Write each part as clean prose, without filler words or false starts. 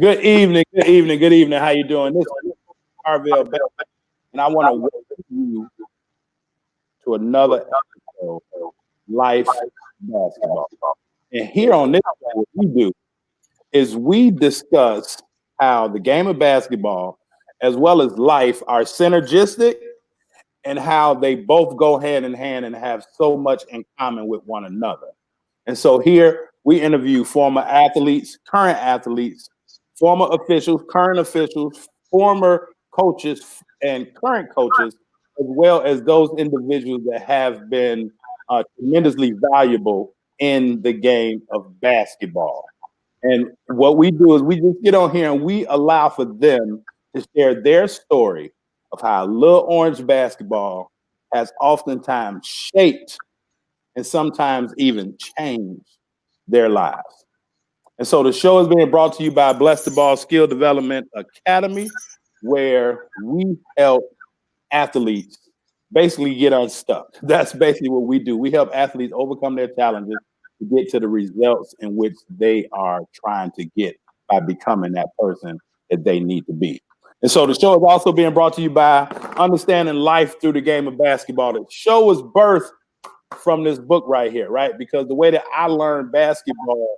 Good evening, good evening, good evening. How you doing? This is Harville Bell, and I want to welcome you to another episode of Life Basketball. And here on this show, what we do is we discuss how the game of basketball, as well as life, are synergistic and how they both go hand in hand and have so much in common with one another. And so here we interview former athletes, current athletes, former officials, current officials, former coaches, and current coaches, as well as those individuals that have been tremendously valuable in the game of basketball. And what we do is we just get on here and we allow for them to share their story of how Little Orange basketball has oftentimes shaped and sometimes even changed their lives. And so the show is being brought to you by Bless the Ball Skill Development Academy, where we help athletes basically get unstuck. That's basically what we do. We help athletes overcome their challenges to get to the results in which they are trying to get by becoming that person that they need to be. And so the show is also being brought to you by Understanding Life Through the Game of Basketball. The show was birthed from this book right here, right? Because the way that I learned basketball,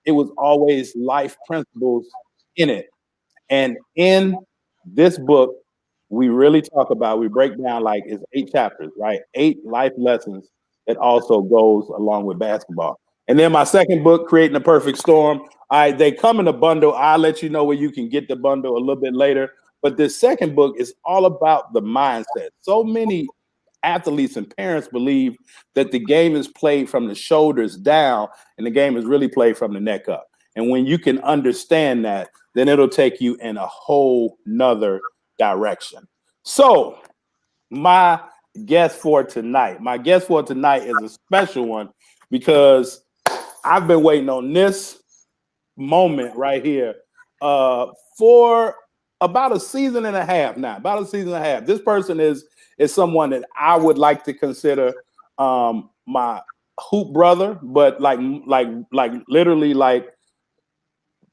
it was always life principles in it. And in this book, we really talk about, we break down like it's 8 chapters, right? 8 life lessons that also goes along with basketball. And then my second book, Creating a Perfect Storm, they come in a bundle. I'll let you know where you can get the bundle a little bit later. But this second book is all about the mindset. So many athletes and parents believe that the game is played from the shoulders down and the game is really played from the neck up. And when you can understand that, then it'll take you in a whole nother direction. So my guest for tonight is a special one because I've been waiting on this moment right here for about a season and a half now. This person is someone that I would like to consider my hoop brother, but like literally like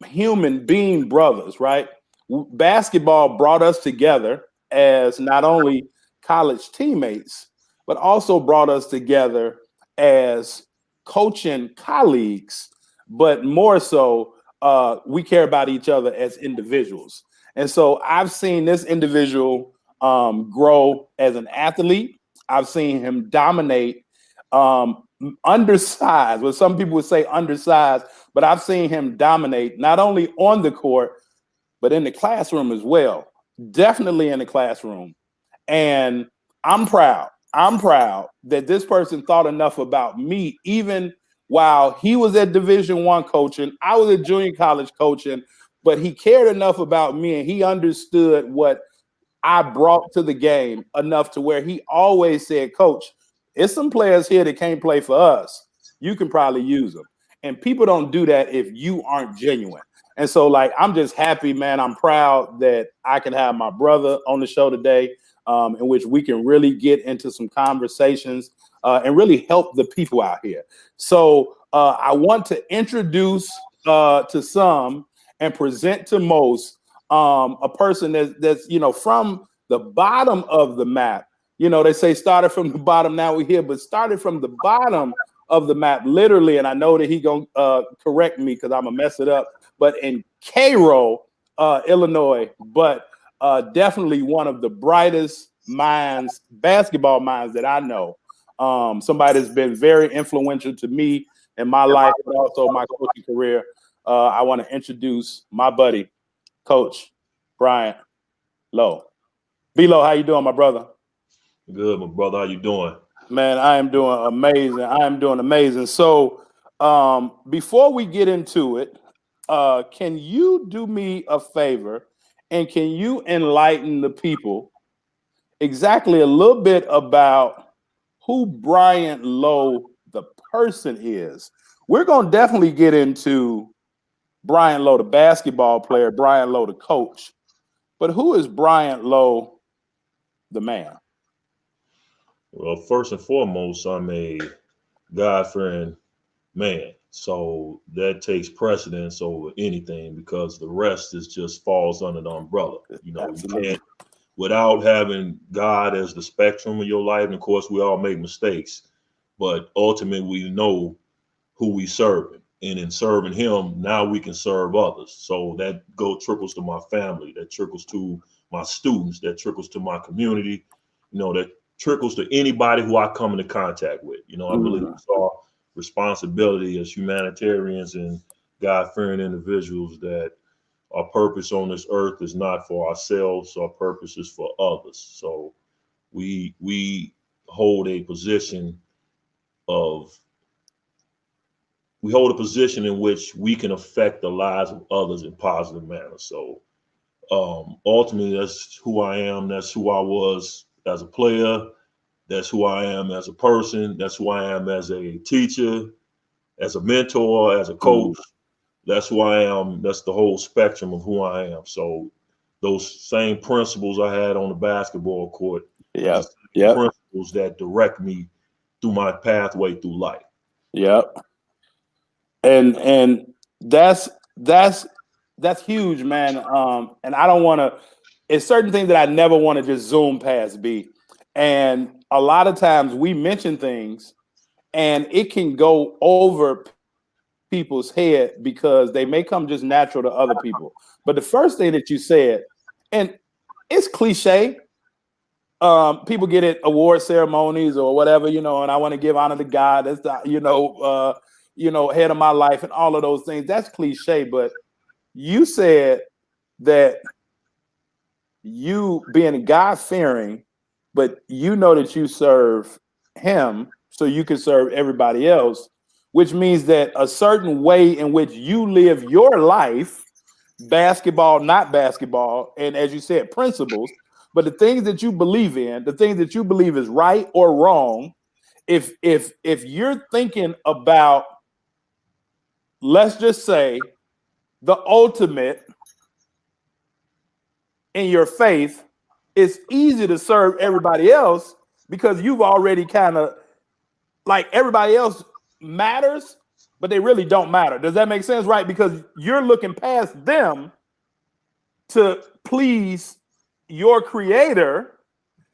human being brothers, right? Basketball brought us together as not only college teammates, but also brought us together as coaching colleagues, but more so, we care about each other as individuals. And so I've seen this individual grow as an athlete. I've seen him dominate undersized, what some people would say undersized, but I've seen him dominate not only on the court, but in the classroom as well. Definitely in the classroom. And I'm proud. I'm proud that this person thought enough about me, even while he was at Division I coaching, I was at junior college coaching, but he cared enough about me and he understood what I brought to the game enough to where he always said, Coach, it's some players here that can't play for us. You can probably use them. And people don't do that if you aren't genuine. And so, like, I'm just happy, man. I'm proud that I can have my brother on the show today, in which we can really get into some conversations and really help the people out here. So I want to introduce to some and present to most a person that's from the bottom of the map. They say started from the bottom, now we're here, but started from the bottom of the map, literally. And I know that he gonna correct me because I'm gonna mess it up. But in Cairo, Illinois, but definitely one of the brightest minds, basketball minds that I know. Somebody that's been very influential to me in my life and also my coaching career. I want to introduce my buddy, Coach Bryant Lowe. B-Lo, how you doing, my brother? Good, my brother. How you doing? Man, I am doing amazing. So before we get into it, can you do me a favor and can you enlighten the people exactly a little bit about who Bryant Lowe, the person, is? We're going to definitely get into Bryant Lowe, the basketball player, Bryant Lowe, the coach. But who is Bryant Lowe, the man? Well, first and foremost, I'm a God-fearing man. So that takes precedence over anything because the rest is just falls under the umbrella. You know, you Absolutely. can't without having God as the spectrum of your life. And of course, we all make mistakes, but ultimately we know who we serve. And in serving him, now we can serve others. So that trickles to my family, that trickles to my students, that trickles to my community, that trickles to anybody who I come into contact with. I believe Mm. it's our responsibility as humanitarians and God-fearing individuals that our purpose on this earth is not for ourselves, our purpose is for others. So we hold a position of we hold a position in which we can affect the lives of others in positive manner. So ultimately, that's who I am. That's who I was as a player. That's who I am as a person. That's who I am as a teacher, as a mentor, as a coach. That's who I am. That's the whole spectrum of who I am. So those same principles I had on the basketball court is the same principles that direct me through my pathway through life. Yep. And that's huge, man. And I don't want to. It's certain things that I never want to just zoom past, B. And a lot of times we mention things, and it can go over people's head because they may come just natural to other people. But the first thing that you said, and it's cliche. People get at award ceremonies or whatever, and I want to give honor to God. That's the, head of my life and all of those things. That's cliche, but you said that you being God fearing, but you know that you serve him so you can serve everybody else, which means that a certain way in which you live your life, basketball, not basketball, and as you said, principles, but the things that you believe in, the things that you believe is right or wrong, if you're thinking about, let's just say, the ultimate in your faith, it's easy to serve everybody else because you've already kind of like everybody else matters, but they really don't matter. Does that make sense? Right? Because you're looking past them to please your creator.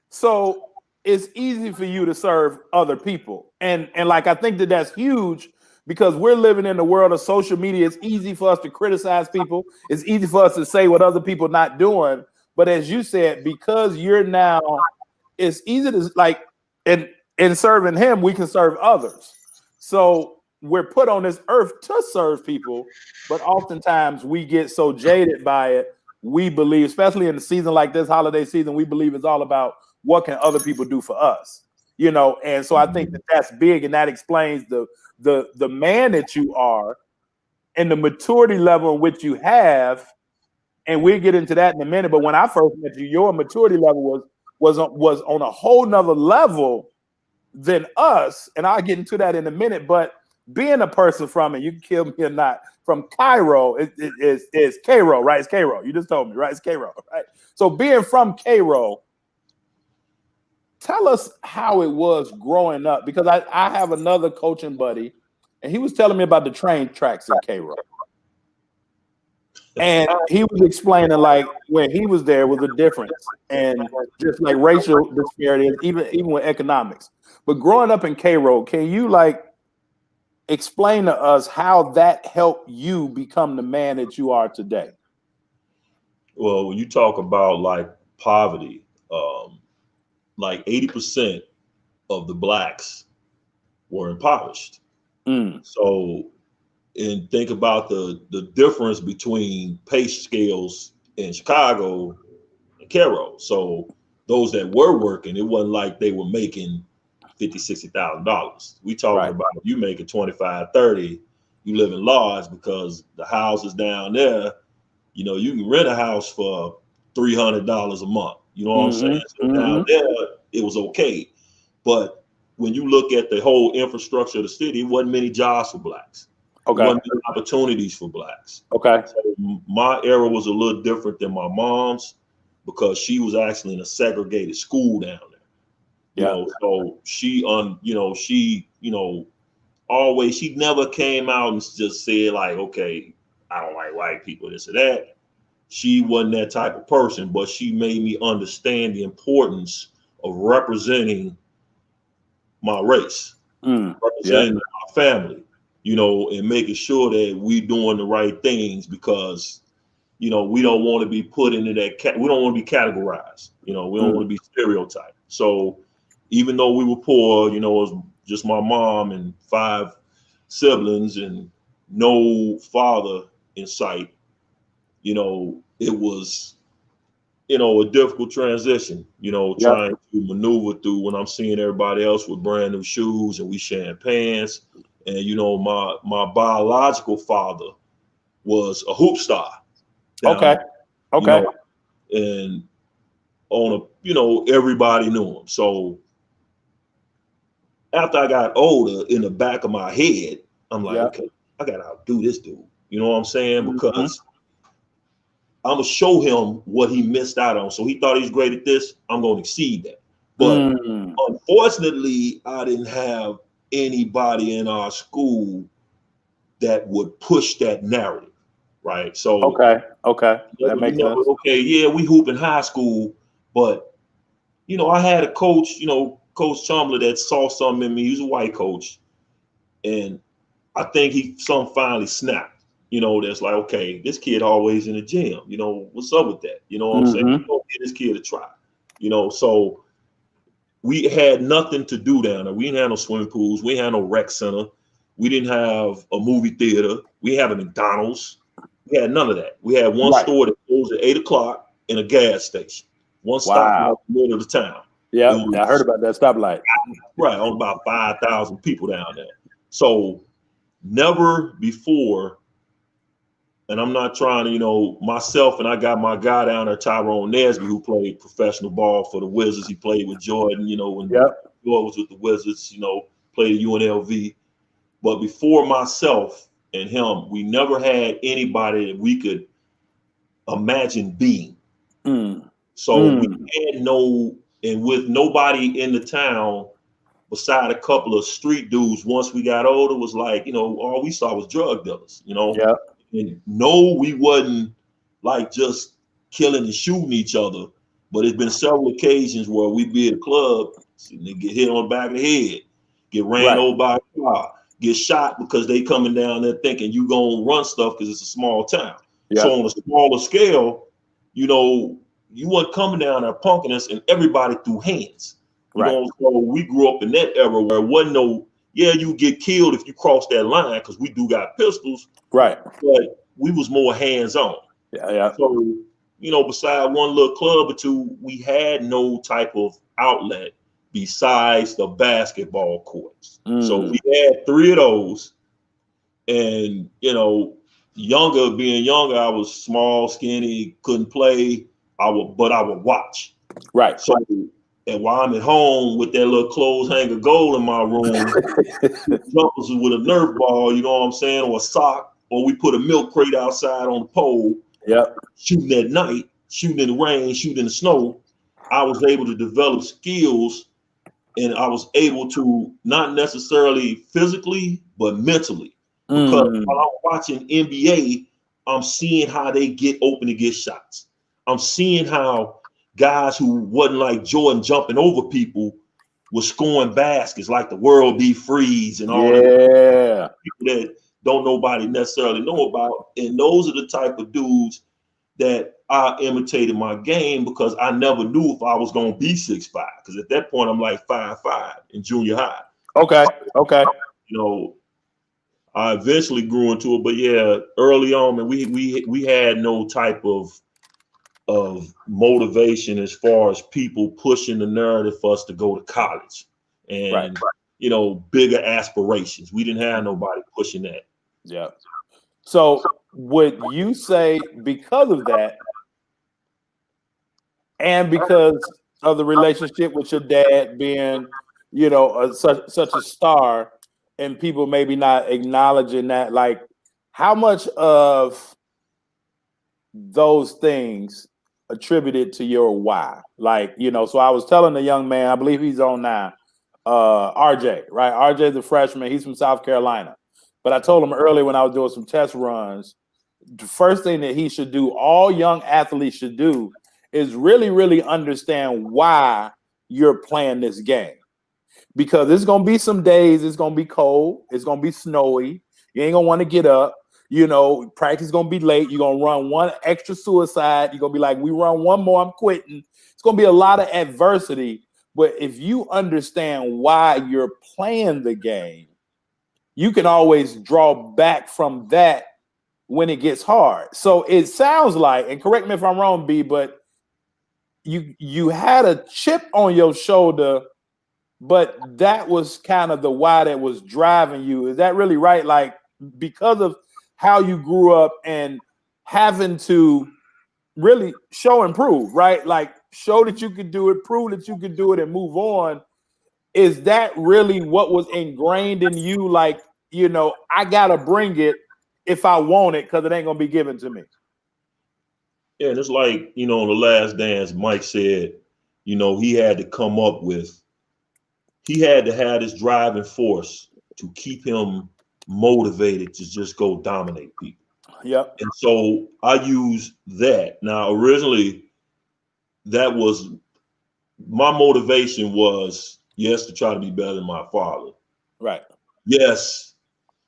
So it's easy for you to serve other people. And like, I think that that's huge because we're living in the world of social media. It's easy for us to criticize people. It's easy for us to say what other people not doing. But as you said, because you're now, it's easy to like, in serving him, we can serve others. So we're put on this earth to serve people, but oftentimes we get so jaded by it. We believe, especially in a season like this, holiday season, we believe it's all about what can other people do for us, And so I think that that's big, and that explains the man that you are and the maturity level in which you have. And we'll get into that in a minute. But when I first met you, your maturity level was on a whole nother level than us, and I'll get into that in a minute. But being a person from, and you can kill me or not, from Cairo is Cairo, right? It's Cairo. You just told me, right? It's Cairo, right? So being from Cairo, tell us how it was growing up, because I have another coaching buddy, and he was telling me about the train tracks in Cairo. And he was explaining like when he was there was a difference, and just like racial disparity, even with economics. But growing up in Cairo, can you like explain to us how that helped you become the man that you are today? Well, when you talk about like poverty, like 80% of the blacks were impoverished. So, and think about the difference between pay scales in Chicago and Cairo. So those that were working, it wasn't like they were making $50,000-$60,000. We talking about if you making 25, 30, you live in large because the houses down there, you can rent a house for $300 a month. You know what I'm saying? So down there, it was okay. But when you look at the whole infrastructure of the city, it wasn't many jobs for blacks. Okay. It wasn't many opportunities for blacks. Okay. So my era was a little different than my mom's because she was actually in a segregated school down there. So she always, she never came out and just said like, okay, I don't like white people, this or that. She wasn't that type of person, but she made me understand the importance of representing my race, representing my family, and making sure that we doing the right things because, we don't want to be put into that, we don't want to be categorized, we don't want to be stereotyped. So even though we were poor, it was just my mom and 5 siblings and no father in sight, it was, a difficult transition, trying to maneuver through when I'm seeing everybody else with brand new shoes and we sharing pants. And, my biological father was a hoop star. Okay. And everybody knew him. So after I got older, in the back of my head, I'm like, okay, I got to outdo this dude. You know what I'm saying? Because I'm going to show him what he missed out on. So he thought he was great at this. I'm going to exceed that. But unfortunately, I didn't have anybody in our school that would push that narrative. Right. So, okay. That makes sense. Okay. Yeah, we hoop in high school, but, I had a coach, Coach Chumler that saw something in me. He was a white coach. And I think some finally snapped. That's like, okay, this kid always in the gym. What's up with that? You know what I'm saying? Don't give this kid a try. So we had nothing to do down there. We didn't have no swimming pools. We didn't have no rec center. We didn't have a movie theater. We had a McDonald's. We had none of that. We had one store that closed at 8:00 and a gas station. One stoplight in the middle of the town. Yeah, I heard about that stoplight. Right, on about 5,000 people down there. So never before, and I'm not trying to, myself, and I got my guy down there, Tyrone Nesby, who played professional ball for the Wizards. He played with Jordan, when Jordan was with the Wizards, played at UNLV. But before myself and him, we never had anybody that we could imagine being. So we had and with nobody in the town beside a couple of street dudes, once we got older, was like, all we saw was drug dealers, And no, we wasn't like just killing and shooting each other, but it's been several occasions where we be at a club and they get hit on the back of the head, get ran over by a car, get shot because they coming down there thinking you gonna run stuff because it's a small town. So on a smaller scale, you weren't coming down there punking us and everybody threw hands. So we grew up in that era where it wasn't no, you get killed if you cross that line because we do got pistols. Right. But we was more hands-on. So, beside one little club or two, we had no type of outlet besides the basketball courts. So we had 3 of those. And, being younger, I was small, skinny, couldn't play. But I would watch. Right. So, and while I'm at home with that little clothes hanger goal in my room, jumpers with a Nerf ball, you know what I'm saying, or a sock, or we put a milk crate outside on the pole. Shooting at night, shooting in the rain, shooting in the snow. I was able to develop skills, and I was able to not necessarily physically, but mentally. Because while I'm watching NBA, I'm seeing how they get open to get shots. I'm seeing how guys who wasn't like Jordan jumping over people were scoring baskets like the World B. Freeze and all that people that don't nobody necessarily know about. And those are the type of dudes that I imitated my game because I never knew if I was going to be 6'5", because at that point I'm like 5'5" in junior high. Okay. I eventually grew into it, but early on, man, we had no type of motivation as far as people pushing the narrative for us to go to college and bigger aspirations. We didn't have nobody pushing that. Yeah. So would you say because of that and because of the relationship with your dad being, such a star and people maybe not acknowledging that, like how much of those things attributed to your why? Like, so I was telling the young man, I believe he's on now, RJ, right? RJ's a freshman. He's from South Carolina. But I told him earlier when I was doing some test runs, the first thing that he should do, all young athletes should do, is really, really understand why you're playing this game. Because there's going to be some days it's going to be cold. It's going to be snowy. You ain't going to want to get up. You know, practice is going to be late. You're going to run one extra suicide. You're going to be like, we run one more, I'm quitting. It's going to be a lot of adversity. But if you understand why you're playing the game, you can always draw back from that when it gets hard. So it sounds like, and correct me if I'm wrong, B, but you had a chip on your shoulder, but that was kind of the why that was driving you. Is that really right? Like, because of how you grew up and having to really show and prove, right? Like, show that you could do it, prove that you could do it, and move on. Is that really what was ingrained in you? Like, you know, I gotta bring it if I want it, because it ain't gonna be given to me. Yeah, and it's like, you know, on The Last Dance, Mike said, you know, he had to come up with, he had to have this driving force to keep him motivated to just go dominate people. Yep. And so I use that. Now, originally, that was my motivation was, yes, to try to be better than my father. Right. Yes,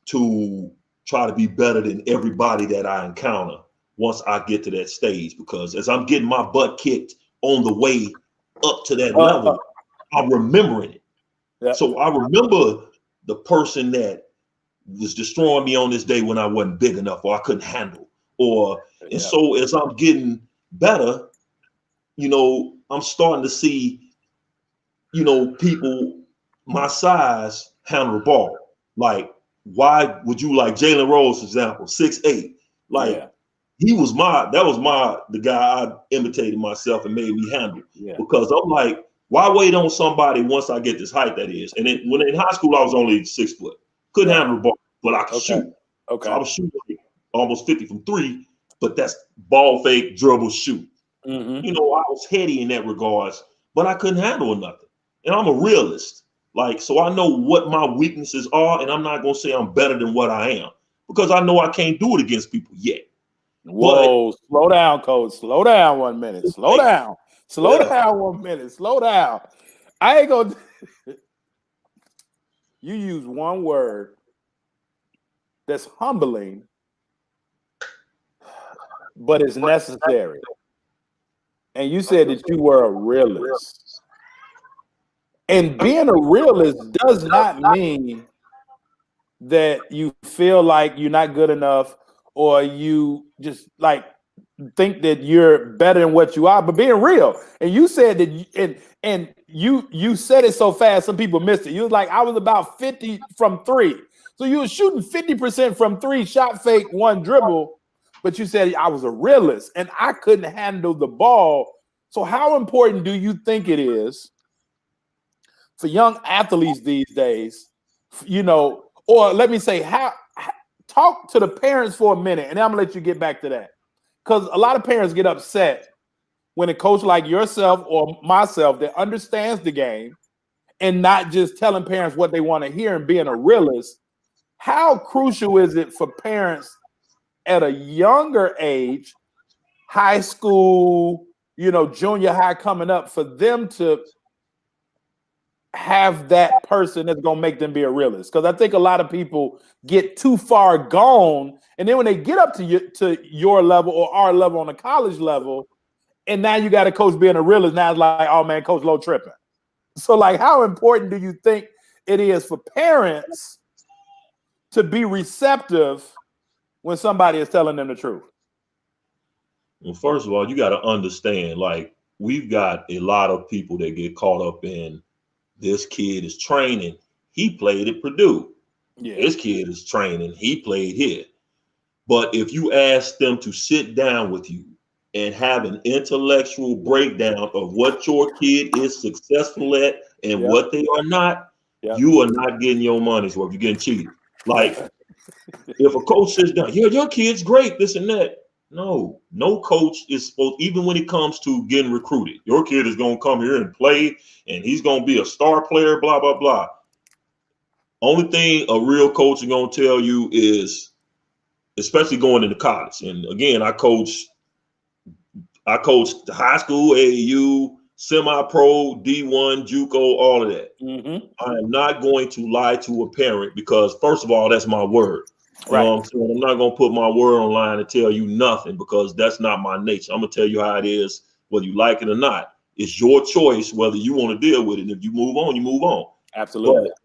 to try to be better than everybody that I encounter once I get to that stage. Because as I'm getting my butt kicked on the way up to that level, I'm remembering it. Yep. So I remember the person that was destroying me on this day when I wasn't big enough or I couldn't handle. And so as I'm getting better, you know, I'm starting to see, you know, people my size handle the ball. Like, why would you, like Jalen Rose, for example, 6'8"? Like, he was the guy I imitated myself and made me handle. Because I'm like, why wait on somebody once I get this height, that is? And then when in high school, I was only 6 foot. Couldn't handle the ball, but I could shoot. So I was shooting like almost 50 from 3, but that's ball fake, dribble, shoot. You know, I was heady in that regards, but I couldn't handle nothing. And I'm a realist. Like, so I know what my weaknesses are, and I'm not going to say I'm better than what I am, because I know I can't do it against people yet. Whoa, slow down, coach. Slow down 1 minute. Slow down. Slow down 1 minute. Slow down. I ain't going to. You use one word that's humbling, but it's necessary. And you said that you were a realist. And being a realist does not mean that you feel like you're not good enough or you just like think that you're better than what you are, but being real. And you said that, and you said it so fast, some people missed it. You was like, I was about 50 from 3. So you were shooting 50% from 3, shot fake, 1 dribble, but you said I was a realist and I couldn't handle the ball. So how important do you think it is for young athletes these days, you know, or let me say, talk to the parents for a minute, and I'm gonna let you get back to that. Because a lot of parents get upset when a coach like yourself or myself that understands the game and not just telling parents what they want to hear and being a realist. How crucial is it for parents at a younger age, high school, you know, junior high coming up, for them to have that person that's going to make them be a realist? Because I think a lot of people get too far gone, and then when they get up to your level or our level on the college level, and now you got a coach being a realist, now it's like, oh man, Coach Lowe tripping. So like, how important do you think it is for parents to be receptive when somebody is telling them the truth? Well, first of all, you got to understand, like, we've got a lot of people that get caught up in, this kid is training, he played at Purdue. This kid is training, he played here. But if you ask them to sit down with you and have an intellectual breakdown of what your kid is successful at and what they are not, you are not getting your money's worth. You're getting cheated. Like, if a coach sits down, your kid's great, this and that. No coach is supposed, even when it comes to getting recruited, your kid is going to come here and play and he's going to be a star player, blah, blah, blah. Only thing a real coach is going to tell you is, especially going into college. And again, I coached high school, AAU, semi-pro, D1, JUCO, all of that. Mm-hmm. I am not going to lie to a parent because, first of all, that's my word. You know what I'm saying? I'm not going to put my word online and tell you nothing because that's not my nature. I'm going to tell you how it is, whether you like it or not. It's your choice whether you want to deal with it. And if you move on, you move on. Absolutely. But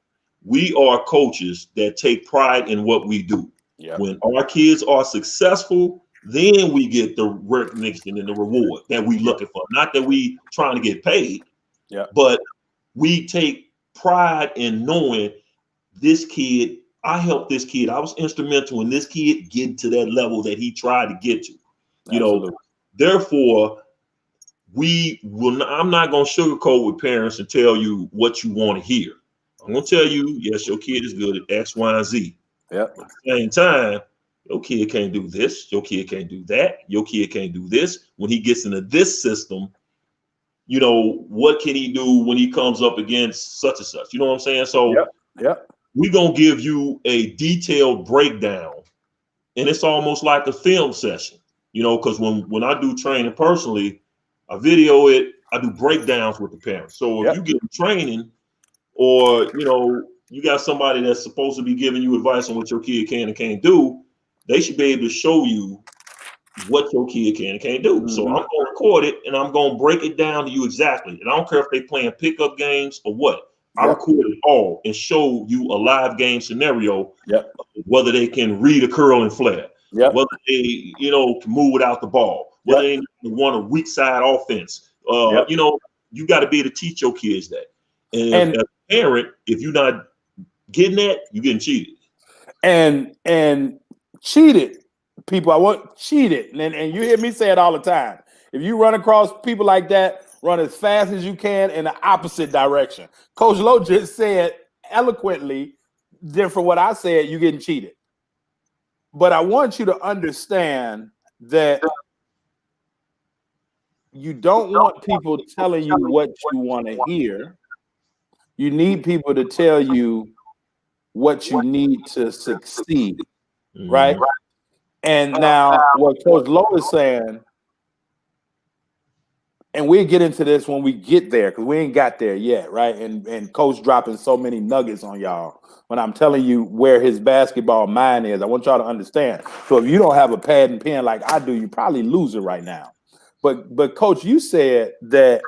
we are coaches that take pride in what we do. Yep. When our kids are successful, then we get the recognition and the reward that we looking for. Not that we trying to get paid, but we take pride in knowing this kid, I helped this kid. I was instrumental in this kid getting to that level that he tried to get to. You know, therefore, I'm not going to sugarcoat with parents and tell you what you want to hear. I'm going to tell you, yes, your kid is good at X, Y, and Z. Yep. At the same time, your kid can't do this. Your kid can't do that. Your kid can't do this. When he gets into this system, you know, what can he do when he comes up against such and such? You know what I'm saying? So we're going to give you a detailed breakdown. And it's almost like a film session, you know, because when I do training personally, I video it, I do breakdowns with the parents. So if you get training or, you know, you got somebody that's supposed to be giving you advice on what your kid can and can't do, they should be able to show you what your kid can and can't do. So I'm going to record it and I'm going to break it down to you exactly. And I don't care if they playing pickup games or what. I record it all and show you a live game scenario, whether they can read a curl and flare, whether they, you know, can move without the ball, whether they want a weak side offense. You know, you got to be able to teach your kids that. And as a parent, if you're not getting that, you're getting cheated. And cheated people, I want cheated. And you hear me say it all the time. If you run across people like that, run as fast as you can in the opposite direction. Coach Lowe just said eloquently, different what I said, you're getting cheated. But I want you to understand that you don't want people telling you what you want to hear. You need people to tell you what you need to succeed, right? And now what Coach Lowe is saying, and we'll get into this when we get there because we ain't got there yet, right? And Coach dropping so many nuggets on y'all when I'm telling you where his basketball mind is. I want y'all to understand. So if you don't have a pad and pen like I do, you probably lose it right now. But Coach, you said that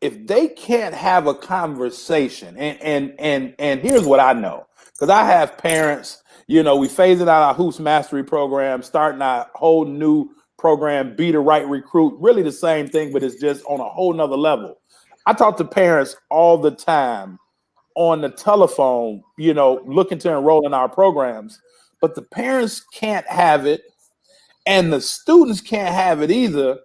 if they can't have a conversation, and here's what I know, because I have parents, you know, we phasing out our Hoops Mastery program, starting our whole new program, Be the Right Recruit, really the same thing, but it's just on a whole nother level. I talk to parents all the time on the telephone, you know, looking to enroll in our programs, but the parents can't have it and the students can't have it either.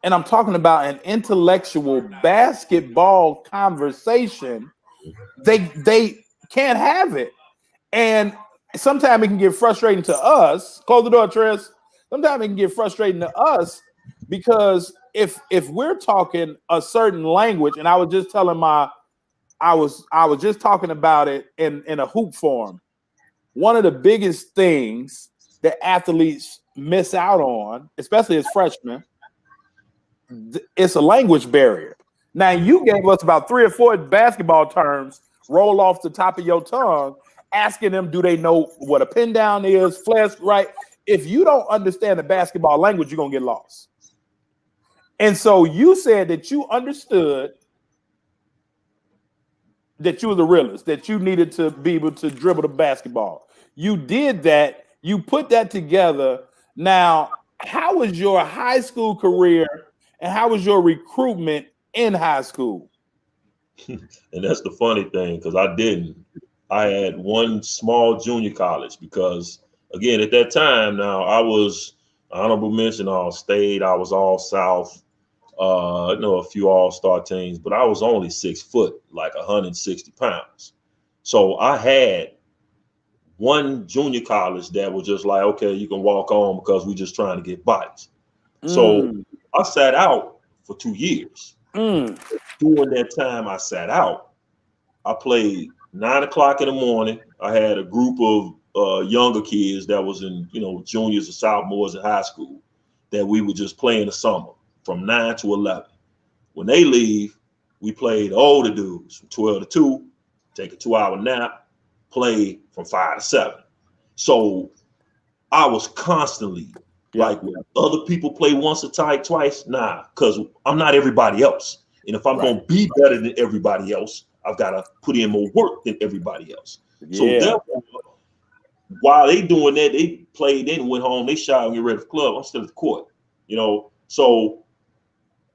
And I'm talking about an intellectual basketball conversation. They can't have it. And sometimes it can get frustrating to us. Close the door, Tris. Sometimes it can get frustrating to us because if we're talking a certain language, and I was just telling I was just talking about it in a hoop form. One of the biggest things that athletes miss out on, especially as freshmen, it's a language barrier. Now, you gave us about 3 or 4 basketball terms roll off the top of your tongue, asking them, do they know what a pin down is, flash, right? If you don't understand the basketball language, you're going to get lost. And so you said that you understood that you were the realist, that you needed to be able to dribble the basketball. You did that. You put that together. Now, how was your high school career and how was your recruitment in high school? And that's the funny thing, because I had one small junior college because, again, at that time, now I was honorable mention all state. I was all South, I know a few all-star teams, but I was only 6 foot, like 160 pounds. So I had one junior college that was just like, okay, you can walk on because we're just trying to get bodies. So I sat out for 2 years. During that time I sat out, I played 9 o'clock in the morning. I had a group of younger kids that was in, juniors or sophomores in high school that we would just play in the summer from 9 to 11. When they leave, we played older dudes from 12 to 2, take a 2-hour nap, play from 5 to 7. So I was constantly like, when other people play once or twice, nah, because I'm not everybody else. And if I'm going to be better than everybody else, I've got to put in more work than everybody else. So therefore, while they doing that, they played, then went home, they shot and get ready for the club. I'm still at the court, So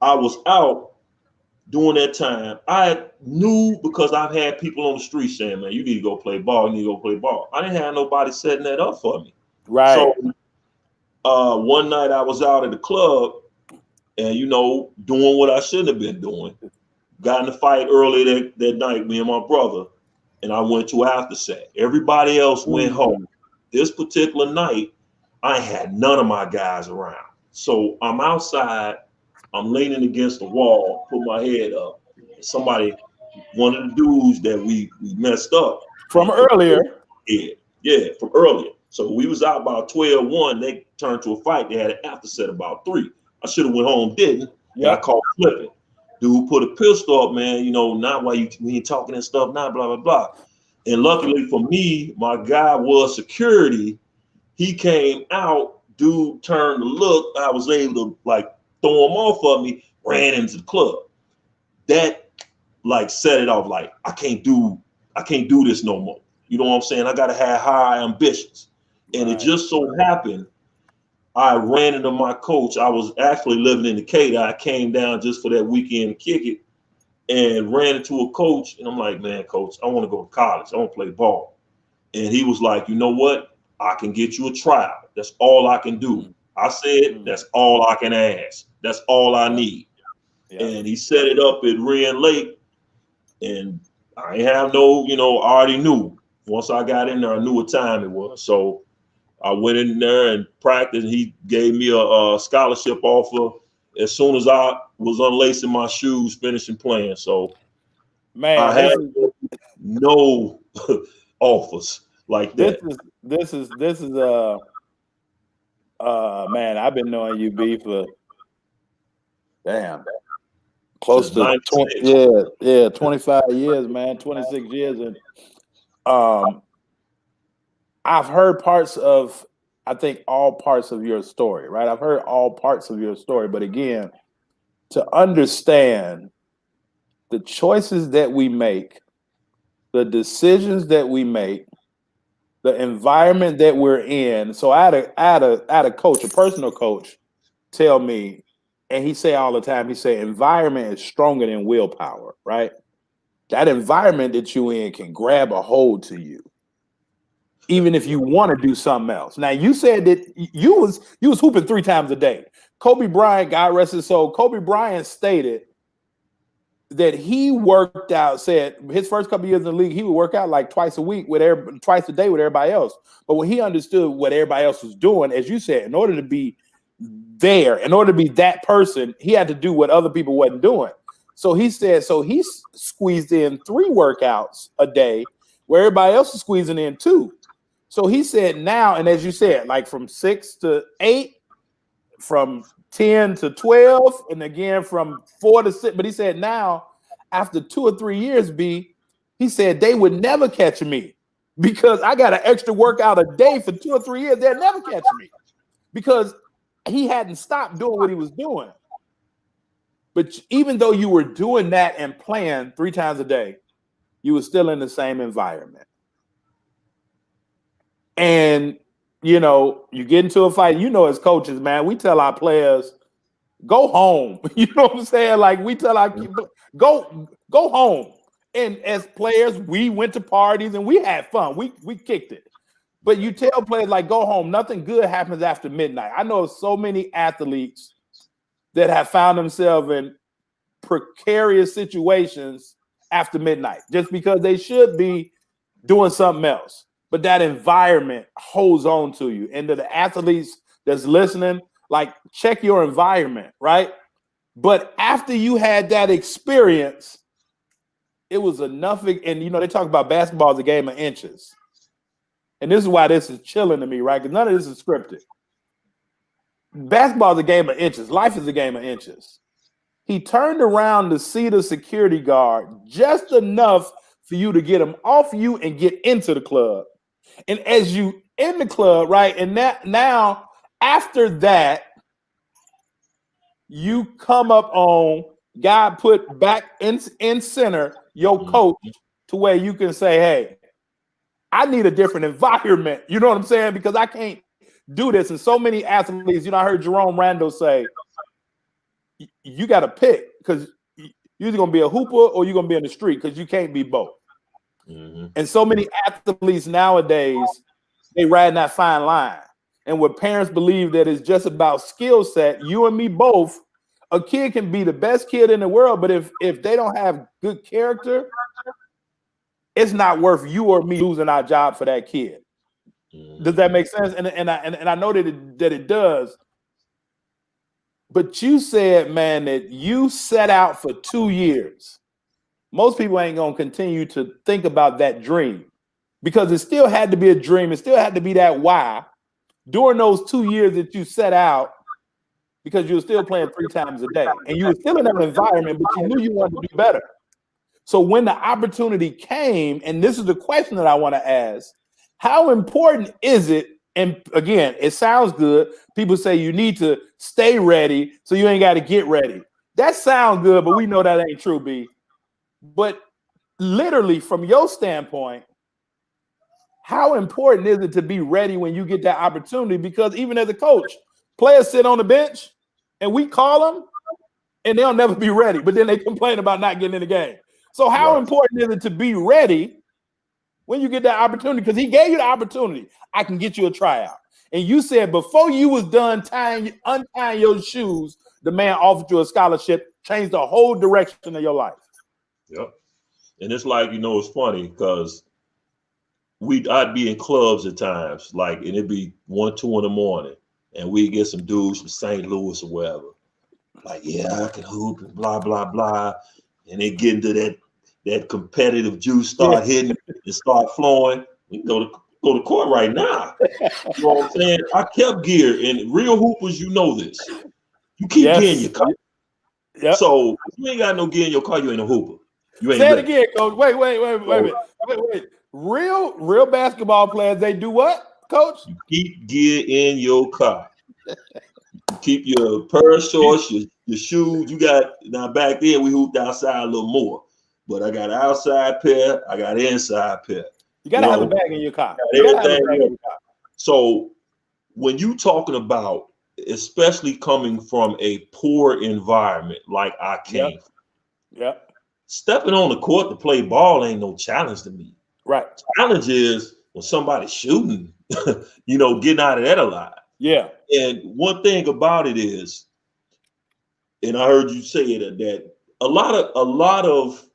I was out during that time. I knew, because I've had people on the street saying, man, you need to go play ball. You need to go play ball. I didn't have nobody setting that up for me. Right. So one night I was out at the club and, doing what I shouldn't have been doing. Got in a fight early that night, me and my brother, and I went to after set. Everybody else went home. This particular night, I had none of my guys around. So I'm outside, I'm leaning against the wall, put my head up. Somebody, one of the dudes that we messed up. From earlier. Yeah, from earlier. So we was out about 12-1. They turned to a fight. They had an after set about 3. I should have went home, didn't. Yeah. I called flipping. Dude put a pistol up, man, not why you ain't talking and stuff, not blah, blah, blah. And luckily for me, my guy was security. He came out, dude turned to look. I was able to throw him off of me, ran into the club. That set it off like, I can't do this no more. You know what I'm saying? I gotta have high ambitions. And it just so happened, I ran into my coach. I was actually living in Decatur. I came down just for that weekend to kick it and ran into a coach. And I'm like, man, coach, I want to go to college. I want to play ball. And he was like, you know what? I can get you a trial. That's all I can do. I said, that's all I can ask. That's all I need. Yeah. And he set it up at Ren Lake. And I ain't have no, I already knew. Once I got in there, I knew what time it was. So I went in there and practiced. He gave me a scholarship offer as soon as I was unlacing my shoes, finishing playing. So, man, I had no offers like that. This is man, I've been knowing you, B, for close to 25 years, man, 26 years, and I've heard parts of, I think, all parts of your story, right? I've heard all parts of your story, but again, to understand the choices that we make, the decisions that we make, the environment that we're in. So I had a coach, a personal coach, tell me, and he say all the time, he say, environment is stronger than willpower, right? That environment that you in can grab a hold to you, even if you want to do something else. Now, you said that you was hooping 3 times a day. Kobe Bryant, God rest his soul, Kobe Bryant stated that he worked out, said his first couple years in the league, he would work out like twice a day with everybody else. But when he understood what everybody else was doing, as you said, in order to be there, in order to be that person, he had to do what other people wasn't doing. So he said, so he squeezed in 3 workouts a day where everybody else is squeezing in 2. So he said now, and as you said, like from 6 to 8, from 10 to 12, and again from 4 to 6. But he said now, after 2 or 3 years, B, he said they would never catch me because I got an extra workout a day for 2 or 3 years. They'll never catch me because he hadn't stopped doing what he was doing. But even though you were doing that and playing 3 times a day, you were still in the same environment. And you get into a fight, as coaches, man, we tell our players, go home. You know what I'm saying? Like we tell our go home. And as players, we went to parties and we had fun. We kicked it. But you tell players like go home. Nothing good happens after midnight. I know so many athletes that have found themselves in precarious situations after midnight just because they should be doing something else. but that environment holds on to you. And to the athletes that's listening, like, check your environment, right? But after you had that experience, it was enough. And, they talk about basketball as a game of inches. And this is why this is chilling to me, right? Because none of this is scripted. Basketball is a game of inches. Life is a game of inches. He turned around to see the security guard just enough for you to get him off you and get into the club. And as you in the club, right? And now after that, you come up on God put back in center your coach to where you can say, hey, I need a different environment. You know what I'm saying? Because I can't do this. And so many athletes, I heard Jerome Randall say, you got to pick, because you're either going to be a hooper or you're going to be in the street, because you can't be both. Mm-hmm. And so many athletes nowadays, they ride that fine line. And what parents believe that it's just about skill set, you and me both, a kid can be the best kid in the world, but if they don't have good character, it's not worth you or me losing our job for that kid. Mm-hmm. Does that make sense? And I know that it does. But you said, man, that you set out for 2 years. Most people ain't going to continue to think about that dream, because it still had to be a dream. It still had to be that why during those 2 years that you set out, because you were still playing 3 times a day and you were still in that environment, but you knew you wanted to do better. So when the opportunity came, and this is the question that I want to ask, how important is it? And again, it sounds good. People say you need to stay ready so you ain't got to get ready. That sounds good, but we know that ain't true, B. But literally, from your standpoint, how important is it to be ready when you get that opportunity? Because even as a coach, players sit on the bench and we call them and they'll never be ready, but then they complain about not getting in the game. So how important is it to be ready when you get that opportunity? Because he gave you the opportunity. I can get you a tryout. And you said before you was done untying your shoes, the man offered you a scholarship, changed the whole direction of your life. Yep. And it's like, it's funny because I'd be in clubs at times, like, and it'd be 1, 2 in the morning, and we'd get some dudes from St. Louis or wherever. Like, yeah, I can hoop and blah, blah, blah. And they get into that competitive juice, start hitting and start flowing. We can go to court right now. You know what I'm saying? I kept gear, and real hoopers, this. You keep gear in your car. Yep. So if you ain't got no gear in your car, you ain't a hooper. You ain't Say it again, coach. Wait. Real basketball players, they do what, coach? You keep gear in your car. You keep your pair of shorts, your shoes. Now back then we hooped outside a little more, but I got an outside pair, I got an inside pair. You gotta have a bag in your car. So when you talking about, especially coming from a poor environment like I came from, stepping on the court to play ball ain't no challenge to me. Right. Challenge is when somebody's shooting, getting out of that alive. Yeah. And one thing about it is, and I heard you say it, that a lot of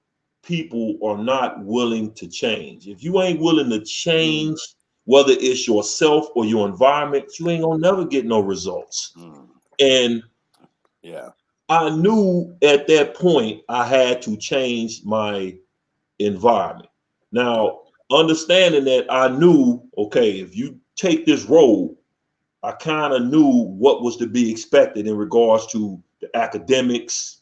people are not willing to change. If you ain't willing to change, whether it's yourself or your environment, you ain't gonna never get no results. And I knew at that point I had to change my environment. Now, understanding that, I knew, okay, if you take this road, I kind of knew what was to be expected in regards to the academics,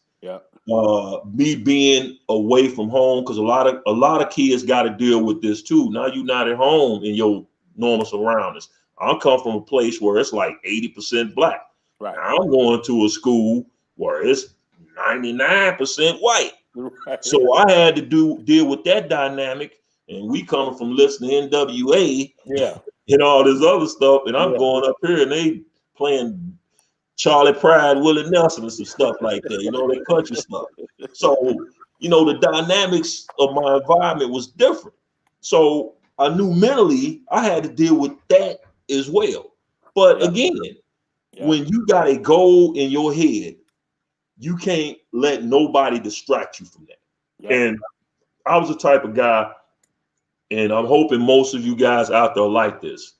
me being away from home, because a lot of kids got to deal with this too. Now you're not at home in your normal surroundings. I come from a place where it's like 80% black. Right. I'm going to a school where it's 99% white. Right. So I had to deal with that dynamic, and we coming from listening to NWA, and all this other stuff, and I'm going up here and they playing Charlie Pride, Willie Nelson, and some stuff like that, that country stuff. So, the dynamics of my environment was different. So I knew mentally I had to deal with that as well. But again, when you got a goal in your head, you can't let nobody distract you from that. And I was the type of guy, and I'm hoping most of you guys out there like this.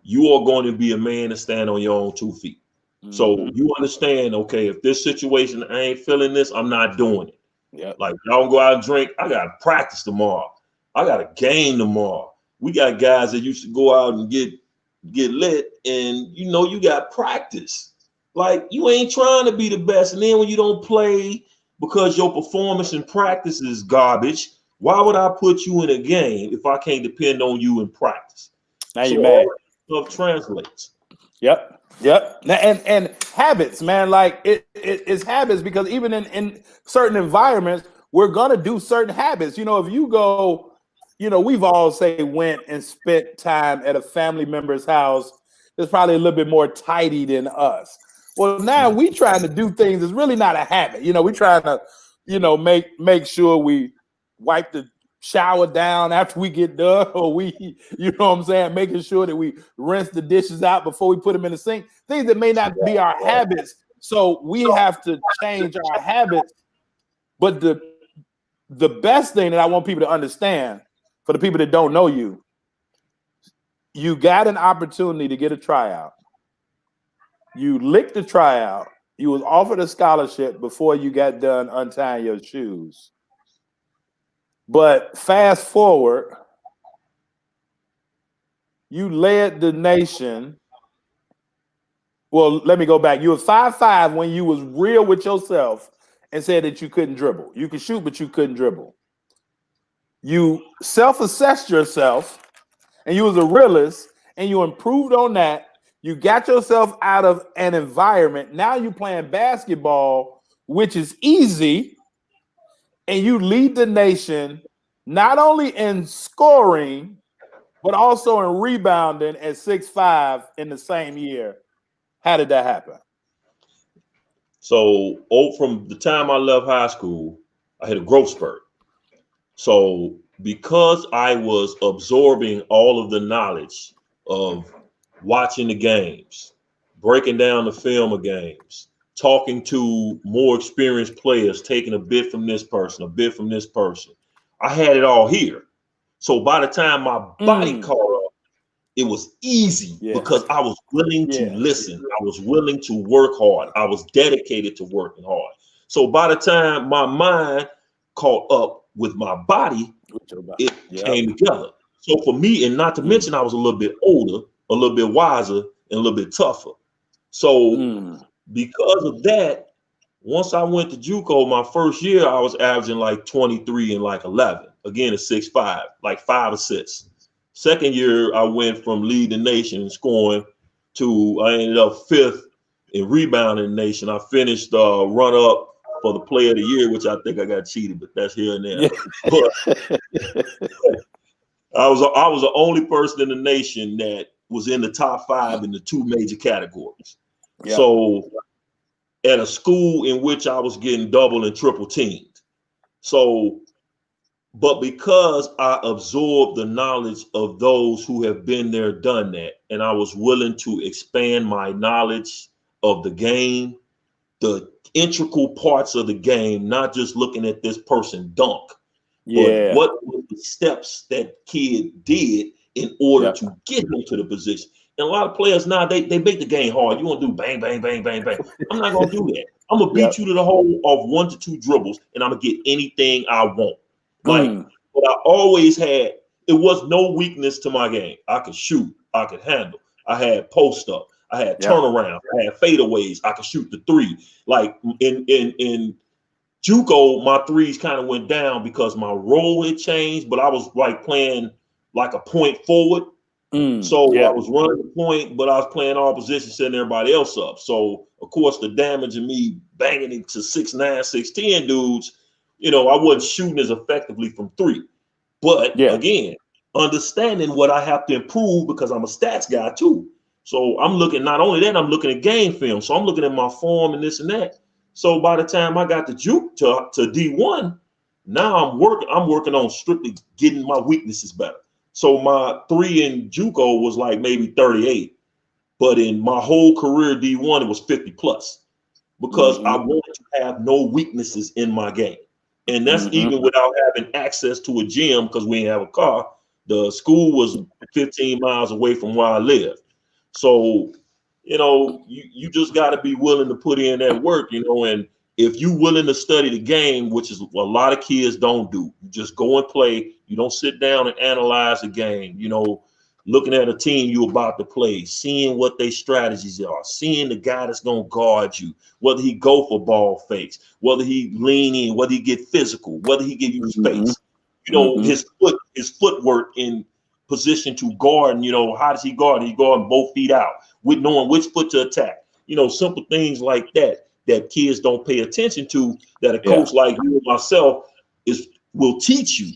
You are going to be a man to stand on your own 2 feet. So you understand, okay, if this situation, I ain't feeling this, I'm not doing it. Yeah. Like y'all go out and drink, I got to practice tomorrow. I got a game tomorrow. We got guys that used to go out and get lit, and you got practice. Like you ain't trying to be the best, and then when you don't play because your performance in practice is garbage, why would I put you in a game if I can't depend on you in practice? Now you're mad. All that stuff translates. Yep. And habits, man. Like it's habits, because even in certain environments, we're gonna do certain habits. If you go, we've all went and spent time at a family member's house that's probably a little bit more tidy than us. Well, now we trying to do things that's really not a habit. We trying to, make sure we wipe the shower down after we get done, or we, making sure that we rinse the dishes out before we put them in the sink. Things that may not be our habits. So we have to change our habits. But the best thing that I want people to understand, for the people that don't know you got an opportunity to get a tryout. You licked the tryout. You was offered a scholarship before you got done untying your shoes. But fast forward, you led the nation. Well, let me go back. You were 5'5" when you was real with yourself and said that you couldn't dribble. You could shoot, but you couldn't dribble. You self-assessed yourself, and you was a realist, and you improved on that. You got yourself out of an environment. Now you're playing basketball, which is easy, and you lead the nation not only in scoring, but also in rebounding at 6'5" in the same year. How did that happen? So, from the time I left high school, I hit a growth spurt. So, because I was absorbing all of the knowledge of watching the games, breaking down the film of games, talking to more experienced players, taking a bit from this person, a bit from this person, I had it all here. So by the time my body caught up, it was easy because I was willing to listen. I was willing to work hard. I was dedicated to working hard. So by the time my mind caught up with my body, it came together. So for me, and not to mention, I was a little bit older, a little bit wiser, and a little bit tougher. So because of that, once I went to JUCO, my first year, I was averaging like 23 and like 11. Again, a 6'5", like 5 assists. Second year, I went from leading the nation in scoring to I ended up 5th in rebounding the nation. I finished run up for the player of the year, which I think I got cheated, but that's here and there. But I was the only person in the nation that was in the top 5 in the 2 major categories. So at a school in which I was getting double and triple teamed. So, but because I absorbed the knowledge of those who have been there, done that, and I was willing to expand my knowledge of the game, the integral parts of the game, not just looking at this person dunk, but what were the steps that kid did in order to get him to the position. And a lot of players now, they make the game hard. You want to do bang, bang, bang, bang, bang. I'm not going to do that. I'm going to beat you to the hole of 1 to 2 dribbles, and I'm going to get anything I want. Like, but I always had, it was no weakness to my game. I could shoot. I could handle. I had post up. I had turnaround. I had fadeaways. I could shoot the 3. Like in JUCO, my threes kind of went down because my role had changed, but I was like playing like a point forward. So I was running the point, but I was playing all positions, setting everybody else up. So of course, the damage of me banging into 6'9", 6'10" dudes, I wasn't shooting as effectively from 3. But again, understanding what I have to improve because I'm a stats guy too. So I'm looking, not only that, I'm looking at game film. So I'm looking at my form and this and that. So by the time I got to Juke to D1, now I'm working on strictly getting my weaknesses better. So my 3 in JUCO was like maybe 38, but in my whole career D1 it was 50 plus because I wanted to have no weaknesses in my game, and that's even without having access to a gym because we didn't have a car. The school was 15 miles away from where I lived. So, you just got to be willing to put in that work, and if you willing to study the game, which is a lot of kids don't do, you just go and play. You don't sit down and analyze the game, looking at a team you're about to play, seeing what their strategies are, seeing the guy that's going to guard you, whether he go for ball fakes, whether he lean in, whether he get physical, whether he give you space, his footwork in position to guard, and, how does he guard? He guarding both feet out with knowing which foot to attack, simple things like that kids don't pay attention to, that a coach like you and myself will teach you.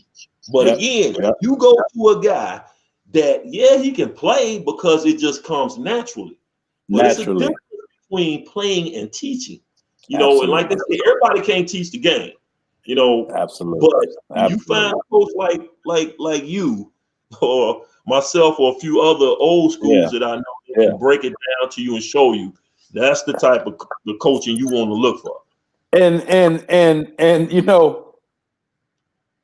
But again, you go to a guy that, he can play because it just comes naturally. But it's a difference between playing and teaching, and like they say, everybody can't teach the game, Absolutely. But you find a coach like you or myself or a few other old schools that I know that can break it down to you and show you. That's the type of the coaching you want to look for. And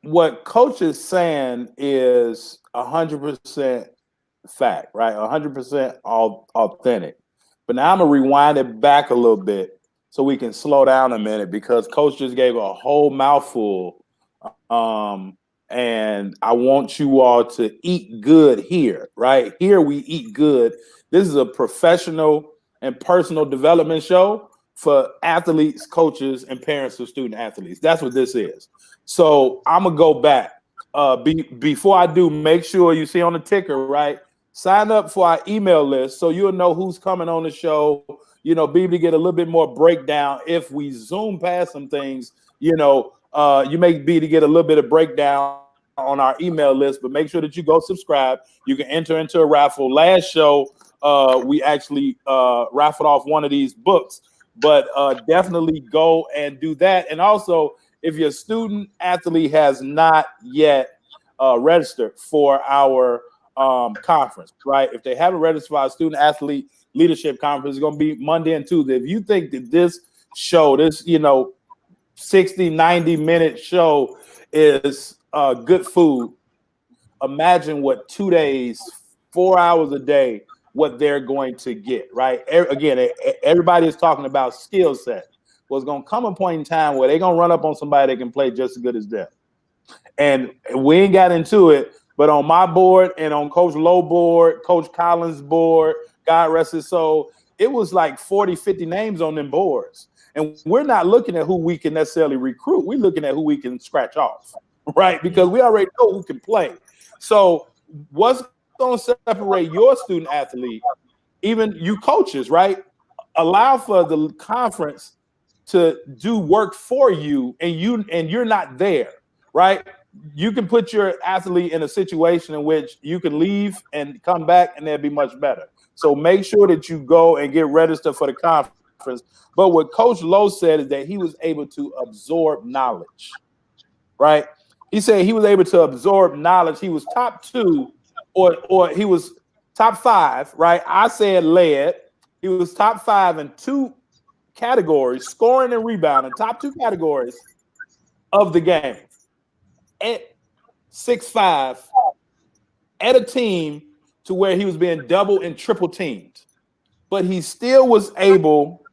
what coach is saying is 100% fact, right? 100% authentic. But now I'm gonna rewind it back a little bit so we can slow down a minute, because coach just gave a whole mouthful. And I want you all to eat good here, right? Here we eat good. This is a professional and personal development show for athletes, coaches, and parents of student athletes. That's what this is. So I'm gonna go back. Before I do, make sure you see on the ticker, right? Sign up for our email list so you'll know who's coming on the show. Be able to get a little bit more breakdown. If we zoom past some things, you may be able to get a little bit of breakdown on our email list, but make sure that you go subscribe. You can enter into a raffle. Last show, we actually raffled off one of these books, but definitely go and do that. And also, if your student athlete has not yet registered for our conference, right? If they haven't registered for our student athlete leadership conference, it's going to be Monday and Tuesday. If you think that this show, 60, 90-minute show is good food, imagine what 2 days, 4 hours a day, what they're going to get, right? Again, everybody is talking about skill set. Well, it's going to come a point in time where they're going to run up on somebody that can play just as good as them. And we ain't got into it, but on my board and on Coach Lowe board, Coach Collins' board, God rest his soul, it was like 40, 50 names on them boards. And we're not looking at who we can necessarily recruit. We're looking at who we can scratch off, right? Because we already know who can play. So what's going to separate your student athlete, even you coaches, right? Allow for the conference to do work for you, and you're not there, right? You can put your athlete in a situation in which you can leave and come back and they'll be much better. So make sure that you go and get registered for the conference. But what Coach Lowe said is that he was able to absorb knowledge, right? He said he was able to absorb knowledge. He was top 2 or he was top 5, right? I said led. He was top 5 in 2 categories, scoring and rebounding, top 2 categories of the game. At 6'5", at a team to where he was being double and triple teamed. But he still was able,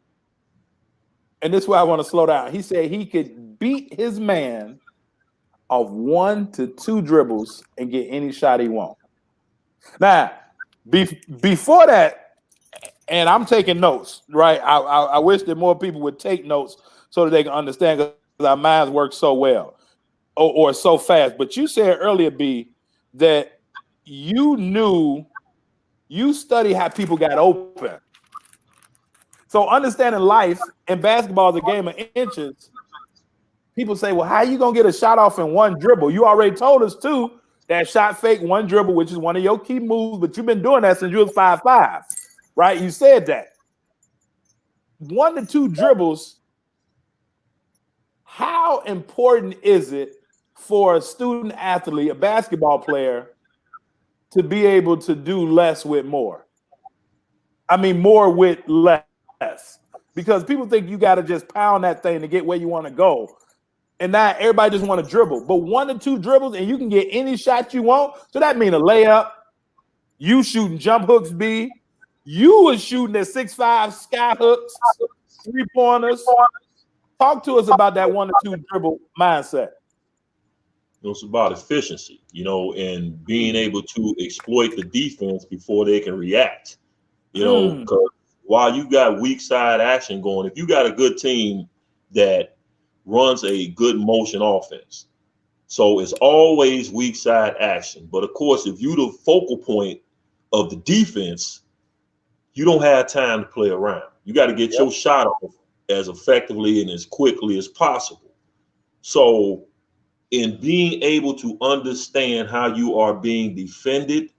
and this is why I want to slow down. He said he could beat his man of 1 to 2 dribbles and get any shot he wants. Now, before that, and I'm taking notes, right? I wish that more people would take notes so that they can understand, because our minds work so well or so fast. But you said earlier, B, that you study how people got open. So understanding life and basketball is a game of inches. People say, well, how are you going to get a shot off in 1 dribble? You already told us, too, that shot fake 1 dribble, which is one of your key moves, but you've been doing that since you was 5'5", right? You said that. 1 to 2 dribbles, how important is it for a student athlete, a basketball player, to be able to do less with more? I mean, more with less. Because people think you got to just pound that thing to get where you want to go. And now everybody just want to dribble. But 1 or 2 dribbles and you can get any shot you want. So that means a layup. You shooting jump hooks, B. You was shooting at 6'5" sky hooks, 3-pointers. Talk to us about that 1 or 2 dribble mindset. It's about efficiency, and being able to exploit the defense before they can react. Because while you got weak side action going, if you got a good team that runs a good motion offense, so it's always weak side action. But of course, if you the focal point of the defense, you don't have time to play around. You got to get your shot off as effectively and as quickly as possible. So in being able to understand how you are being defended,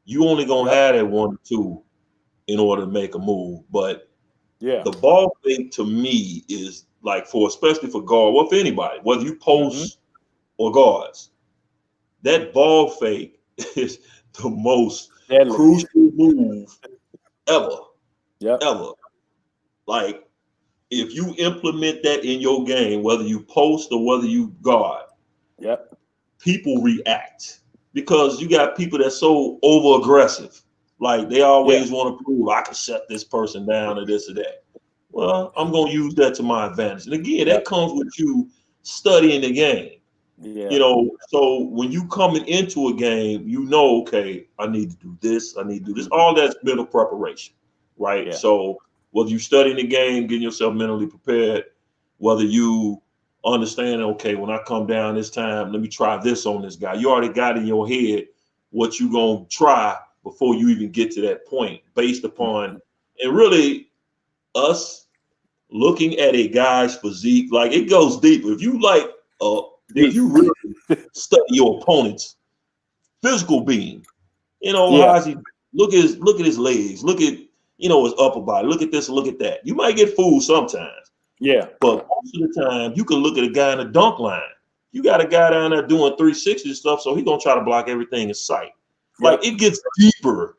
you only gonna have that 1 or 2 in order to make a move. But the ball fake to me is like especially for guard, well, for anybody, whether you post or guards, that ball fake is the most crucial move ever. Ever. Like, if you implement that in your game, whether you post or whether you guard, people react because you got people that's so over aggressive. Like, they always want to prove I can shut this person down or this or that. Well, I'm going to use that to my advantage. And again, that comes with you studying the game. So when you coming into a game, okay, I need to do this, I need to do this. All that's mental preparation, right? So whether you studying the game, getting yourself mentally prepared, whether you understand, okay, when I come down this time, let me try this on this guy. You already got in your head what you gonna try before you even get to that point, based upon, and really us looking at a guy's physique, like, it goes deeper. If you if you really study your opponent's physical being, how's he, look at his legs, look at his upper body, look at this, look at that. You might get fooled sometimes. But most of the time, you can look at a guy in the dunk line. You got a guy down there doing 360 stuff, so he's gonna try to block everything in sight. Like, it gets deeper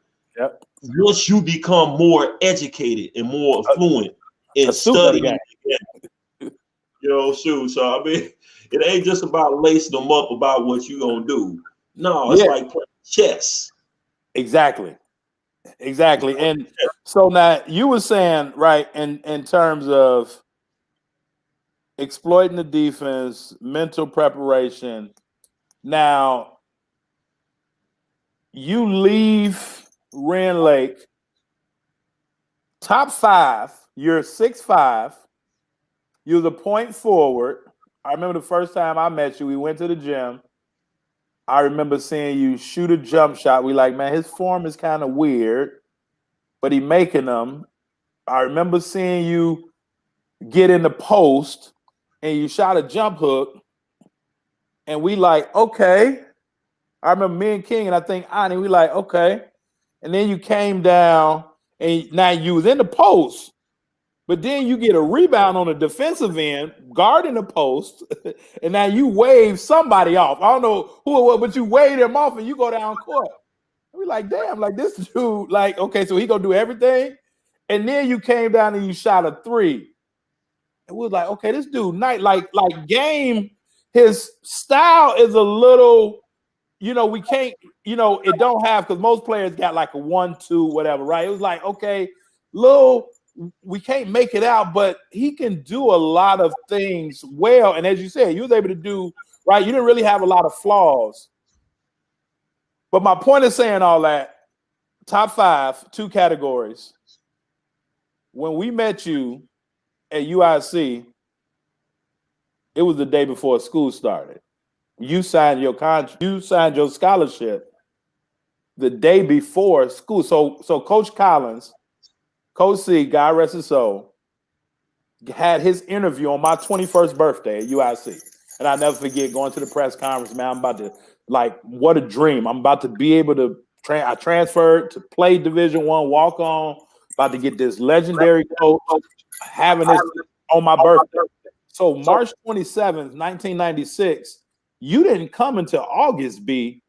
once you become more educated and more fluent in studying the game. So I mean, it ain't just about lacing them up about what you gonna do. No, it's like playing chess. Exactly. And so now you were saying, right, in terms of exploiting the defense, mental preparation. Now, you leave Rend Lake, top 5, you're 6'5", you're the point forward. I remember the first time I met you, we went to the gym. I remember seeing you shoot a jump shot. We like, man, his form is kind of weird, but he making them. I remember seeing you get in the post and you shot a jump hook. And we like, okay. I remember me and King and I think Ani, we like, okay. And then you came down and now you was in the post. But then you get a rebound on the defensive end, guarding the post, and now you wave somebody off. I don't know who it was, but you wave them off and you go down court. And we like, damn, like this dude, like, okay, so he gonna do everything. And then you came down and you shot a 3. And we was like, okay, this dude, like game, his style is a little, we can't, it don't have, because most players got like a 1-2, whatever, right? It was like, okay, we can't make it out, but he can do a lot of things well. And as you said, you was able to do, right? You didn't really have a lot of flaws. But my point is saying all that, top 5, 2 categories. When we met you at UIC, it was the day before school started. You signed your contract, you signed your scholarship the day before school. So Coach Collins, Coach C, God rest his soul, had his interview on my 21st birthday at UIC. And I'll never forget going to the press conference, man. I'm about to, what a dream. I'm about to be able to, I transferred to play Division I, walk on, about to get this legendary coach, having this on my birthday. So March 27th, 1996, you didn't come until August, B.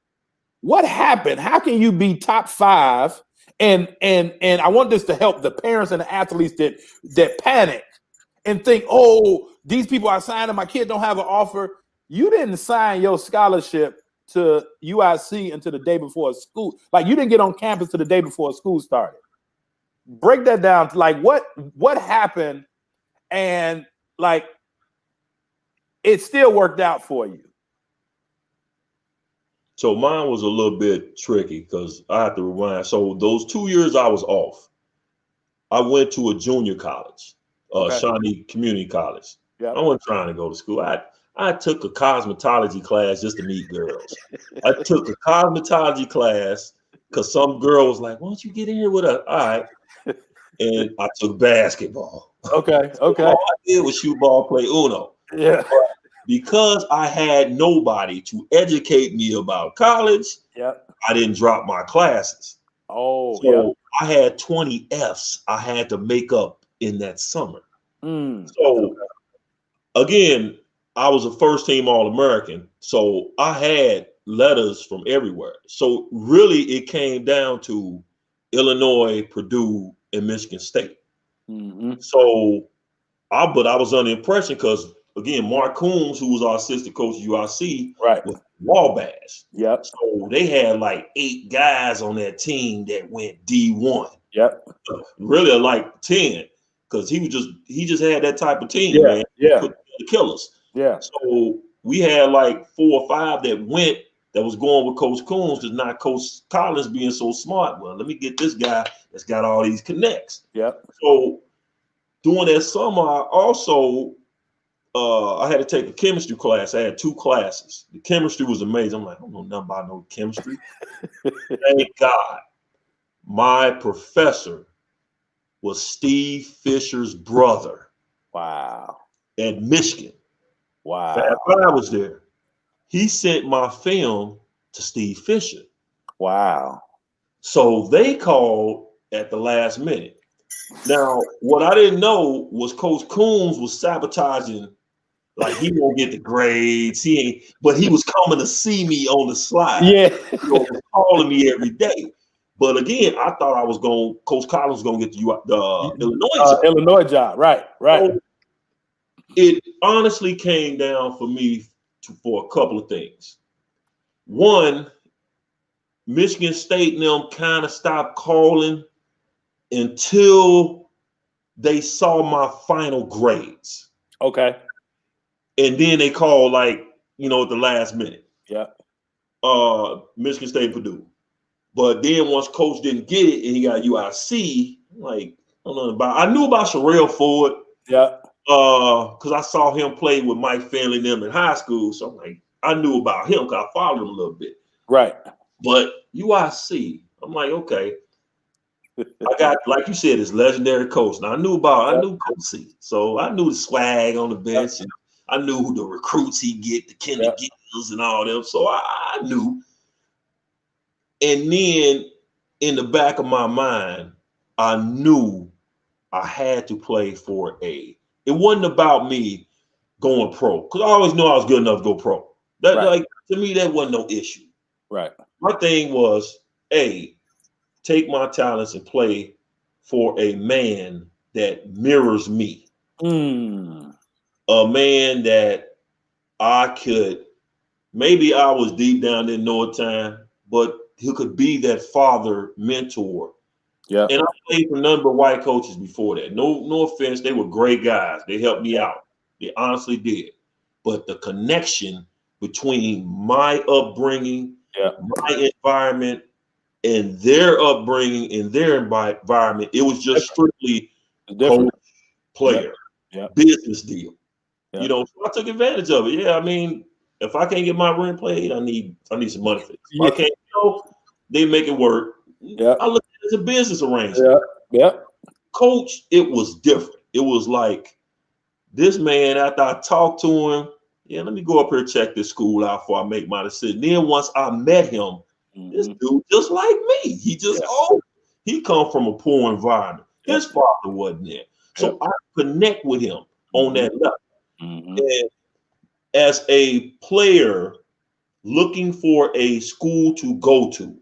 What happened? How can you be top 5? And I want this to help the parents and the athletes that panic and think, oh, these people are signing, my kid don't have an offer. You didn't sign your scholarship to UIC until the day before school. Like, you didn't get on campus till the day before school started. Break that down to like what happened, and like it still worked out for you. So mine was a little bit tricky because I have to rewind. So those 2 years I was off, I went to a junior college, Shawnee Community College. Yep. I wasn't trying to go to school. I took a cosmetology class just to meet girls. I took a cosmetology class because some girl was like, why don't you get in here with us? All right. And I took basketball. Okay. So all I did was shoot ball, play Uno. Yeah. But because I had nobody to educate me about college, I didn't drop my classes. Oh, so I had 20 Fs I had to make up in that summer. So again, I was a first team All-American. So I had letters from everywhere. So really it came down to Illinois, Purdue, and Michigan State. So I was under the impression because again, Mark Coombs, who was our assistant coach at UIC, was Wabash. Yep. So they had like 8 guys on that team that went D1. Yep. Really like 10 because he just had that type of team, man. Yeah. The killers. Yeah. So we had like 4 or 5 that was going with Coach Coombs because not Coach Collins being so smart. Well, let me get this guy that's got all these connects. Yep. So during that summer, I also I had to take a chemistry class. I had 2 classes. The chemistry was amazing. I'm like, I don't know nothing about no chemistry. Thank God. My professor was Steve Fisher's brother. Wow. At Michigan. Wow. After I was there, he sent my film to Steve Fisher. Wow. So they called at the last minute. Now, what I didn't know was Coach Coombs was sabotaging. Like, he won't get the grades. But he was coming to see me on the slide. Yeah. Calling me every day. But again, I thought Coach Collins was going to get the Illinois job. Illinois job. Right. So it honestly came down for me for a couple of things. One, Michigan State and them kind of stopped calling until they saw my final grades. Okay. And then they called at the last minute. Yeah. Michigan State, Purdue. But then once Coach didn't get it and he got UIC, I knew about Sherrell Ford. Yeah. Because I saw him play with Mike Finley and them in high school. So I'm like, I knew about him because I followed him a little bit. Right. But UIC, I'm like, okay. I got, like you said, this legendary coach. Now I knew Coach C. So I knew the swag on the bench. And I knew who the recruits he get, the Kenny Gills and all them. So I knew. And then in the back of my mind, I knew I had to play for it wasn't about me going pro because I always knew I was good enough to go pro. To me, that wasn't no issue. Right. My thing was, take my talents and play for a man that mirrors me. A man that I could, maybe I was deep down, didn't know at the time, but he could be that father mentor. Yeah. And I played for none but white coaches before that. No offense. They were great guys. They helped me out. They honestly did. But the connection between my upbringing, my environment, and their upbringing and their environment, it was just strictly coach, player, business deal. So I took advantage of it. Yeah, I mean, if I can't get my rent paid, I need some money for this. If I can't, they make it work. Yeah. I look at it as a business arrangement. Yeah. Coach, it was different. It was like this man, after I talked to him, let me go up here and check this school out before I make my decision. Then once I met him, this dude just like me. He just he come from a poor environment. His father wasn't there. So I connect with him on that level. And as a player looking for a school to go to,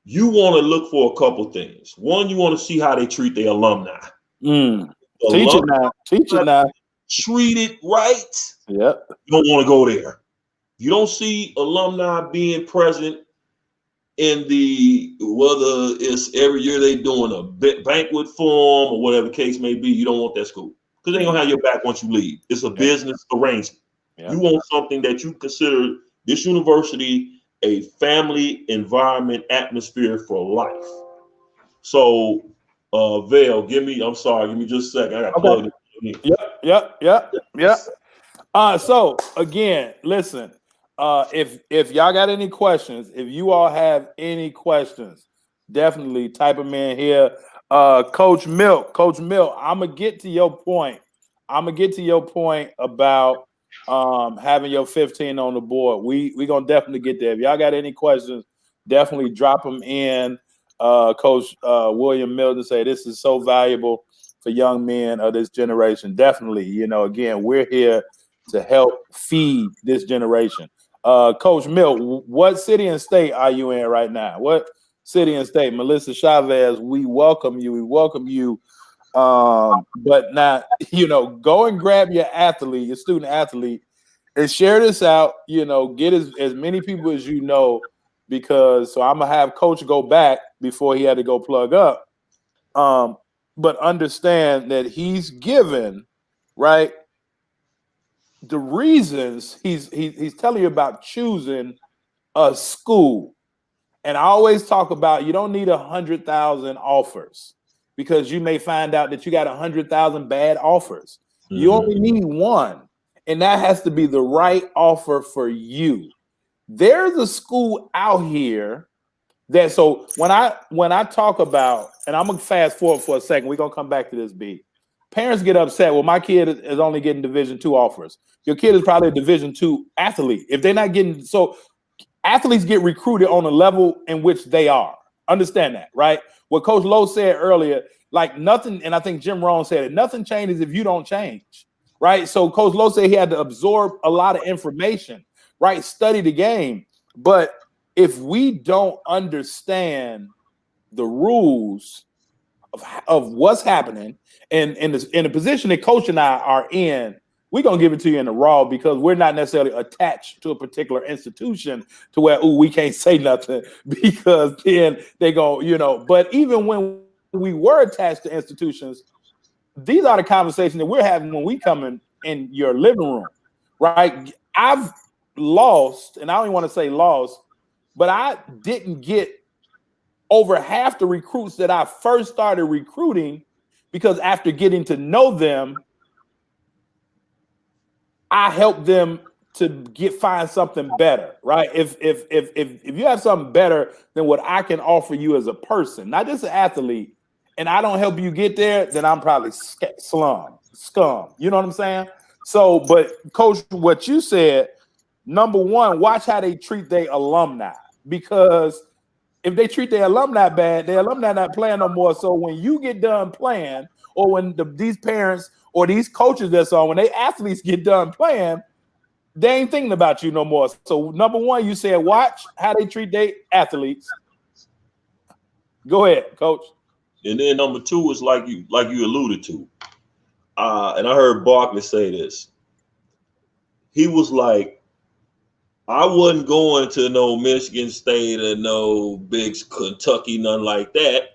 you want to look for a couple things. One, you want to see how they treat their alumni. The Teach it now. Teach it now. Treated right. Yep. You don't want to go there. You don't see alumni being present in the, whether it's every year they doing a banquet form or whatever the case may be. You don't want that school because they ain't gonna have your back once you leave. It's a business arrangement. You want something that you consider this university a family environment atmosphere for life. So Vale, give me just a second. I got plugged in. Yep. So again, listen, if y'all got any questions, if you all have any questions, definitely type them in here. Coach Milk, I'm gonna get to your point. About having your 15 on the board. We gonna definitely get there. If y'all got any questions, definitely drop them in. Coach William Milton say this is so valuable for young men of this generation. Definitely, again, we're here to help feed this generation. Coach Milt, what city and state are you in right now? What city and state? Melissa Chavez, we welcome you. But now, go and grab your student athlete, and share this out. Get as many people as because I'm gonna have Coach go back before he had to go plug up. But understand that he's given, right, the reasons he's telling you about choosing a school. And I always talk about you don't need 100,000 offers because you may find out that you got 100,000 bad offers. Mm-hmm. You only need one, and that has to be the right offer for you. There's a school out here that, so when I talk about, and I'm gonna fast forward for a second, we're gonna come back to this, B. Parents get upset. Well, my kid is only getting Division II offers. Your kid is probably a Division II athlete. If they're not getting, so athletes get recruited on a level in which they are. Understand that, right? What Coach Lowe said earlier, like nothing, and I think Jim Rohn said it, nothing changes if you don't change, right? So Coach Lowe said he had to absorb a lot of information, right? Study the game. But if we don't understand the rules of what's happening and in the position that Coach and I are in, we're going to give it to you in the raw because we're not necessarily attached to a particular institution to where, we can't say nothing because then they go, but even when we were attached to institutions, these are the conversations that we're having when we come in your living room, right? I've lost, and I don't even want to say lost, but I didn't get over half the recruits that I first started recruiting because after getting to know them, I helped them to find something better, right? If you have something better than what I can offer you as a person, not just an athlete, and I don't help you get there, then I'm probably scum. You know what I'm saying? So, but Coach, what you said, number one, watch how they treat their alumni, because if they treat their alumni bad, their alumni not playing no more. So when you get done playing, or when these parents or these coaches that's on, when they athletes get done playing, they ain't thinking about you no more. So number one, you said watch how they treat their athletes. Go ahead, Coach. And then number two is like you alluded to. And I heard Barkley say this. He was like, I wasn't going to no Michigan State or no big Kentucky, nothing like that.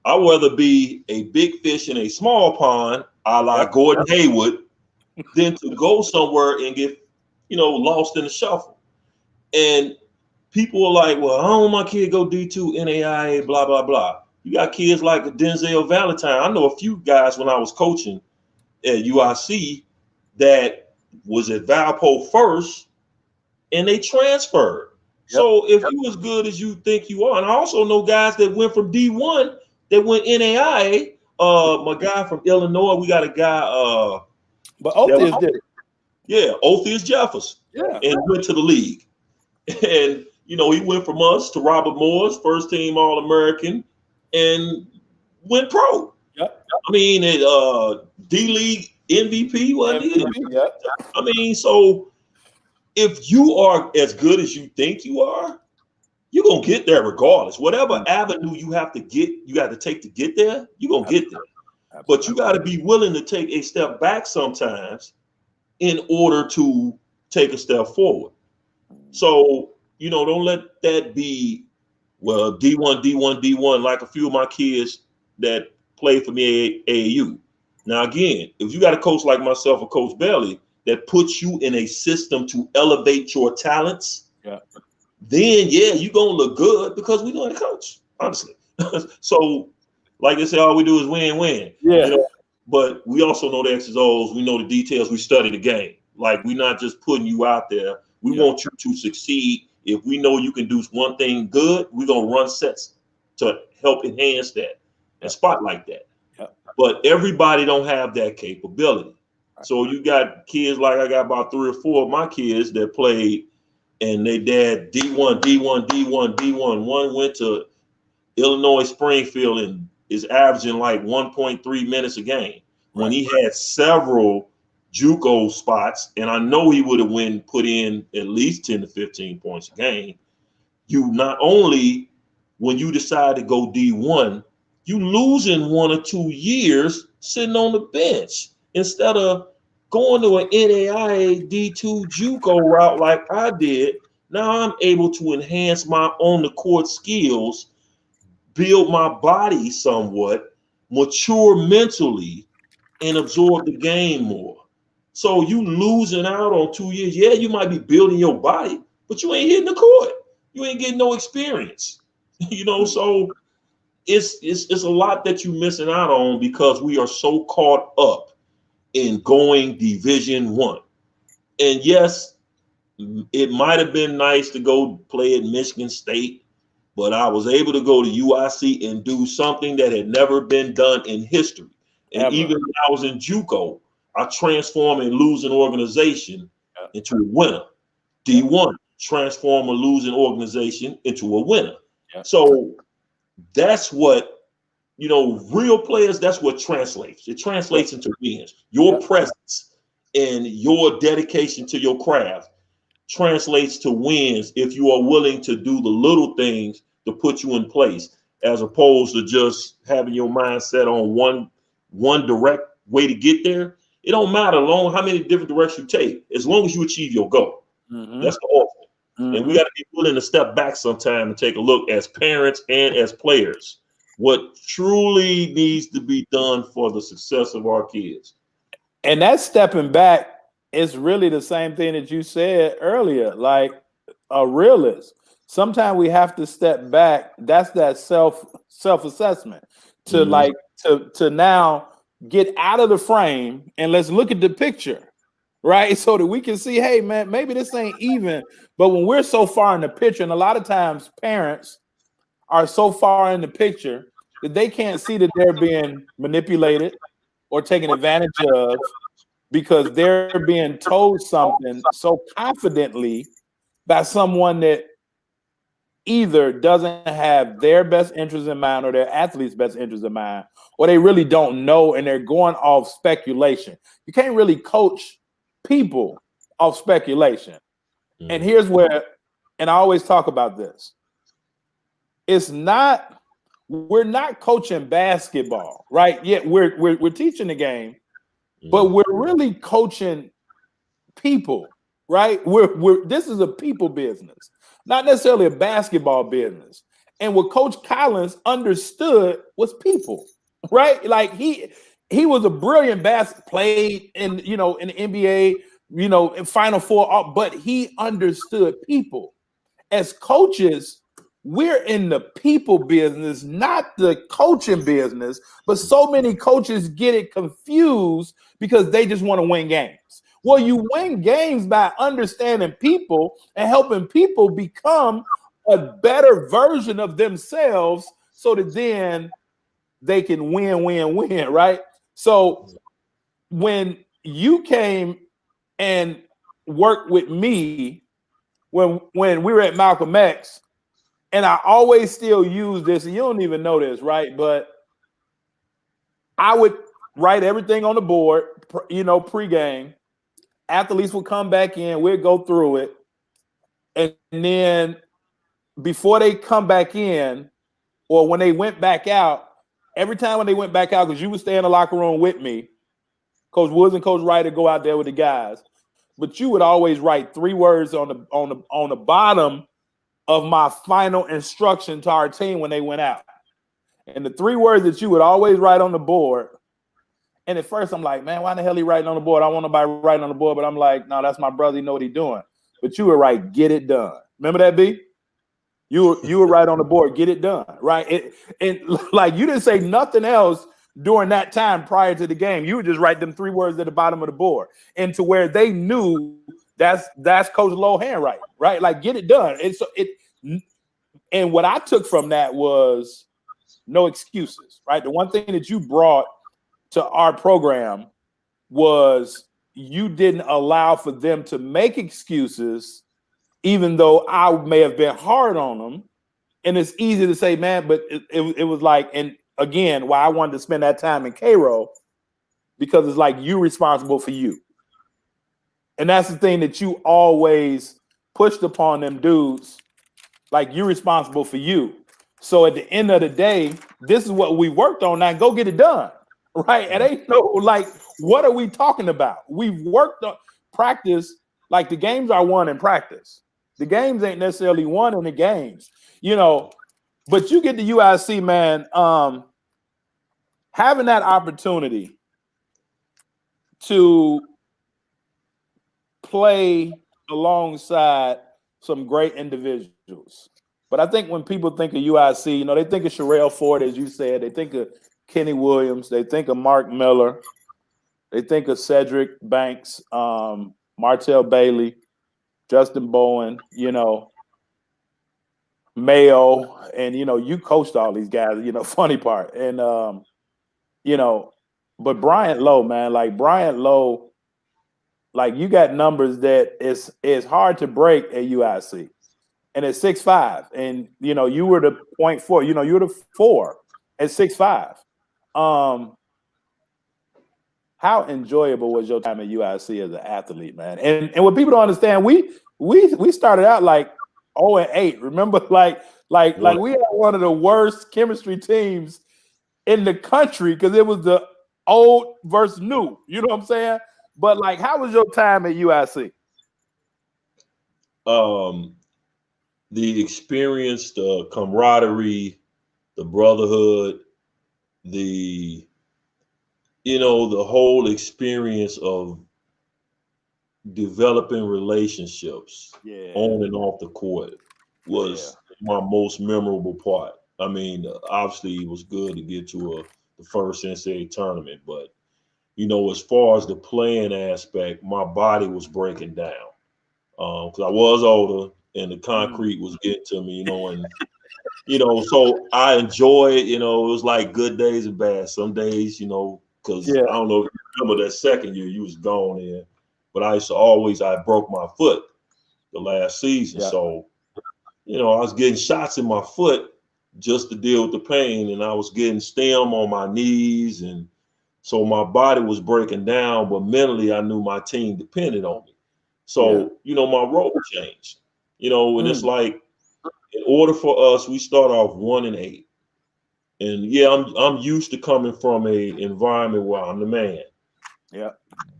I'd rather be a big fish in a small pond, a la Gordon Hayward, than to go somewhere and get, lost in the shuffle. And people are like, well, I don't want my kid to go D2, NAIA, blah, blah, blah. You got kids like Denzel Valentine. I know a few guys when I was coaching at UIC that was at Valpo first, and they transferred. Yep. So if you as good as you think you are, and I also know guys that went from D1 that went NAIA. My guy from Illinois, we got a guy. But Othius did it. Yeah, Othius Jeffers. Yeah. And went to the league. And, he went from us to Robert Moore's first team All-American and went pro. Yep. I mean, D-League MVP, wasn't he? Yep. I mean, so if you are as good as you think you are, you're going to get there regardless. Whatever avenue you have to take to get there, you're going to get there. But you got to be willing to take a step back sometimes in order to take a step forward. So, don't let that be, well, D1, D1, D1, like a few of my kids that play for me at AAU. Now, again, if you got a coach like myself or Coach Bailey that puts you in a system to elevate your talents, then, you're going to look good because we know how to coach, honestly. So, like I said, all we do is win. Yeah. But we also know the X's O's. We know the details. We study the game. Like, we're not just putting you out there. We want you to succeed. If we know you can do one thing good, we're going to run sets to help enhance that and spotlight that. But everybody don't have that capability. So you got kids, like I got about 3 or 4 of my kids that played, and they dad D1, D1, D1, D1. One went to Illinois Springfield and is averaging like 1.3 minutes a game. When he had several JUCO spots, and I know he would have put in at least 10 to 15 points a game. You not only, when you decide to go D1, you losing 1 or 2 years sitting on the bench instead of going to an NAIA D2 JUCO route like I did. Now I'm able to enhance my on the court skills, build my body somewhat, mature mentally, and absorb the game more. So you losing out on 2 years. Yeah, you might be building your body, but you ain't hitting the court. You ain't getting no experience. So it's a lot that you're missing out on because we are so caught up in going Division I. And yes, it might have been nice to go play at Michigan State, but I was able to go to UIC and do something that had never been done in history. And even when I was in JUCO, I transformed a losing organization into a winner. D1, transform a losing organization into a winner. So that's what, real players, that's what translates. It translates into wins. Your presence and your dedication to your craft translates to wins if you are willing to do the little things to put you in place, as opposed to just having your mindset on one direct way to get there. It don't matter how many different directions you take, as long as you achieve your goal. That's the ultimate. And we got to be willing to step back sometime and take a look as parents and as players what truly needs to be done for the success of our kids. And that stepping back is really the same thing that you said earlier, like a realist. Sometimes we have to step back. That's that self-assessment to now get out of the frame and let's look at the picture, right? So that we can see, hey, man, maybe this ain't even. But when we're so far in the picture, and a lot of times parents are so far in the picture that they can't see that they're being manipulated or taken advantage of because they're being told something so confidently by someone that either doesn't have their best interest in mind or their athlete's best interest in mind, or they really don't know and they're going off speculation. You can't really coach people off speculation. And here's where, and I always talk about this. We're not coaching basketball, right? Yet we're teaching the game, but we're really coaching people, right? This is a people business, not necessarily a basketball business. And what Coach Collins understood was people, right? Like he was a brilliant played in in the NBA, in Final Four, but he understood people. As coaches, we're in the people business, not the coaching business. But so many coaches get it confused because they just want to win games. Well, you win games by understanding people and helping people become a better version of themselves so that then they can win, right? So when you came and worked with me when we were at Malcolm X, and I always still use this, and you don't even know this, right? But I would write everything on the board, pregame. Athletes would come back in, we'd go through it. And then before they come back in, or when they went back out, every time when they went back out, because you would stay in the locker room with me, Coach Woods and Coach Wright would go out there with the guys, but you would always write 3 words on the bottom of my final instruction to our team when they went out. And the 3 words that you would always write on the board. And at first I'm like, man, why the hell he writing on the board? I want nobody writing on the board, but I'm like, no, that's my brother. He know what he's doing. But you would write, get it done. Remember that, B? You would write on the board, get it done, right? And like you didn't say nothing else during that time prior to the game. You would just write them 3 words at the bottom of the board, and to where they knew that's Coach Lowe handwriting, right? Like, get it done. And what I took from that was no excuses, right? The one thing that you brought to our program was you didn't allow for them to make excuses, even though I may have been hard on them. And it's easy to say, man, but it was like, and again, why I wanted to spend that time in Cairo, because it's like you responsible for you. And that's the thing that you always pushed upon them dudes, like you're responsible for you. So at the end of the day, this is what we worked on. Now go get it done, right? It ain't no, like, what are we talking about? We've worked on practice, like the games are won in practice. The games ain't necessarily won in the games, you know. But you get to UIC, man, having that opportunity to play alongside some great individuals. But I think when people think of UIC, you know, they think of Sherrell Ford, as you said. They think of Kenny Williams. They think of Mark Miller. They think of Cedric Banks, Martell Bailey, Justin Bowen, you know, Mayo. And, you know, you coached all these guys, you know, funny part. And, you know, but Bryant Lowe, man, like Bryant Lowe, like you got numbers that it's hard to break at UIC. And at 6'5", and you know, you were the 0.4, you know, you were the 4 at 6'5". How enjoyable was your time at UIC as an athlete, man? And what people don't understand, we started out like 0-8. Remember, like we had one of the worst chemistry teams in the country because it was the old versus new. You know what I'm saying? But like, how was your time at UIC? The experience, the camaraderie, the brotherhood, the whole experience of developing relationships on and off the court was my most memorable part. I mean, obviously it was good to get to the first NCAA tournament, but you know, as far as the playing aspect, my body was breaking down because I was older and the concrete was getting to me, you know, and you know, so I enjoy it. You know, it was like good days and bad. Some days, you know, because I don't know if you remember that second year you was gone in, but I broke my foot the last season. So, you know, I was getting shots in my foot just to deal with the pain, and I was getting stem on my knees, and so my body was breaking down, but mentally I knew my team depended on me. So, you know, my role changed, you know, and it's like, in order for us, we start off 1-8. And I'm used to coming from a environment where I'm the man. Yeah.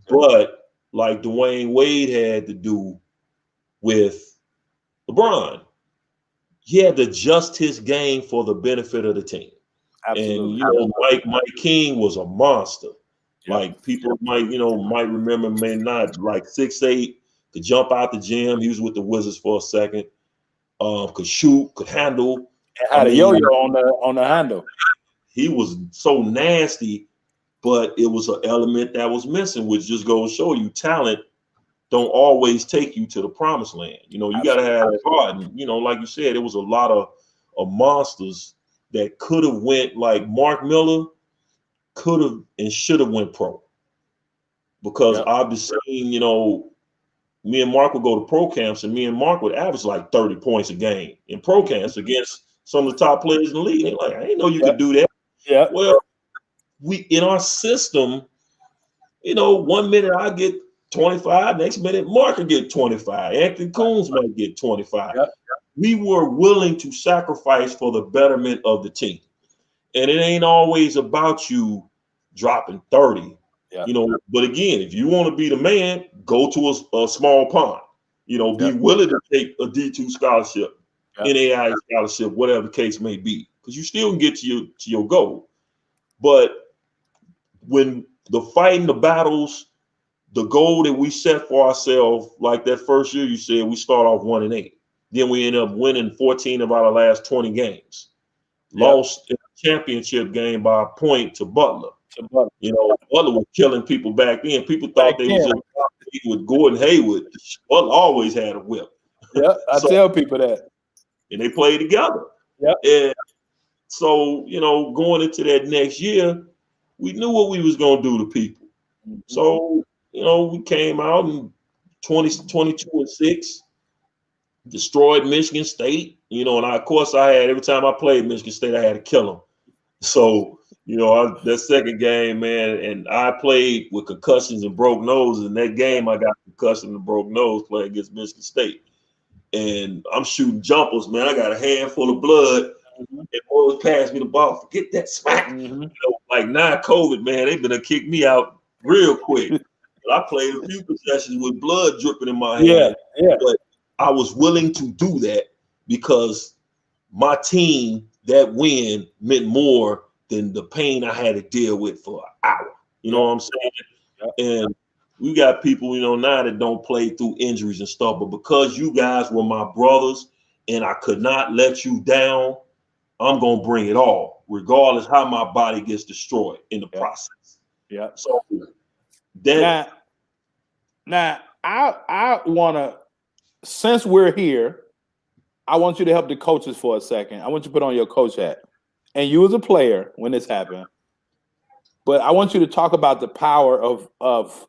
But like Dwayne Wade had to do with LeBron, he had to adjust his game for the benefit of the team. Absolutely. And you know, Mike King was a monster. Yeah. Like people might remember, may not, like 6'8", could jump out the gym. He was with the Wizards for a second. Could shoot, could handle. Had a yo-yo on the handle. He was so nasty, but it was an element that was missing, which just goes to show you talent don't always take you to the promised land. You know, you got to have that heart. And, you know, like you said, it was a lot of monsters that could have went, like Mark Miller could have and should have went pro. Because I've been seeing, you know, me and Mark would go to pro camps, and me and Mark would average like 30 points a game in pro camps against some of the top players in the league. They're like, I didn't know you could do that. Yeah. Well, we in our system, you know, 1 minute I get 25, next minute Mark will get 25. Anthony Coons might get 25. We were willing to sacrifice for the betterment of the team. And it ain't always about you dropping 30. Yeah. You know, but again, if you want to be the man, go to a small pond. You know, be willing to take a D2 scholarship, NAIA scholarship, whatever the case may be, because you still can get to your goal. But when the fighting, the battles, the goal that we set for ourselves, like that first year, you said we start off 1-8. Then we end up winning 14 of our last 20 games. Lost in the championship game by a point to Butler. You know, Butler was killing people back then. People thought they was with Gordon Hayward. Butler always had a whip. Yeah, I tell people that. And they played together. Yeah. And so, you know, going into that next year, we knew what we was going to do to people. Mm-hmm. So, you know, we came out and 22-6, destroyed Michigan State. You know, and of course I had, every time I played Michigan State, I had to kill them. So, you know, that second game, man, and I played with concussions and broke noses. In that game, I got concussion and broke nose playing against Michigan State. And I'm shooting jumpers, man. I got a handful of blood. Mm-hmm. And boys passed me the ball. Forget that smack. Mm-hmm. You know, like non-COVID, man, they gonna kick me out real quick. But I played a few possessions with blood dripping in my hand. Yeah. But I was willing to do that because my team, that win meant more than the pain I had to deal with for an hour. You know what I'm saying? And we got people, you know, now that don't play through injuries and stuff, but because you guys were my brothers and I could not let you down, I'm going to bring it all, regardless how my body gets destroyed in the process. Yeah. So that now I want to, since we're here, I want you to help the coaches for a second. I want you to put on your coach hat. And you as a player when this happened. But I want you to talk about the power of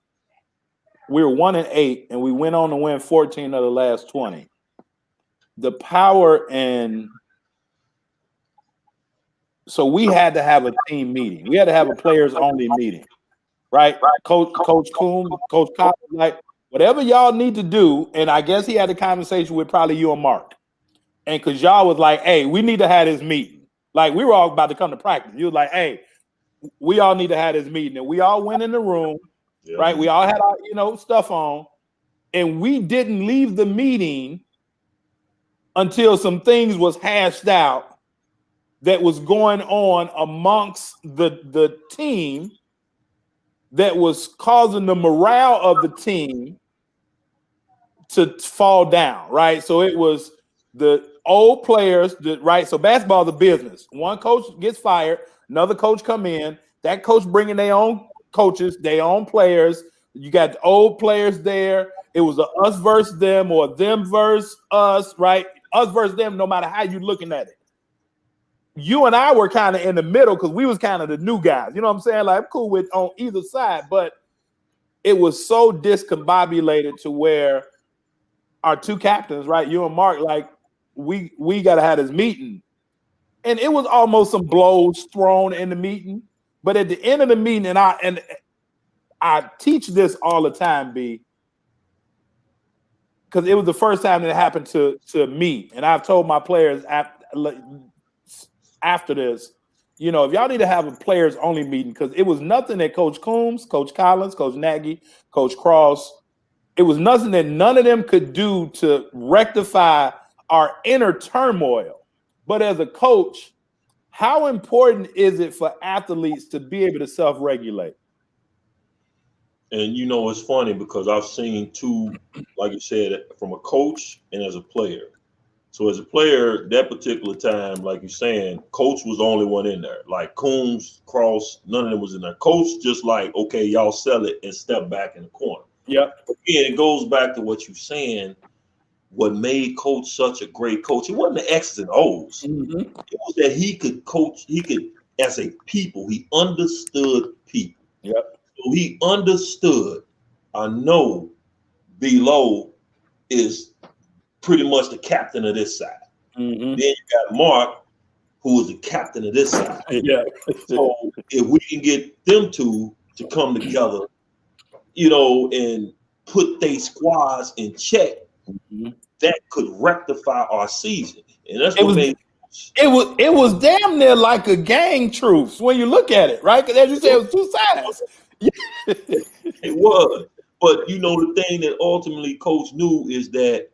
we're 1-8 and we went on to win 14 of the last 20. The power, and so we had to have a team meeting. We had to have a players only meeting, right? Coach Coombe, Coach Collins, like whatever y'all need to do. And I guess he had a conversation with probably you and Mark. And because y'all was like, hey, we need to have this meeting. Like we were all about to come to practice. You was like, hey, we all need to have this meeting. And we all went in the room, right? We all had our, you know, stuff on. And we didn't leave the meeting until some things was hashed out that was going on amongst the team that was causing the morale of the team to fall down, right? So it was the old players, right? So basketball is a business. One coach gets fired, another coach come in. That coach bringing their own coaches, their own players. You got the old players there. It was a us versus them or them versus us, right? Us versus them, no matter how you're looking at it. You and I were kind of in the middle because we was kind of the new guys. You know what I'm saying? Like I'm cool with on either side, but it was so discombobulated to where our two captains, right? You and Mark, like, we got to have this meeting. And it was almost some blows thrown in the meeting. But at the end of the meeting, and I teach this all the time, B, because it was the first time that it happened to me. And I've told my players after this, you know, if y'all need to have a players only meeting, because it was nothing that Coach Coombs, Coach Collins, Coach Nagy, Coach Cross, it was nothing that none of them could do to rectify our inner turmoil. But as a coach, how important is it for athletes to be able to self-regulate? And you know, it's funny because I've seen two, like you said, from a coach and as a player. So as a player, that particular time, like you're saying, coach was the only one in there. Like Coombs, Cross, none of them was in there. Coach just like, okay, y'all sell it and step back in the corner. Yeah. Again, it goes back to what you're saying. What made Coach such a great coach, it wasn't the X's and O's. Mm-hmm. It was that he could coach, he could, as a people, he understood people. Yep. So he understood, I know B. Lowe is pretty much the captain of this side. Mm-hmm. Then you got Mark, who is the captain of this side. Yeah. So if we can get them two to come together, you know, and put their squads in check, mm-hmm. that could rectify our season. And that's what made It was damn near like a gang truce when you look at it, right? Because as you said, it was two sides. It was. But you know, the thing that ultimately Coach knew is that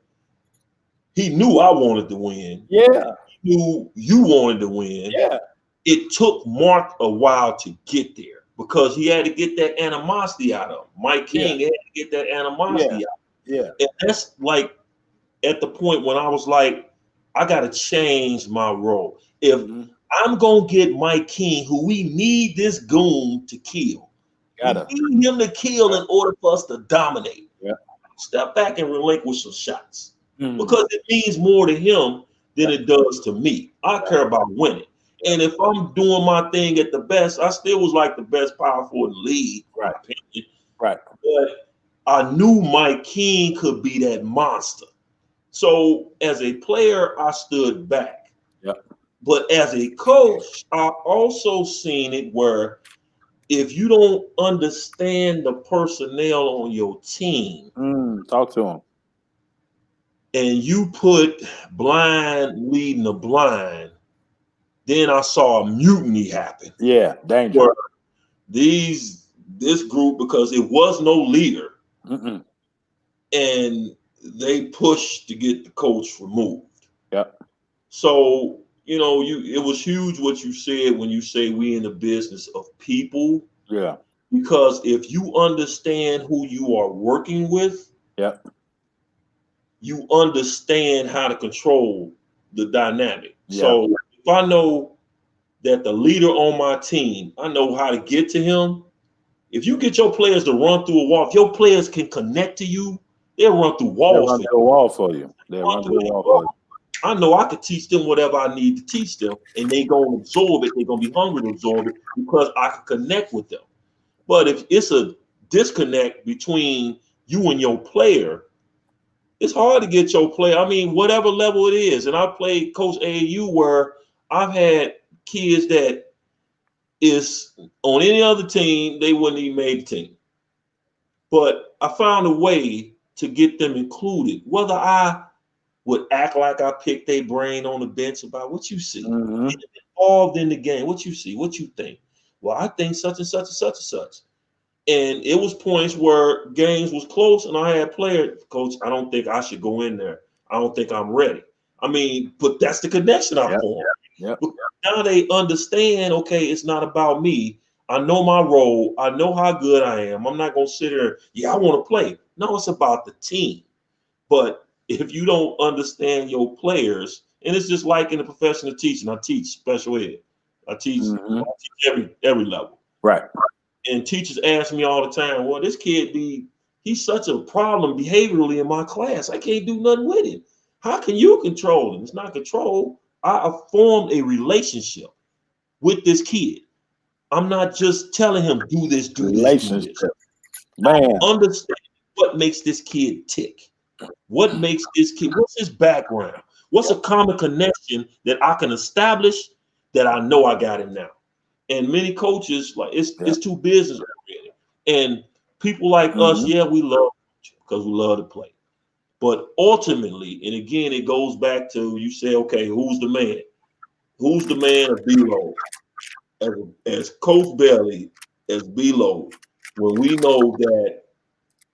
he knew I wanted to win. Yeah. He knew you wanted to win. Yeah. It took Mark a while to get there because he had to get that animosity out of him. Mike King had to get that animosity out. Yeah. And that's like at the point when I was like, I got to change my role. If I'm going to get Mike King, who we need this goon to kill, we need him to kill in order for us to dominate. Yeah. Step back and relinquish some shots because it means more to him than it does to me. I care about winning. And if I'm doing my thing at the best, I still was like the best power forward in the league. Right. Right. But I knew Mike King could be that monster. So as a player, I stood back. Yep. But as a coach, I also seen it where if you don't understand the personnel on your team, talk to him. And you put blind leading the blind, then I saw a mutiny happen. Yeah, dangerous. This group, because it was no leader, and they pushed to get the coach removed. Yep. So, you know, it was huge what you said when you say we in the business of people. Yeah. Because if you understand who you are working with, yep, you understand how to control the dynamic. Yeah. So if I know that the leader on my team, I know how to get to him. If you get your players to run through a wall, if your players can connect to you, they'll run through walls. They'll run through a wall for you. They'll run through a wall for you. I know I could teach them whatever I need to teach them, and they're going to absorb it. They're going to be hungry to absorb it because I can connect with them. But if it's a disconnect between you and your player, it's hard to get your player. I mean, whatever level it is. And I played Coach AAU where I've had kids that is on any other team, they wouldn't even make the team. But I found a way to get them included, whether I would act like I picked their brain on the bench about what you see, involved in the game, what you see, what you think. Well, I think such and such and such and such. And it was points where games was close, and I had players, Coach, I don't think I should go in there. I don't think I'm ready. I mean, but that's the connection I formed. Yep. Now they understand, okay, it's not about me. I know my role. I know how good I am. I'm not going to sit there, I want to play. No, it's about the team. But if you don't understand your players, and it's just like in the professional teaching, I teach special ed. I teach every level. Right. And teachers ask me all the time, well, this kid he's such a problem behaviorally in my class. I can't do nothing with him. How can you control him? It's not control. I formed a relationship with this kid. I'm not just telling him do this, do this, do this. Man. Understand what makes this kid tick. What makes this kid, what's his background? What's a common connection that I can establish that I know I got him now? And many coaches, like it's too business oriented. And people like us, we love because we love to play. But ultimately, and again, it goes back to you say, okay, who's the man? Who's the man of B-Lowe? As Coach Bailey, as B-Lowe, when we know that,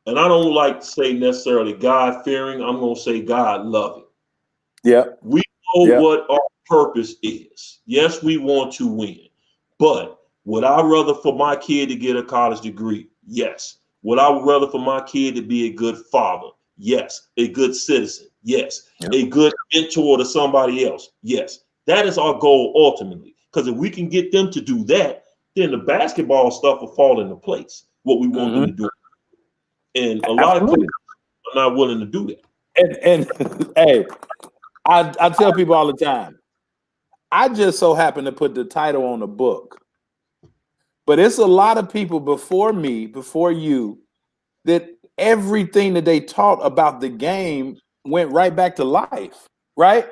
and I don't like to say necessarily God fearing, I'm going to say God loving. Yeah. We know what our purpose is. Yes, we want to win. But would I rather for my kid to get a college degree? Yes. Would I rather for my kid to be a good father? Yes. A good citizen? Yes. A good mentor to somebody else? Yes. That is our goal ultimately. Because if we can get them to do that, then the basketball stuff will fall into place, what we want them to do. And a lot of coaches are not willing to do that. And hey, I tell people all the time, I just so happen to put the title on the book. But it's a lot of people before me, before you, that everything that they taught about the game went right back to life, right?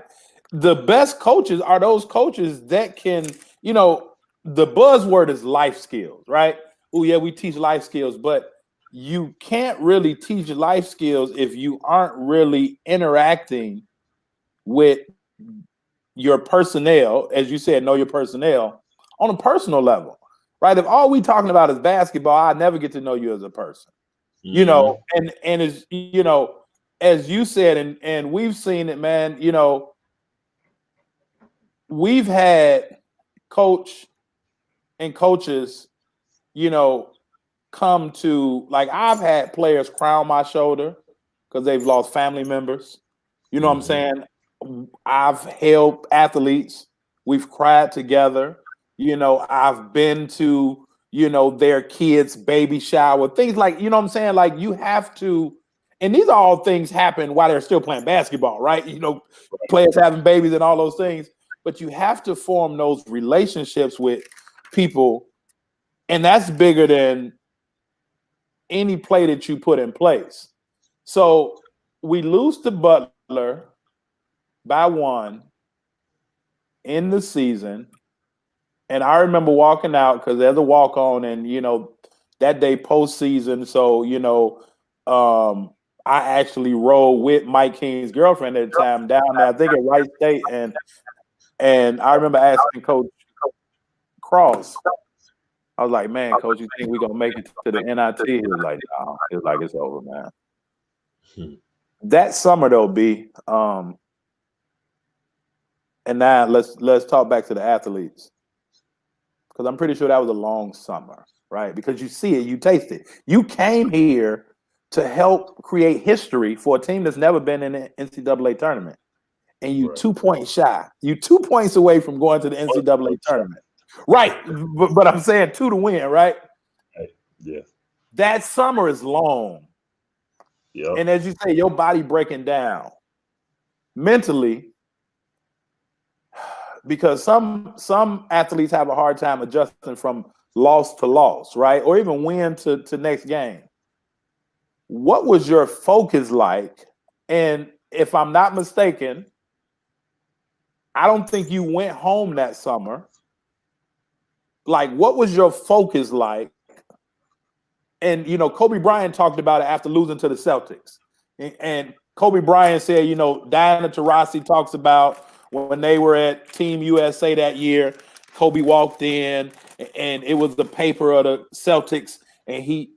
The best coaches are those coaches that can, the buzzword is life skills, right? Oh, yeah, we teach life skills, but you can't really teach life skills if you aren't really interacting with your personnel, as you said, know your personnel on a personal level, right? If all we talking about is basketball, I never get to know you as a person, you know. And as you know, as you said, and we've seen it, man. You know, we've had coaches, you know, come to, like, I've had players crown my shoulder because they've lost family members. You know what I'm saying? I've helped athletes. We've cried together. You know, I've been to, you know, their kids' baby shower, things like, you know what I'm saying? Like, you have to, and these are all things happen while they're still playing basketball, right? You know, players having babies and all those things. But you have to form those relationships with people, and that's bigger than any play that you put in place. So we lose to Butler by 1 in the season. And I remember walking out because there's a walk on, and, you know, that day postseason. So, you know, I actually rode with Mike King's girlfriend at the time down there, I think at Wright State. And I remember asking Coach Cross, I was like, man, Coach, you think we're going to make it to the NIT? He was like, no. He was like, it's over, man. That summer, though, B, and now let's talk back to the athletes, because I'm pretty sure that was a long summer, right? Because you see it, you taste it. You came here to help create history for a team that's never been in the NCAA tournament, and you 2 points shy. You 2 points away from going to the NCAA tournament. Right, but I'm saying 2 to win, right? Yeah. That summer is long. Yeah. And as you say, your body breaking down mentally, because some athletes have a hard time adjusting from loss to loss, right? Or even win to next game. What was your focus like? And if I'm not mistaken, I don't think you went home that summer. Like, what was your focus like? And, you know, Kobe Bryant talked about it after losing to the Celtics. And Kobe Bryant said, you know, Diana Taurasi talks about when they were at Team USA that year, Kobe walked in and it was the paper of the Celtics, and he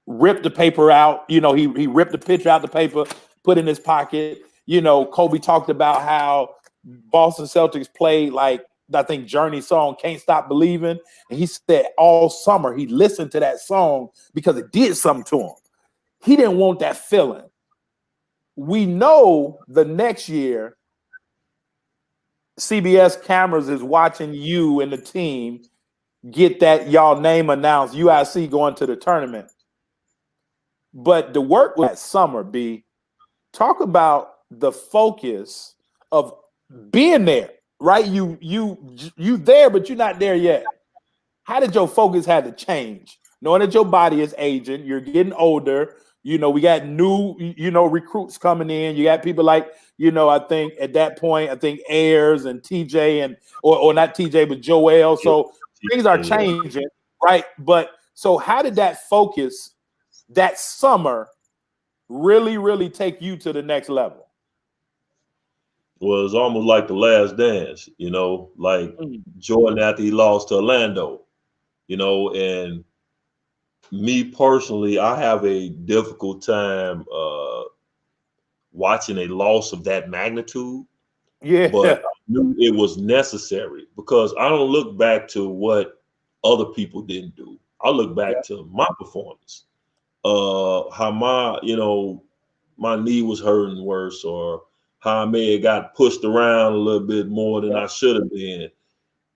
ripped the paper out. You know, he ripped the picture out the paper, put it in his pocket. You know, Kobe talked about how Boston Celtics played, like, I think, Journey's song, Can't Stop Believing. And he said all summer he listened to that song because it did something to him. He didn't want that feeling. We know the next year, CBS cameras is watching you and the team get that y'all name announced, UIC going to the tournament. But the work that summer, B, talk about the focus of being there, right? You there, but you're not there yet. How did your focus have to change? Knowing that your body is aging, you're getting older. You know, we got new, you know, recruits coming in. You got people like, you know, I think at that point, I think Ayers and TJ and or not TJ, but Joel. So things are changing, right? But so how did that focus that summer really, really take you to the next level? Well, it's almost like The Last Dance, you know, like Jordan after he lost to Orlando, you know, and me personally, I have a difficult time watching a loss of that magnitude. Yeah. But I knew it was necessary because I don't look back to what other people didn't do. I look back to my performance. How my, you know, my knee was hurting worse, or how I may have got pushed around a little bit more than I should have been.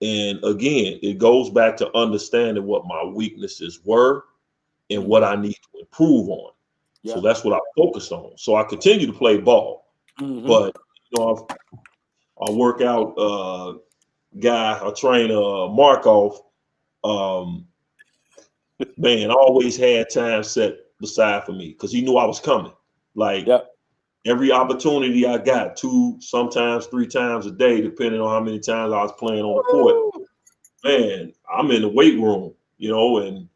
And again, it goes back to understanding what my weaknesses were and what I need to improve on. So that's what I focused on. So I continue to play ball, but, you know, I work out guy, I train Markov. Man, always had time set aside for me because he knew I was coming. Like every opportunity I got, 2, sometimes 3 times a day, depending on how many times I was playing on the court. Man, I'm in the weight room, you know, and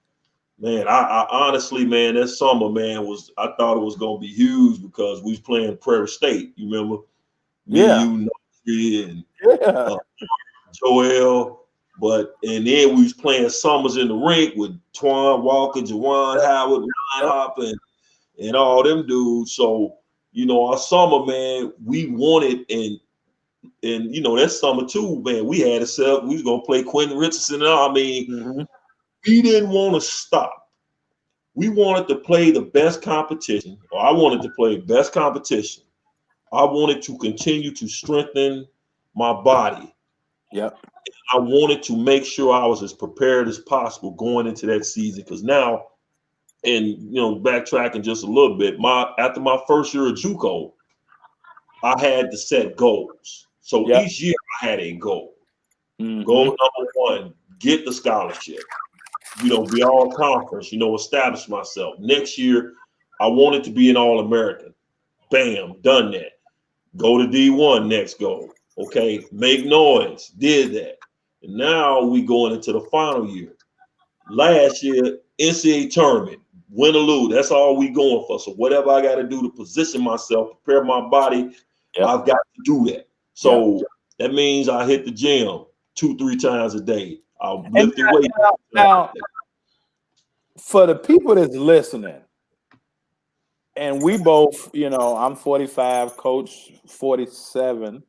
man, I honestly, man, that summer, man, I thought it was gonna be huge because we was playing Prairie State. You remember? Me, you, and Yeah. Joel. And then we was playing summers in the rink with Twan Walker, Jawan Howard, Ryan Hopper, and all them dudes. So, our summer, man, we wanted and that summer too, man, we had it set up. We was gonna play Quentin Richardson. I mean, we didn't want to stop. We wanted to play the best competition, or I wanted to play best competition. I wanted to continue to strengthen my body. Yep. I wanted to make sure I was as prepared as possible going into that season. Because now, and backtracking just a little bit, after my first year of JUCO, I had to set goals. So each year I had a goal. Goal number one, get the scholarship. Be all conference, establish myself. Next year, I wanted to be an All-American. Bam, done that. Go to D1, next goal. Okay, make noise, did that. And now we going into the final year. Last year, NCAA tournament, win or lose, that's all we going for. So whatever I got to do to position myself, prepare my body, I've got to do that. So that means I hit the gym 2-3 times a day. I'll lift the weight. Now, for the people that's listening, and we both, I'm 45, Coach 47.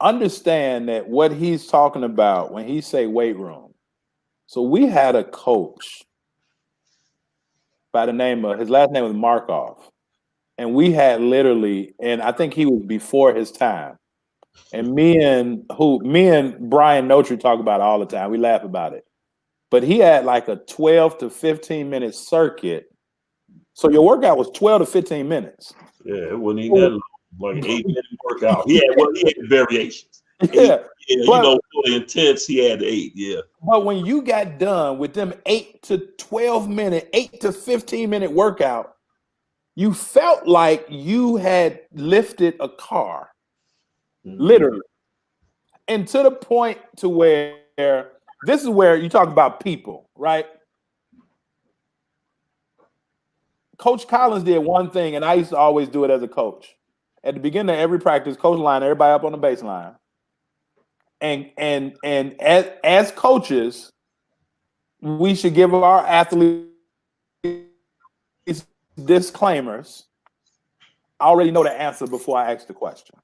Understand that what he's talking about when he say weight room. So we had a coach by the name of, his last name was Markov. And we had literally, and I think he was before his time. And me and Brian Lowe talk about it all the time. We laugh about it. But he had like a 12 to 15 minute circuit. So your workout was 12 to 15 minutes. Yeah, it wasn't even that long. Like an 8-minute workout. He had variations. Yeah. For the intense, he had 8. Yeah. But when you got done with them 8 to 12 minute, 8 to 15 minute workout, you felt like you had lifted a car. Literally. And to the point to where this is where you talk about people, right? Coach Collins did one thing, and I used to always do it as a coach. At the beginning of every practice, coach line everybody up on the baseline. And as coaches, we should give our athletes disclaimers. I already know the answer before I ask the question.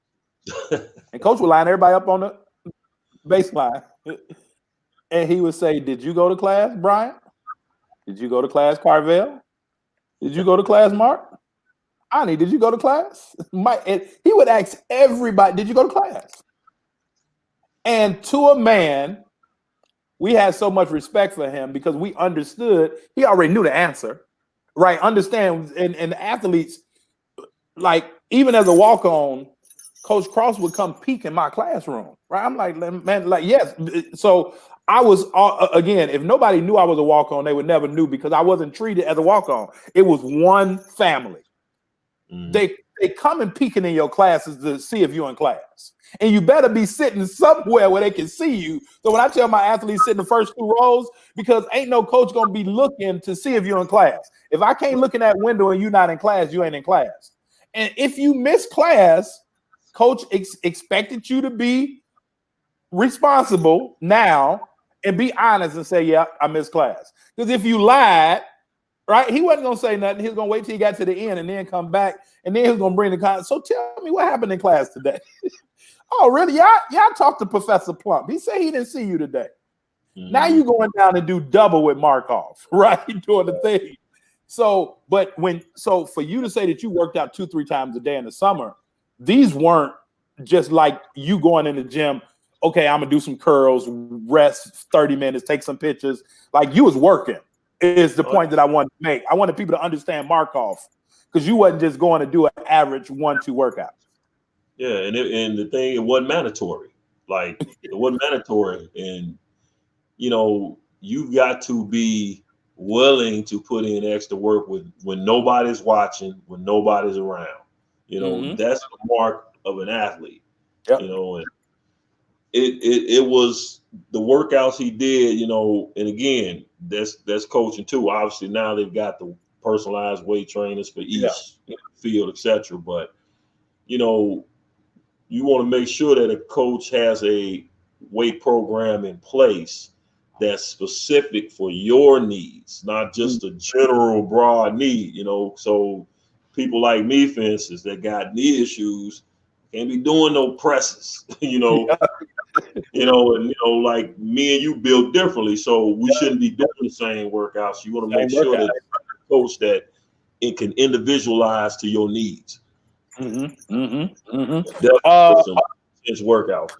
And coach would line everybody up on the baseline. And he would say, "Did you go to class, Bryant? Did you go to class, Carvel? Did you go to class, Mark? Ani, did you go to class?" Mike, and he would ask everybody, "Did you go to class?" And to a man, we had so much respect for him because we understood he already knew the answer, right? Understand, and the athletes, like even as a walk-on, Coach Cross would come peek in my classroom, right? I'm like, man, like, yes. So I was, again, if nobody knew I was a walk-on, they would never knew because I wasn't treated as a walk-on. It was one family. They come and peeking in your classes to see if you're in class. And you better be sitting somewhere where they can see you. So when I tell my athletes sit in the first 2 rows, because ain't no coach going to be looking to see if you're in class. If I can't look in that window and you're not in class, you ain't in class. And if you miss class, coach expected you to be responsible now and be honest and say, "Yeah, I missed class." Because if you lied, right, he wasn't going to say nothing. He was going to wait till he got to the end and then come back. And then he was going to bring the content. "So tell me what happened in class today." "Oh, really? Y'all talked to Professor Plump. He said he didn't see you today." Now you going down and do double with Markov, right? Doing the thing. So, so for you to say that you worked out 2-3 times a day in the summer, these weren't just like you going in the gym, "Okay, I'm going to do some curls, rest 30 minutes, take some pictures." Like you was working is the point that I wanted to make. I wanted people to understand Markov because you wasn't just going to do an average 1-2 workout. Yeah, and the thing, it wasn't mandatory. Like it wasn't mandatory, and you've got to be willing to put in extra work when nobody's watching, when nobody's around. That's the mark of an athlete. Yep. And it was the workouts he did. And again, that's coaching too. Obviously, now they've got the personalized weight trainers for each field, etc. But you want to make sure that a coach has a weight program in place that's specific for your needs, not just a general broad need, So people like me, for instance, that got knee issues can't be doing no presses, like me and you build differently, so we shouldn't be doing the same workouts. You want to make sure that coach that it can individualize to your needs. Some workout.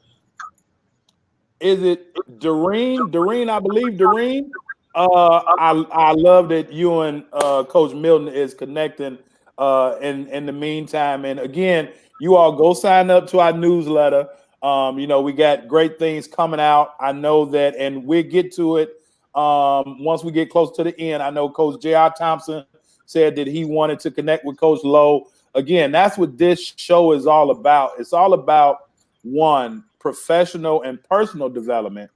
Is it Doreen? Doreen, I believe Doreen. I love that you and Coach Milton is connecting in the meantime. And again, you all go sign up to our newsletter. We got great things coming out. I know that, and we'll get to it once we get close to the end. I know Coach J.R. Thompson said that he wanted to connect with Coach Lowe. Again, that's what this show is all about. It's all about, one, professional and personal development,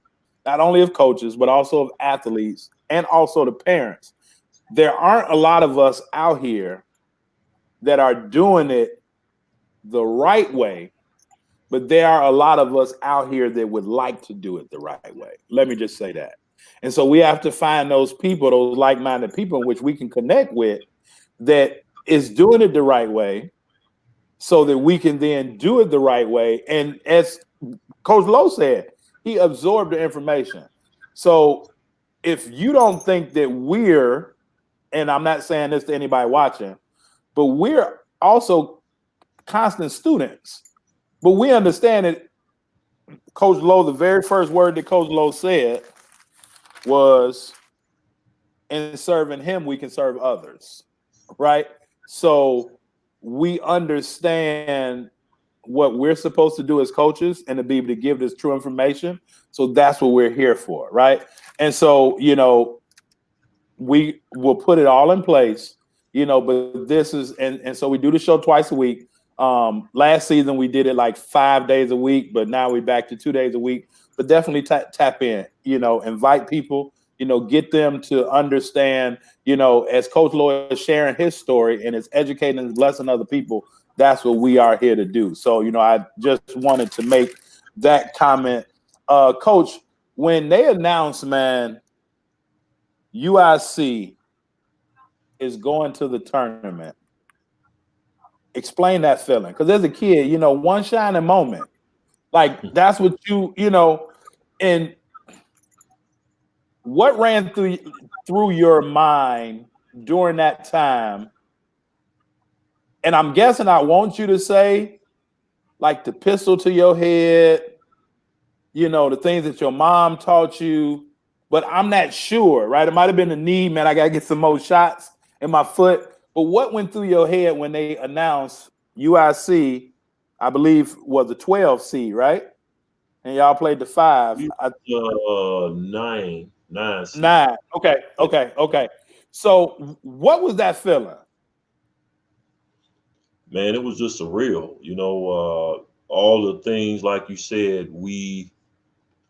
not only of coaches, but also of athletes and also the parents. There aren't a lot of us out here that are doing it the right way, but there are a lot of us out here that would like to do it the right way. Let me just say that. And so we have to find those people, those like-minded people in which we can connect with that is doing it the right way so that we can then do it the right way. And as Coach Lowe said, he absorbed the information. So if you don't think that we're, and I'm not saying this to anybody watching, but we're also constant students. But we understand that Coach Lowe, the very first word that Coach Lowe said was, in serving him, we can serve others, right? So we understand what we're supposed to do as coaches and to be able to give this true information. So that's what we're here for, right? And so, we will put it all in place, but this is, and so we do the show twice a week. Last season we did it like 5 days a week, but now we're back to 2 days a week. But definitely tap in, invite people, get them to understand, as Coach Lowe is sharing his story and is educating and blessing other people, that's what we are here to do. So, I just wanted to make that comment. Coach, when they announced, man, UIC is going to the tournament, explain that feeling. Because as a kid, one shining moment, like that's what and what ran through your mind during that time? And I'm guessing I want you to say, like, the pistol to your head, the things that your mom taught you, but I'm not sure, right? It might have been the knee, man. I got to get some more shots in my foot. But what went through your head when they announced UIC, I believe, was a 12 seed, right? And y'all played the 5. 9. 9. Okay. So what was that feeling? Man, it was just surreal. All the things, like you said,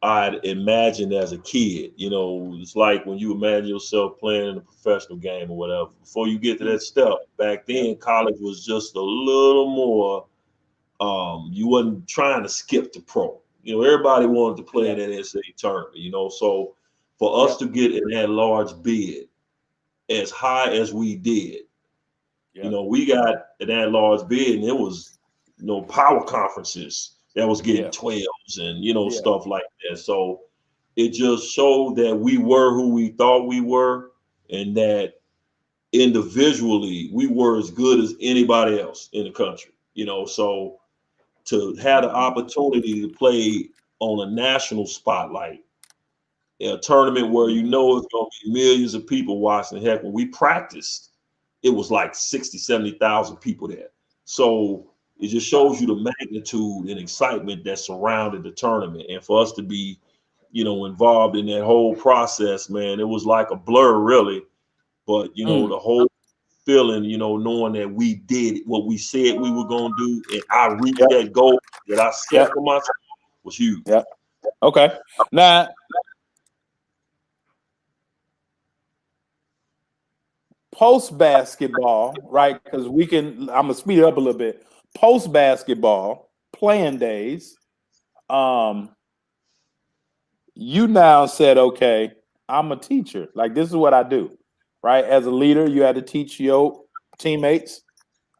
I'd imagined as a kid. It's like when you imagine yourself playing in a professional game or whatever. Before you get to that step, back then, college was just a little more. You wasn't trying to skip the pro. Everybody wanted to play in that NCAA tournament. So for us to get in that large bid as high as we did, we got in that large bid, and it was power conferences that was getting 12s and stuff like that. So it just showed that we were who we thought we were, and that individually we were as good as anybody else in the country. So to have the opportunity to play on a national spotlight, in a tournament where it's going to be millions of people watching. Heck, when we practiced, it was like 60, 70,000 people there. So it just shows you the magnitude and excitement that surrounded the tournament. And for us to be, involved in that whole process, man, it was like a blur, really. But, the whole feeling, knowing that we did what we said we were going to do, and I reached that goal that I set for myself, was huge. Yeah. Okay. Now, post basketball, right? Because I'm gonna speed it up a little bit. Post basketball, playing days, you now said, okay, I'm a teacher. Like, this is what I do, right? As a leader, you had to teach your teammates.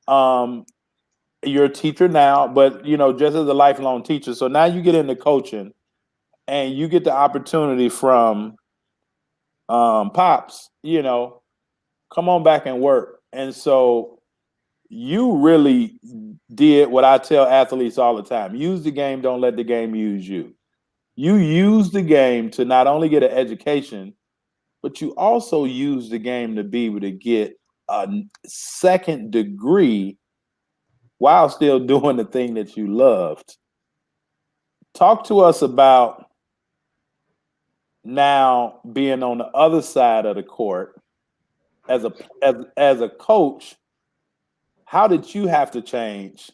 You're a teacher now, but, just as a lifelong teacher. So now you get into coaching and you get the opportunity from Pops, come on back and work. And so you really did what I tell athletes all the time. Use the game, don't let the game use you. You use the game to not only get an education, but you also use the game to be able to get a second degree while still doing the thing that you loved. Talk to us about now being on the other side of the court as a coach. How did you have to change?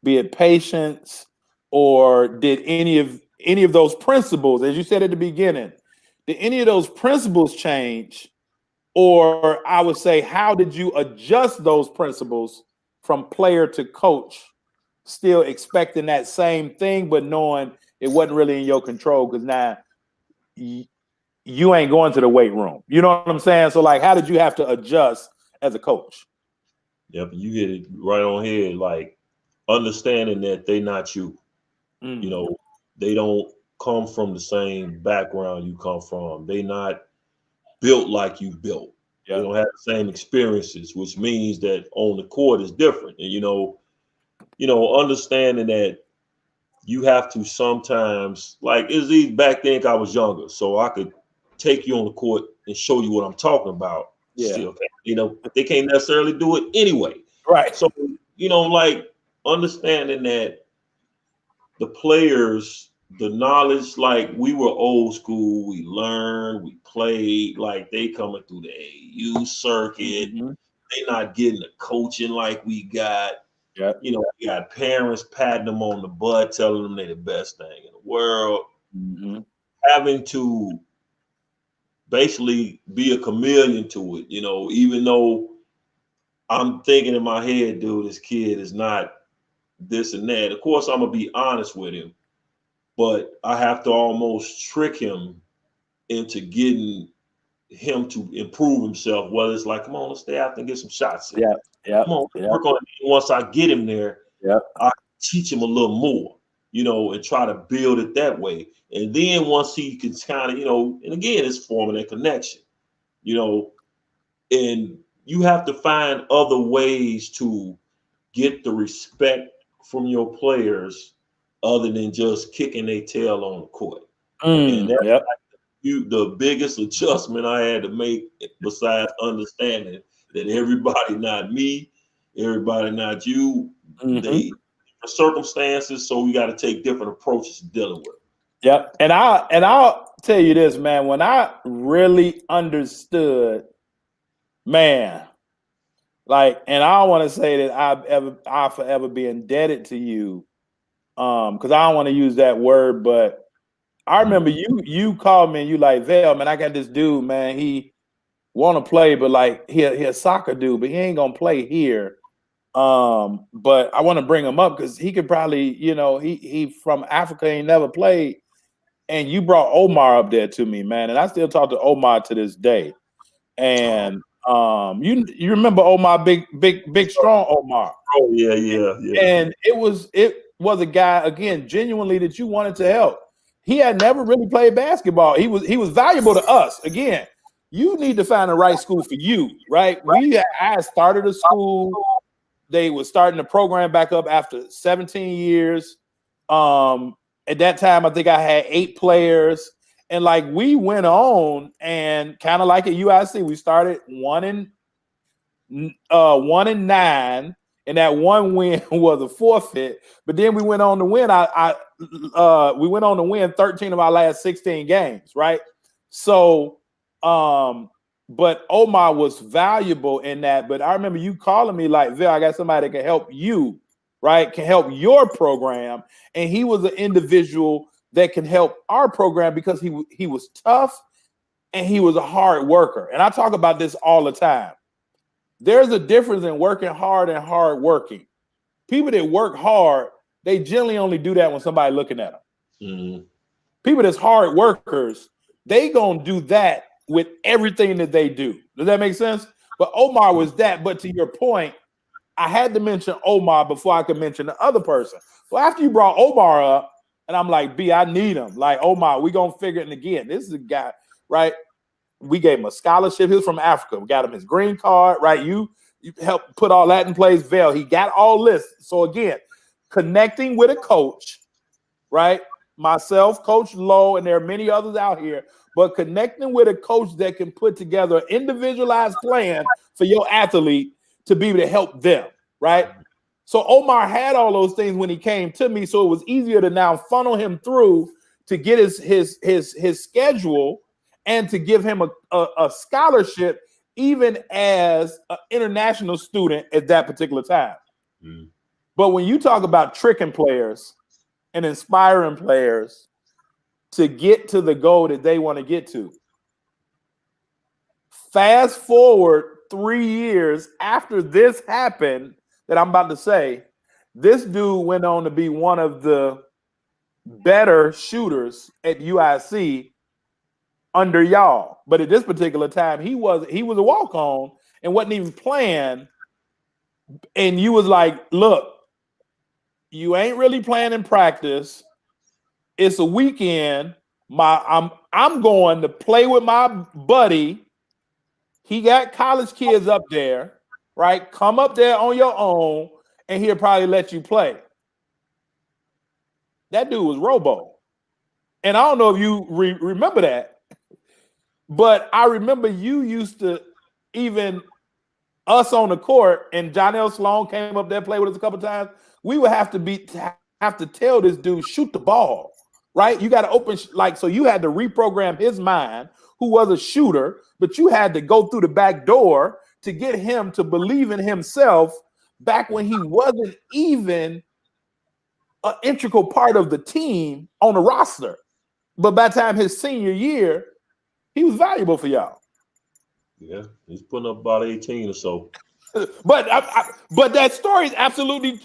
Be it patience, or did any of those principles, as you said at the beginning, did any of those principles change? Or I would say, how did you adjust those principles from player to coach, still expecting that same thing, but knowing it wasn't really in your control because now you ain't going to the weight room. You know what I'm saying? So, like, how did you have to adjust as a coach? Yep, you hit it right on head. Like, understanding that they not you. They don't come from the same background you come from. They not built like you built. Yep. They don't have the same experiences, which means that on the court is different. And understanding that you have to sometimes, like, it's easy back then. I was younger, so I could take you on the court and show you what I'm talking about. Yeah. Still, they can't necessarily do it anyway. Right. So, like, understanding that the players, the knowledge, like, we were old school, we learned, we played, like, they coming through the AU circuit. Mm-hmm. They not getting the coaching like we got. Yep. We got parents patting them on the butt, telling them they're the best thing in the world. Mm-hmm. Having to basically be a chameleon to it, even though I'm thinking in my head, dude, this kid is not this and that. Of course, I'm going to be honest with him, but I have to almost trick him into getting him to improve himself. Whether it's like, come on, let's stay out and get some shots in. Yeah. Yeah. Come on, work on it. Once I get him there, I teach him a little more, and try to build it that way. And then once he can kind of, and again, it's forming a connection, and you have to find other ways to get the respect from your players other than just kicking their tail on the court. And that's like the biggest adjustment I had to make, besides understanding that everybody not me, everybody not you. Mm-hmm. They different circumstances, so we got to take different approaches to dealing with. Yep. And I'll tell you this, man, when I really understood, man, like, and I don't want to say that I'll forever be indebted to you, because I don't want to use that word, but I remember you called me and you like, Vel, man, I got this dude, man, he want to play, but like he a soccer dude, but he ain't gonna play here. But I want to bring him up because he could probably, he from Africa, ain't never played. And you brought Omar up there to me, man. And I still talk to Omar to this day. And you remember Omar, big, strong Omar. Oh, yeah. And it was a guy, again, genuinely that you wanted to help. He had never really played basketball. He was valuable to us. Again, you need to find the right school for you, right? I started a school. They were starting the program back up after 17 years. At that time, I think I had 8 players. And like we went on and kind of like at UIC, we started 1-9, and that one win was a forfeit. But then we went on to win. We went on to win 13 of our last 16 games, right? So, but Omar was valuable in that. But I remember you calling me like, Vel, I got somebody that can help you, right? Can help your program. And he was an individual that can help our program because he was tough and he was a hard worker. And I talk about this all the time. There's a difference in working hard and hard working. People that work hard they generally only do that when somebody looking at them. Mm-hmm. People that's hard workers, they gonna do that with everything that they do. Does that make sense? But Omar was that. But to your point, I had to mention Omar before I could mention the other person. So after you brought Omar up, and I'm like, B, I need him. Like, Omar, we gonna figure it. And again, this is a guy, right? We gave him a scholarship. He was from Africa. We got him his green card, right? You helped put all that in place. Vail, he got all this. So again, connecting with a coach, right? Myself, Coach Lowe, and there are many others out here, but connecting with a coach that can put together an individualized plan for your athlete to be able to help them, right? So Omar had all those things when he came to me, so it was easier to now funnel him through to get his schedule and to give him a scholarship, even as an international student at that particular time. Mm. But when you talk about tricking players and inspiring players to get to the goal that they want to get to, fast forward 3 years after this happened that I'm about to say, this dude went on to be one of the better shooters at UIC under y'all. But at this particular time, he was a walk-on and wasn't even playing. And you was like, look, you ain't really playing in practice. It's a weekend. I'm going to play with my buddy. He got college kids up there, right? Come up there on your own, and he'll probably let you play. That dude was Robo. And I don't know if you remember that, but I remember you used to even us on the court, and Jonell Sloan came up there, played with us a couple times. We would have to tell this dude, shoot the ball, right? You got to open, so you had to reprogram his mind, who was a shooter, but you had to go through the back door to get him to believe in himself back when he wasn't even an integral part of the team on the roster. But by the time his senior year, he was valuable for y'all. Yeah, he's putting up about 18 or so. But that story is absolutely.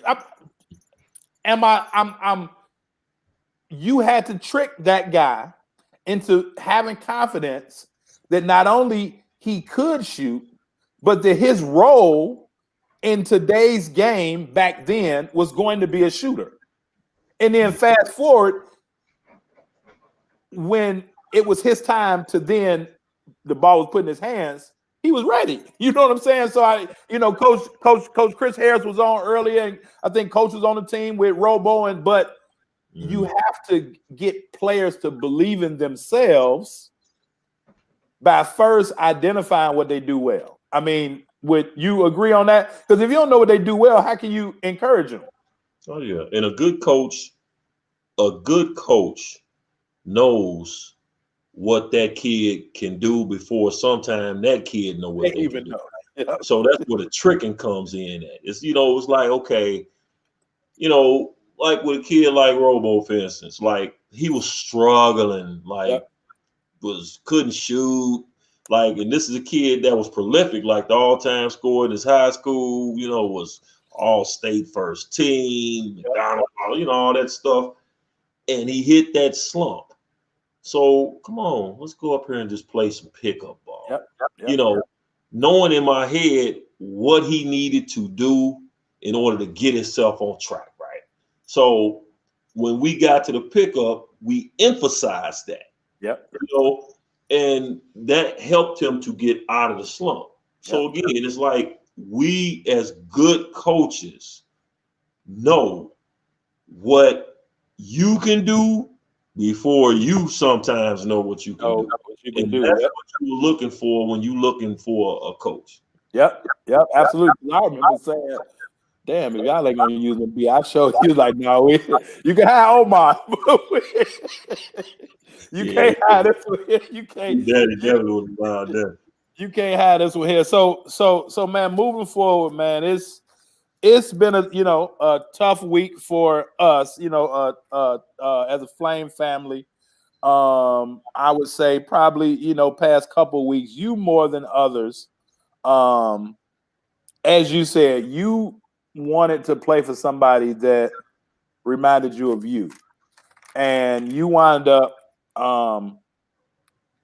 You had to trick that guy into having confidence that not only he could shoot, but that his role in today's game back then was going to be a shooter. And then fast forward, when it was his time to then the ball was put in his hands, he was ready. You know what I'm saying? So Coach Chris Harris was on earlier, and I think Coach was on the team with Robo, but you have to get players to believe in themselves by first identifying what they do well. I mean, would you agree on that? Because if you don't know what they do well, how can you encourage them? Oh yeah, and a good coach knows what that kid can do before sometimes that kid know what they even know. Yeah. So that's where the tricking comes in at. It's it's like, okay, like with a kid like Robo, for instance, like he was struggling, like couldn't shoot, like, and this is a kid that was prolific, like the all-time scorer in his high school, was all-state first team, McDonald, all that stuff, and he hit that slump. So come on, let's go up here and just play some pickup ball. Yep. Knowing in my head what he needed to do in order to get himself on track, right? So when we got to the pickup, we emphasized that. Yep. And that helped him to get out of the slump. So again, it's like we as good coaches know what you can do before you sometimes know what you can do. That's what you're looking for when you're looking for a coach. Yep, absolutely. I remember saying, damn, if y'all ain't gonna use him, I showed you like, no, you can have Omar. You can't hide this with him. You can't. You can't hide this with him. So man, moving forward, man, it's been a tough week for us, as a Flame family. I would say probably, past couple of weeks, you more than others. As you said, you wanted to play for somebody that reminded you of you, and you wind up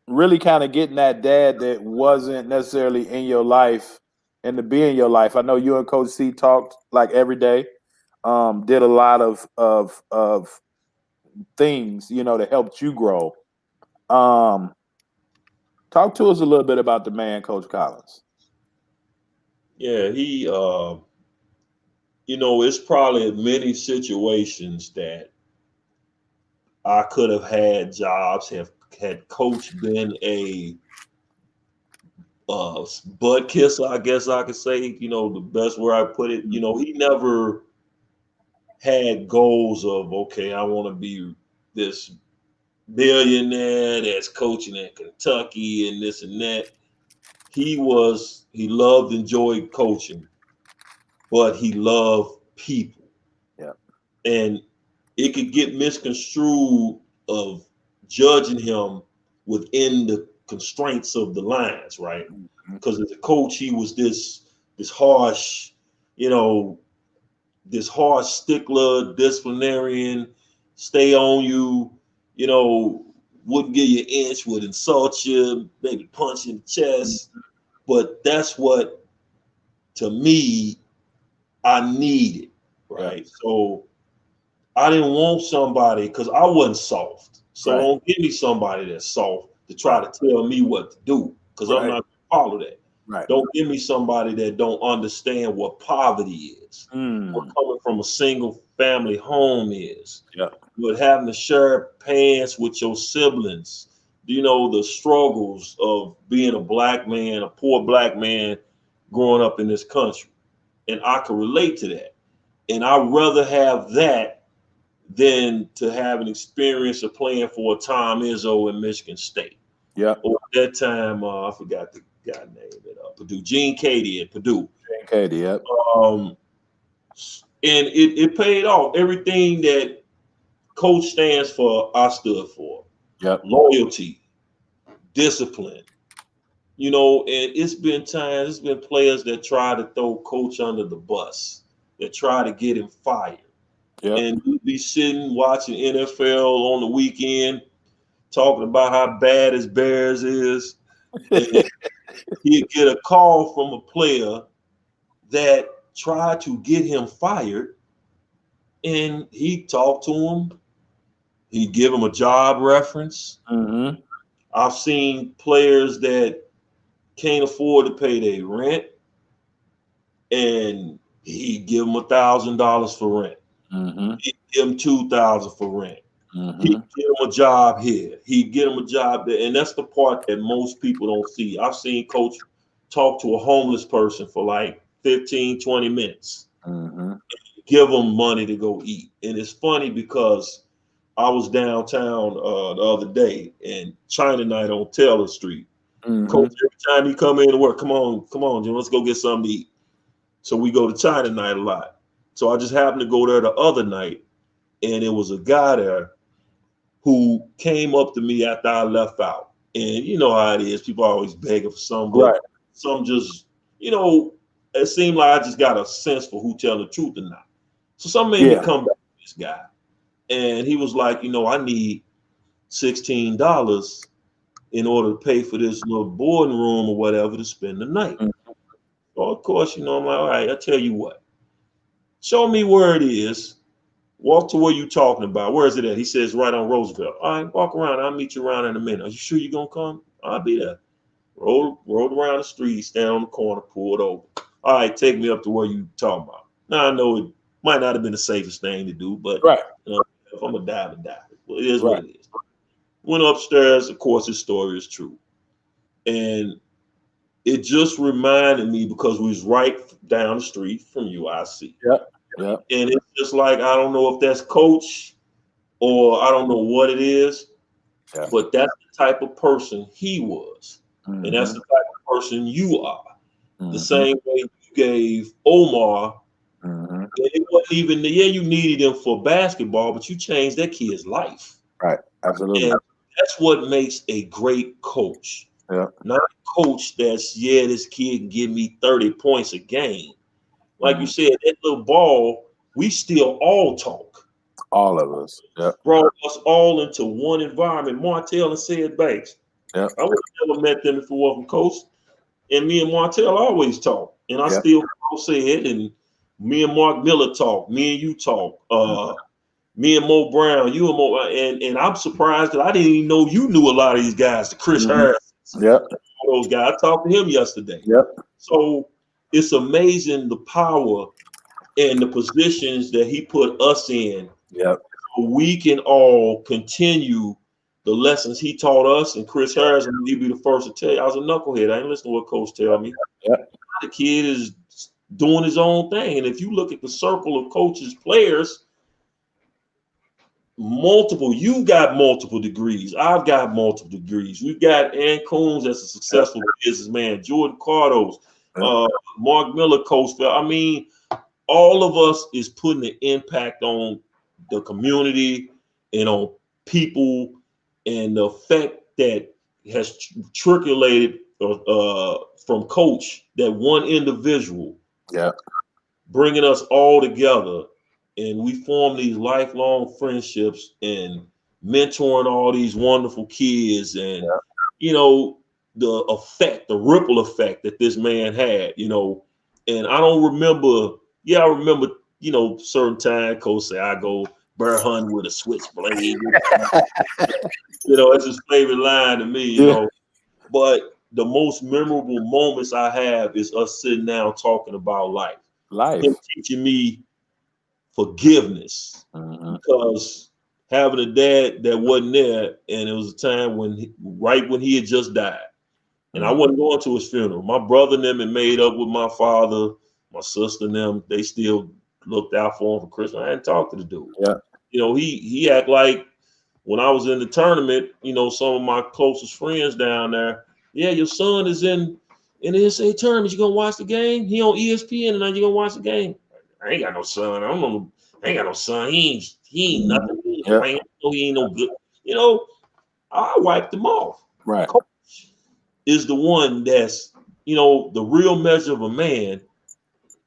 really kind of getting that dad that wasn't necessarily in your life and to be in your life. I know you and Coach C talked like every day, did a lot of things, that helped you grow. Talk to us a little bit about the man, Coach Collins. Yeah, he it's probably many situations that I could have had jobs, have had coach been a butt kisser, I guess I could say, the best where I put it. He never had goals of, okay, I want to be this billionaire that's coaching in Kentucky and this and that. He loved, enjoyed coaching, but he loved people. Yeah. And it could get misconstrued of judging him within the constraints of the lines, right? Because as a coach, he was this harsh, this harsh stickler, disciplinarian, stay on you, wouldn't give you an inch, would insult you, maybe punch you in the chest. But that's what, to me, I needed, right? Yeah. So I didn't want somebody, because I wasn't soft. So Right. don't give me somebody that's soft to try to tell me what to do, because I'm not going to follow that. Right. Don't give me somebody that don't understand what poverty is, what coming from a single family home is, what having to share pants with your siblings, the struggles of being a black man, a poor black man growing up in this country. And I could relate to that. And I'd rather have that than to have an experience of playing for a Tom Izzo in Michigan State. Yeah. Or at that time, I forgot the guy name at Purdue, Gene Cady at Purdue. Gene Cady, yep. And it paid off. Everything that coach stands for, I stood for. Yep. Loyalty, discipline. And it's been players that try to throw coach under the bus, that try to get him fired. Yep. And you'd be sitting watching NFL on the weekend, talking about how bad his Bears is. And he'd get a call from a player that tried to get him fired, and he'd talk to him. He'd give him a job reference. Mm-hmm. I've seen players that can't afford to pay their rent, and he'd give them $1,000 for rent. Mm-hmm. He'd give them $2,000 for rent. Mm-hmm. He'd get him a job here. He'd get him a job there. And that's the part that most people don't see. I've seen coach talk to a homeless person for like 15, 20 minutes. Mm-hmm. Give them money to go eat. And it's funny because I was downtown the other day, and China night on Taylor Street. Mm-hmm. Coach, every time he come in to work, come on, Jim, let's go get something to eat. So we go to China night a lot. So I just happened to go there the other night, and it was a guy there who came up to me after I left out. And you know how it is. People are always begging for something. Right. Some just, it seemed like I just got a sense for who telling the truth or not. So some made me come back to this guy. And he was like, I need $16 in order to pay for this little boarding room or whatever to spend the night. Mm-hmm. So of course, I'm like, all right, I'll tell you what. Show me where it is. Walk to where you're talking about. Where is it at? He says right on Roosevelt. All right, walk around. I'll meet you around in a minute. Are you sure you're going to come? I'll be there. Rolled around the street, stand on the corner, pulled over. All right, take me up to where you talking about. Now, I know it might not have been the safest thing to do, but if I'm going to die, I'm die. Well, it is what it is. Went upstairs. Of course, his story is true. And it just reminded me, because we was right down the street from UIC. Yep. And it's just like, I don't know if that's coach or I don't know what it is, but that's the type of person he was. Mm-hmm. And that's the type of person you are. Mm-hmm. The same way you gave Omar. Mm-hmm. It wasn't even, you needed him for basketball, but you changed that kid's life. Right. Absolutely. And that's what makes a great coach. Yeah. Not a coach that's, this kid can give me 30 points a game. Like you said, that little ball, we still all talk. All of us. Yep. Brought us all into one environment. Martell and Sid Banks. Yep. I would have never met them if it wasn't Coach. And me and Martell always talk. And I still say it. And me and Mark Miller talk. Me and you talk. Me and Mo Brown, you and Mo, and I'm surprised that I didn't even know you knew a lot of these guys, the Chris Harris. Yep. Those guys. I talked to him yesterday. Yep. So it's amazing the power and the positions that he put us in. Yep. So we can all continue the lessons he taught us. And Chris Harris, he'd be the first to tell you, I was a knucklehead. I ain't listening to what Coach tell me. Yep. The kid is doing his own thing. And if you look at the circle of coaches, players, you got multiple degrees. I've got multiple degrees. We've got Ann Coombs as a successful businessman, Jordan Cardos, Mark Miller, Coach. I mean, all of us is putting an impact on the community and on people, and the effect that has trickulated from Coach, that one individual, bringing us all together. And we form these lifelong friendships and mentoring all these wonderful kids, and you know, the ripple effect that this man had, you know. And I don't remember, I remember, you know, certain time Coach say I go bear hunting with a switchblade. You know, it's his favorite line to me, you know. But the most memorable moments I have is us sitting down talking about life. Him teaching me forgiveness, because having a dad that wasn't there, and it was a time right when he had just died, and I wasn't going to his funeral. My brother and them had made up with my father, my sister and them. They still looked out for him for Christmas. I hadn't talked to the dude. You know, he act like when I was in the tournament, you know, some of my closest friends down there, your son is in the NCAA tournament. You gonna watch the game? He on ESPN, and now you gonna watch the game? I ain't got no son. I ain't got no son. He ain't nothing. He ain't no good. You know, I wiped him off. Right. Coach is the one that's, you know, the real measure of a man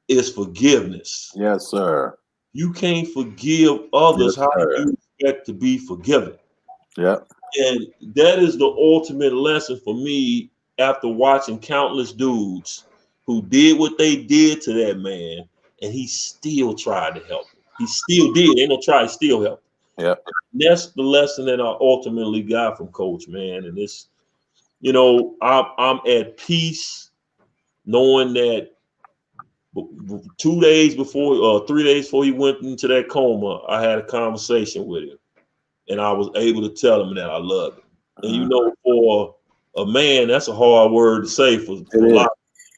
is forgiveness. Yes, sir. You can't forgive others. How do you expect to be forgiven? Yep. And that is the ultimate lesson for me after watching countless dudes who did what they did to that man, and he still tried to help him. He still did. Ain't no try, he still helped him. Yep. And that's the lesson that I ultimately got from Coach, man. And it's, you know, I'm at peace knowing that 2 days before, 3 days before he went into that coma, I had a conversation with him, and I was able to tell him that I love him. And you know, for a man, that's a hard word to say for a lot.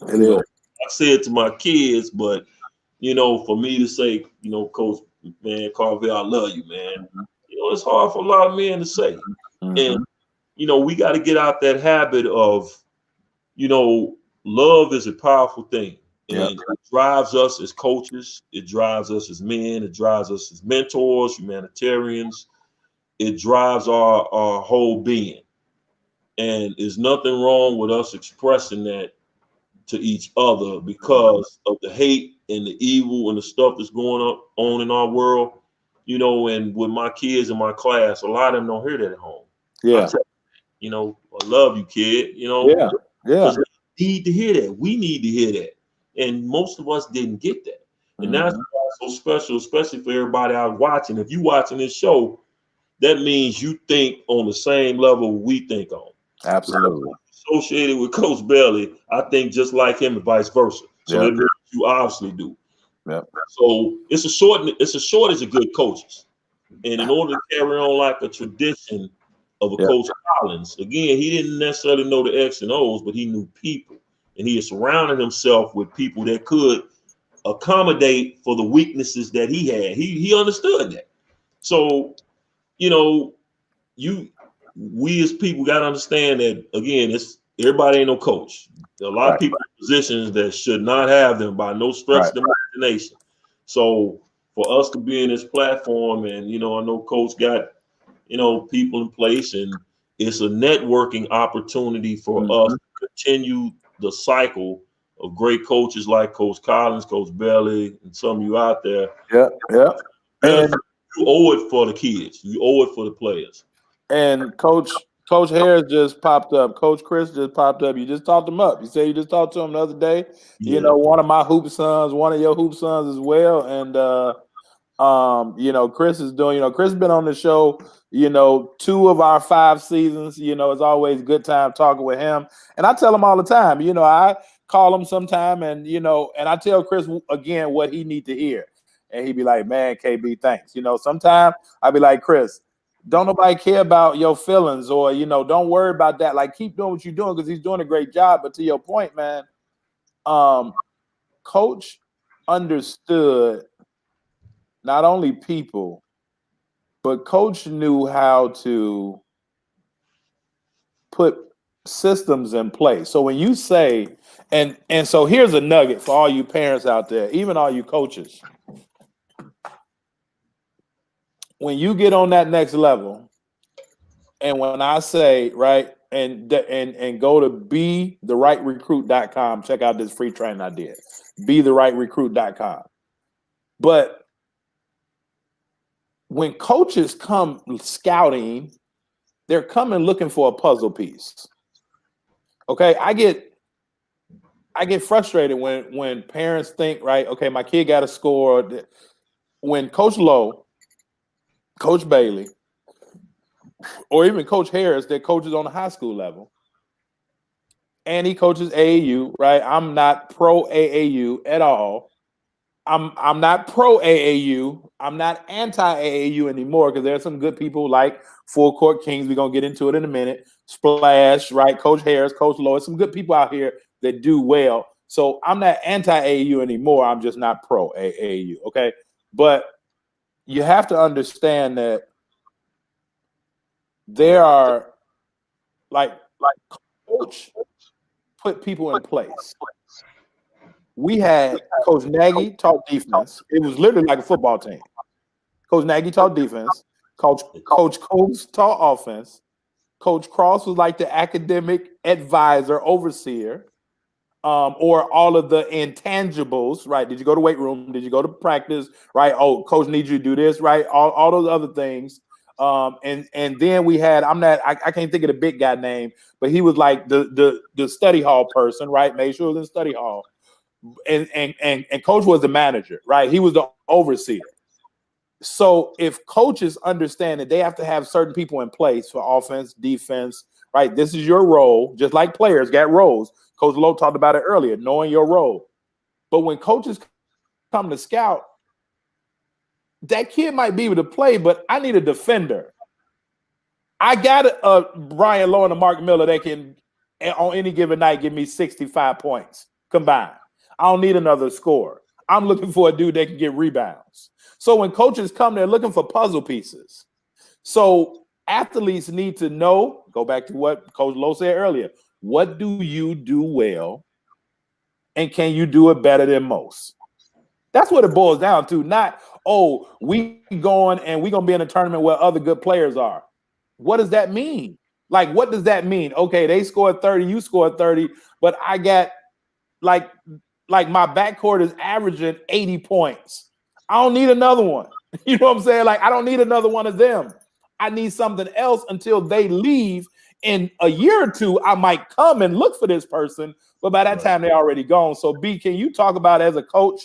I say it to my kids, but you know, for me to say, you know, Coach, man, Carville, I love you, man. You know, it's hard for a lot of men to say. And you know, we got to get out that habit of, you know, love is a powerful thing. And it drives us as coaches. It drives us as men. It drives us as mentors, humanitarians. It drives our whole being. And there's nothing wrong with us expressing that to each other, because of the hate and the evil and the stuff that's going on in our world. You know, and with my kids in my class, a lot of them don't hear that at home. You know, I love you, kid. You know, because they need to hear that. We need to hear that. And most of us didn't get that. And that's why it's so special, especially for everybody out watching. If you watching this show, that means you think on the same level we think on. Absolutely. Associated with Coach Bailey, I think just like him and vice versa. So that means you obviously do. So it's a shortage of good coaches. And in order to carry on like a tradition of a Coach Collins, again, he didn't necessarily know the X and O's, but he knew people. And he had surrounded himself with people that could accommodate for the weaknesses that he had. He understood that. So, you know, we as people got to understand that, again, everybody ain't no coach. There are a lot of people in positions that should not have them by no stretch of the imagination. So for us to be in this platform, and, you know, I know Coach got, you know, people in place, and it's a networking opportunity for us to continue the cycle of great coaches like Coach Collins, Coach Bailey, and some of you out there. And You owe it for the kids. You owe it for the players. And Coach Harris just popped up. Coach Chris just popped up. You just talked him up. You said you just talked to him the other day. Yeah. You know, one of my hoop sons, one of your hoop sons as well. And you know, Chris is doing, you know, Chris has been on the show, you know, 2 of our 5 seasons. You know, it's always a good time talking with him. And I tell him all the time, you know, I call him sometime and, you know, and I tell Chris again what he need to hear. And he'd be like, man, KB, thanks. You know, sometimes I'd be like, Chris, don't nobody care about your feelings or, you know, don't worry about that. Like, keep doing what you're doing because he's doing a great job. But to your point, man, Coach understood not only people, but Coach knew how to put systems in place. So when you say, and so here's a nugget for all you parents out there, even all you coaches. When you get on that next level, and when I say, right, and go to BeTheRightRecruit.com, check out this free training I did. BeTheRightRecruit.com. But when coaches come scouting, they're coming looking for a puzzle piece. Okay, I get frustrated when parents think, right, okay, my kid got a score. When Coach Lowe, Coach Bailey, or even Coach Harris, that coaches on the high school level, and he coaches AAU, right? I'm not pro AAU at all. I'm not pro AAU. I'm not anti AAU anymore because there's some good people like Full Court Kings. We're gonna get into it in a minute. Splash, right? Coach Harris, Coach Lowe. Some good people out here that do well. So I'm not anti AAU anymore. I'm just not pro AAU. Okay, but you have to understand that there are like coach put people in place. We had Coach Nagy taught defense. It was literally like a football team. Coach Nagy taught defense. Coach Combs taught offense. Coach Cross was like the academic advisor, overseer, or all of the intangibles, right? Did you go to weight room? Did you go to practice? Right? Oh, coach needs you to do this, right? All those other things. And then we had, I can't think of the big guy name, but he was like the study hall person, right? Made sure it was in study hall. And coach was the manager, right? He was the overseer. So if coaches understand that they have to have certain people in place for offense, defense, right? This is your role, just like players got roles. Coach Lowe talked about it earlier, knowing your role. But when coaches come to scout, that kid might be able to play, but I need a defender. I got a Bryant Lowe and a Mark Miller that can, on any given night, give me 65 points combined. I don't need another scorer. I'm looking for a dude that can get rebounds. So when coaches come, they're looking for puzzle pieces. So athletes need to know, go back to what Coach Lowe said earlier, what do you do well, and can you do it better than most? That's what it boils down to. Not, oh, we going and we're going to be in a tournament where other good players are. What does that mean? Like, what does that mean? Okay, they scored 30, you scored 30, but I got like my backcourt is averaging 80 points. I don't need another one. You know what I'm saying? Like, I don't need another one of them. I need something else until they leave. In a year or two, I might come and look for this person, but by that time, they're already gone. So, B, can you talk about as a coach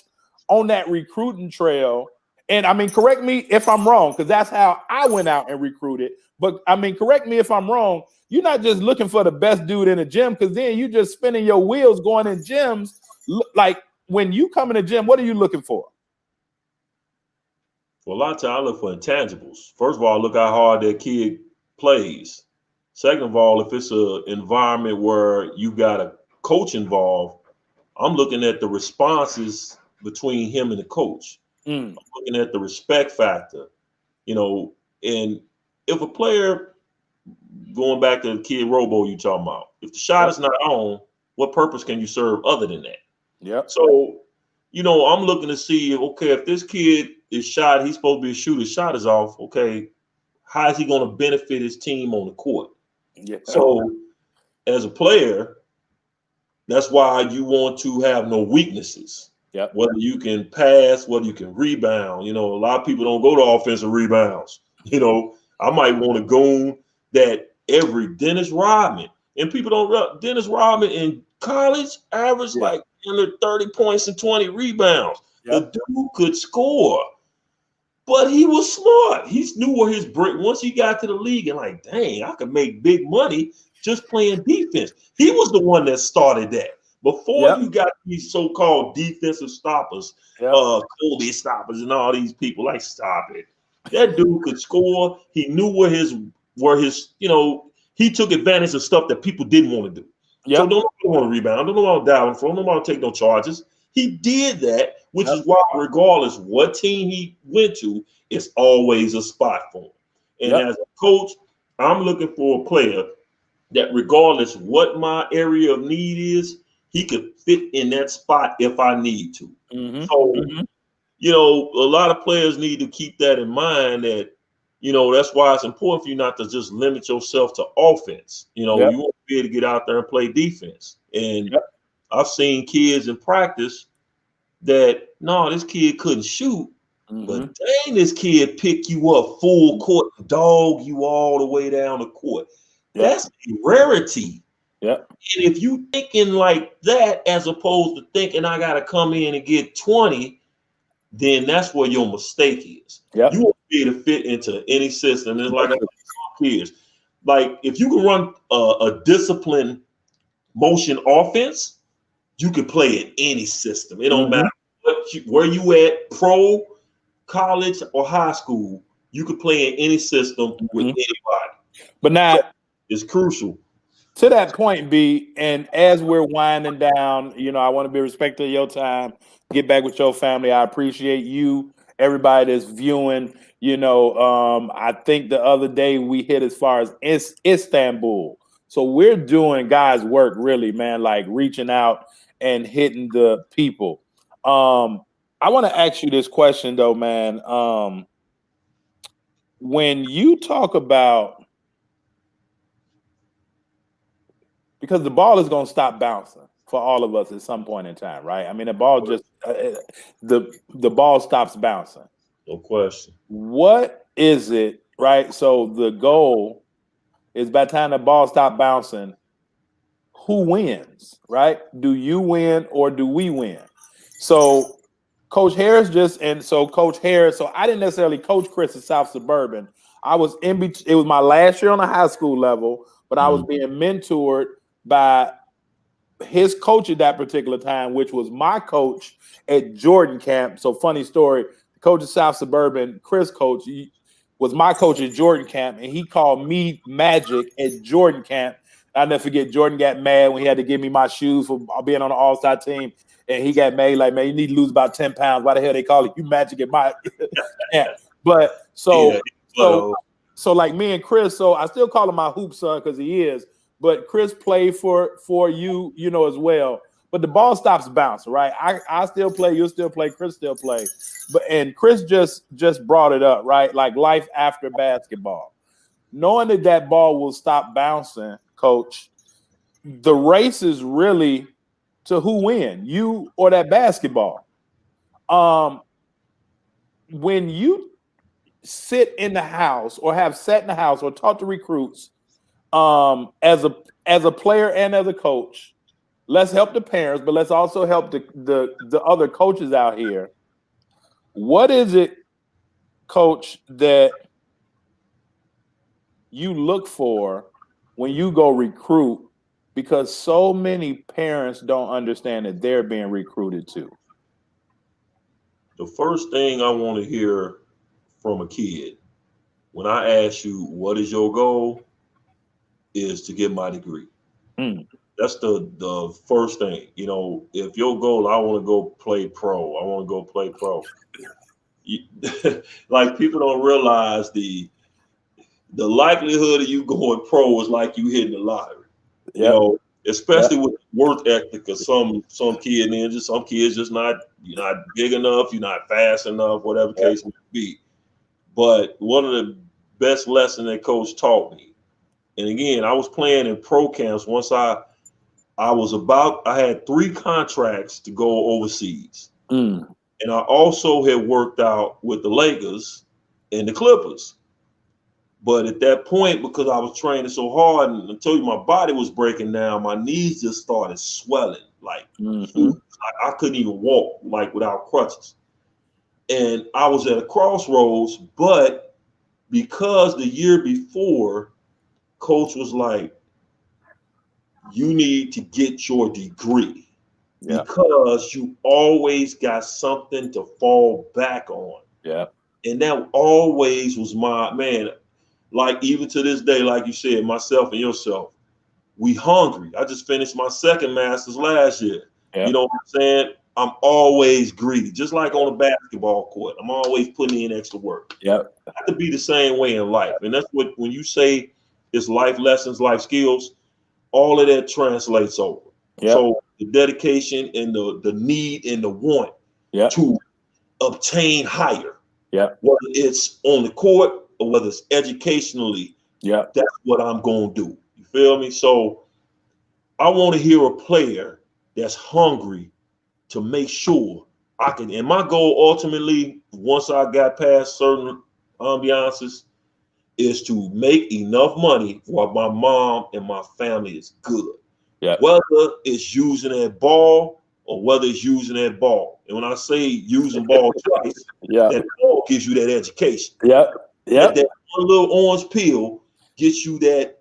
on that recruiting trail? And I mean, correct me if I'm wrong, because that's how I went out and recruited. But I mean, correct me if I'm wrong. You're not just looking for the best dude in the gym, because then you just spinning your wheels going in gyms. Like, when you come in the gym, what are you looking for? Well, a lot of times I look for intangibles. First of all, look how hard that kid plays. Second of all, if it's an environment where you got a coach involved, I'm looking at the responses between him and the coach. I'm looking at the respect factor, you know, and if a player, going back to the kid Robo you talking about, if the shot is not on, what purpose can you serve other than that? Yeah. So, you know, I'm looking to see, okay, if this kid is shot, he's supposed to be a shooter, his shot is off. Okay, how is he going to benefit his team on the court? Yeah. So, as a player, that's why you want to have no weaknesses. Yep. Whether you can pass, whether you can rebound. You know, a lot of people don't go to offensive rebounds. You know, I might want a goon that every Dennis Rodman, and people don't. Dennis Rodman in college averaged like under 30 points and 20 rebounds. Yep. The dude could score, but he was smart. He knew where his break. Once he got to the league, and like, dang, I could make big money just playing defense. He was the one that started that. Before you got these so-called defensive stoppers, Kobe stoppers, and all these people, like, stop it. That dude could score. He knew where his, you know, he took advantage of stuff that people didn't want to do. Yep. So don't want to rebound. Don't want to dive in front. Don't want to take no charges. He did that, which is why, regardless what team he went to, it's always a spot for him. And as a coach, I'm looking for a player that, regardless what my area of need is, he could fit in that spot if I need to. So, you know, a lot of players need to keep that in mind, that, you know, that's why it's important for you not to just limit yourself to offense. You know, you want to be able to get out there and play defense. And I've seen kids in practice that, no, this kid couldn't shoot, but dang, this kid pick you up full court, dog you all the way down the court. That's a rarity. And if you thinking like that, as opposed to thinking I got to come in and get 20, then that's where your mistake is. You won't be able to fit into any system. It's like kids. Like, if you can run a disciplined motion offense, you can play in any system. It don't matter where you at, pro, college, or high school. You could play in any system with anybody. But now it's crucial. To that point, B, and as we're winding down, you know, I want to be respectful of your time. Get back with your family. I appreciate you, everybody that's viewing. You know, I think the other day we hit as far as Istanbul. So we're doing guys' work, really, man, like reaching out and hitting the people. I want to ask you this question, though, man. When you talk about, because the ball is going to stop bouncing for all of us at some point in time, right? I mean, the ball just the ball stops bouncing. No question. What is it, right? So the goal is, by the time the ball stops bouncing, who wins, right? Do you win or do we win? So Coach Harris Coach Harris. So I didn't necessarily coach Chris at South Suburban. I was in between. It was my last year on the high school level, but I was being mentored by his coach at that particular time, which was my coach at Jordan Camp. So funny story, the coach of South Suburban, Chris coach, he was my coach at Jordan Camp, and he called me Magic at Jordan Camp. I'll never forget, Jordan got mad when he had to give me my shoes for being on the all-star team, and he got mad, like, man, you need to lose about 10 pounds. Why the hell they call you Magic at my camp? But so like me and Chris, so I still call him my hoop son because he is. But Chris played for you, you know, as well. But the ball stops bouncing, right? I still play, you still play, Chris still play. And Chris just brought it up, right? Like life after basketball. Knowing that ball will stop bouncing, Coach, the race is really to who win, you or that basketball. When you sit in the house or have sat in the house or talk to recruits, as a player and as a coach, let's help the parents, but let's also help the other coaches out here. What is it, Coach, that you look for when you go recruit? Because so many parents don't understand that they're being recruited too. The first thing I want to hear from a kid when I ask you, what is your goal? Is to get my degree. That's the first thing. You know, if your goal, I want to go play pro. Like, people don't realize the likelihood of you going pro is like you hitting the lottery. You know, especially with work ethic of some kid, and just some kids just you're not big enough, you're not fast enough, whatever case may be. But one of the best lessons that coach taught me. And again, I was playing in pro camps once I had 3 contracts to go overseas. Mm. And I also had worked out with the Lakers and the Clippers. But at that point, because I was training so hard and I told you my body was breaking down, my knees just started swelling like Mm-hmm. huge. I couldn't even walk like without crutches. And I was at a crossroads, but because the year before, coach was like, you need to get your degree Yeah. because you always got something to fall back on. Yeah. And that always was my man. Like even to this day, like you said, myself and yourself, we hungry. I just finished my second master's last year. Yeah. You know what I'm saying? I'm always greedy, just like on a basketball court. I'm always putting in extra work. Yeah. I have to be the same way in life. And that's what, when you say it's life lessons, life skills, all of that translates over. Yeah. So the dedication and the need and the want Yeah. to obtain higher, Yeah. whether it's on the court or whether it's educationally, Yeah. that's what I'm going to do. You feel me? So I want to hear a player that's hungry to make sure I can. And my goal ultimately, once I got past certain ambiances, is to make enough money while my mom and my family is good. Yeah. Whether it's using that ball or whether it's using that ball. And when I say using ball twice, Yeah. that ball gives you that education. Yeah. Yeah. That one little orange peel gets you that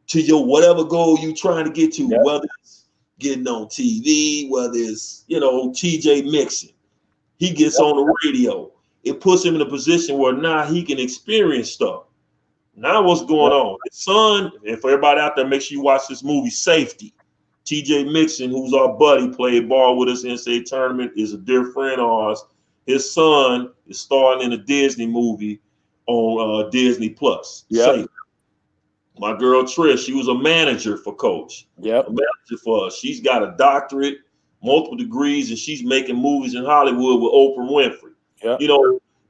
to your whatever goal you trying to get to, Yeah. whether it's getting on TV, whether it's, TJ Mixon. He gets on the radio. It puts him in a position where now he can experience stuff. Now what's going on? His son, and for everybody out there, make sure you watch this movie, Safety. TJ Mixon, who's our buddy, played ball with us in the NCAA tournament, is a dear friend of ours. His son is starring in a Disney movie on Disney Plus. Yeah. Safety. My girl Trish, she was a manager for Coach. Yeah. A manager for us. She's got a doctorate, multiple degrees, and she's making movies in Hollywood with Oprah Winfrey. Yeah.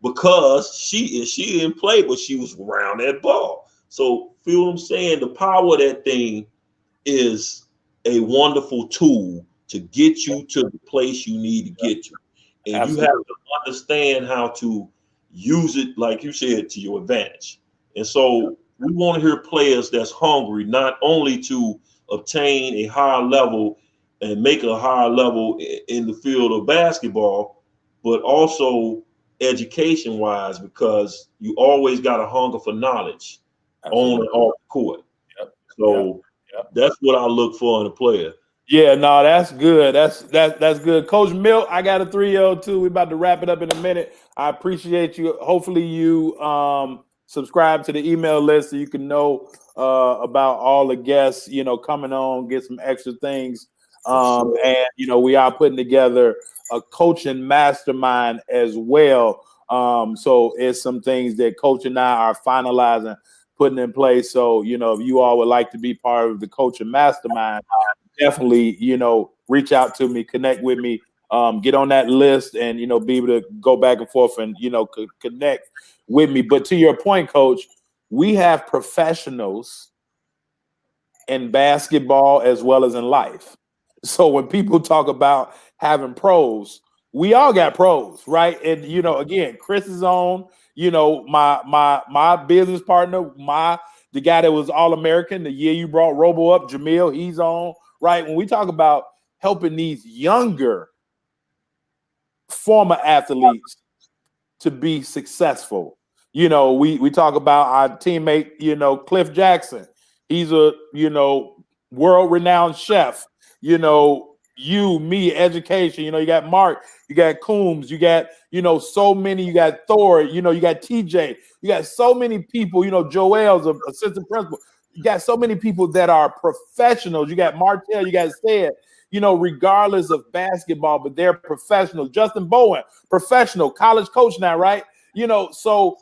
Because she didn't play, but she was around that ball. So feel what I'm saying? The power of that thing is a wonderful tool to get you to the place you need to get to. And Absolutely. you have to understand how to use it, like you said, to your advantage. And so we want to hear players that's hungry, not only to obtain a higher level and make a higher level in the field of basketball, but also education wise, because you always got a hunger for knowledge. Absolutely. On and off the court. Yep. So that's what I look for in a player. Yeah, no, that's good. That's good. Coach Milt, I got a 3-0 too. We're about to wrap it up in a minute. I appreciate you. Hopefully you subscribe to the email list so you can know about all the guests, coming on, get some extra things. And we are putting together a coaching mastermind as well. So it's some things that Coach and I are finalizing, putting in place. So, if you all would like to be part of the coaching mastermind, definitely, reach out to me, connect with me, get on that list and, be able to go back and forth and, connect with me. But to your point, Coach, we have professionals in basketball as well as in life. So when people talk about having pros, we all got pros, right? And, again, Chris is on, my business partner, the guy that was All-American the year you brought Robo up, Jamil, he's on, right? When we talk about helping these younger former athletes to be successful, we talk about our teammate, Cliff Jackson. He's a, world-renowned chef. You, me, education. You got Mark, you got Coombs, you got, so many. You got Thor, you got TJ. You got so many people. Joel's an assistant principal. You got so many people that are professionals. You got Martell, you got Stead, regardless of basketball, but they're professionals. Justin Bowen, professional, college coach now, right? So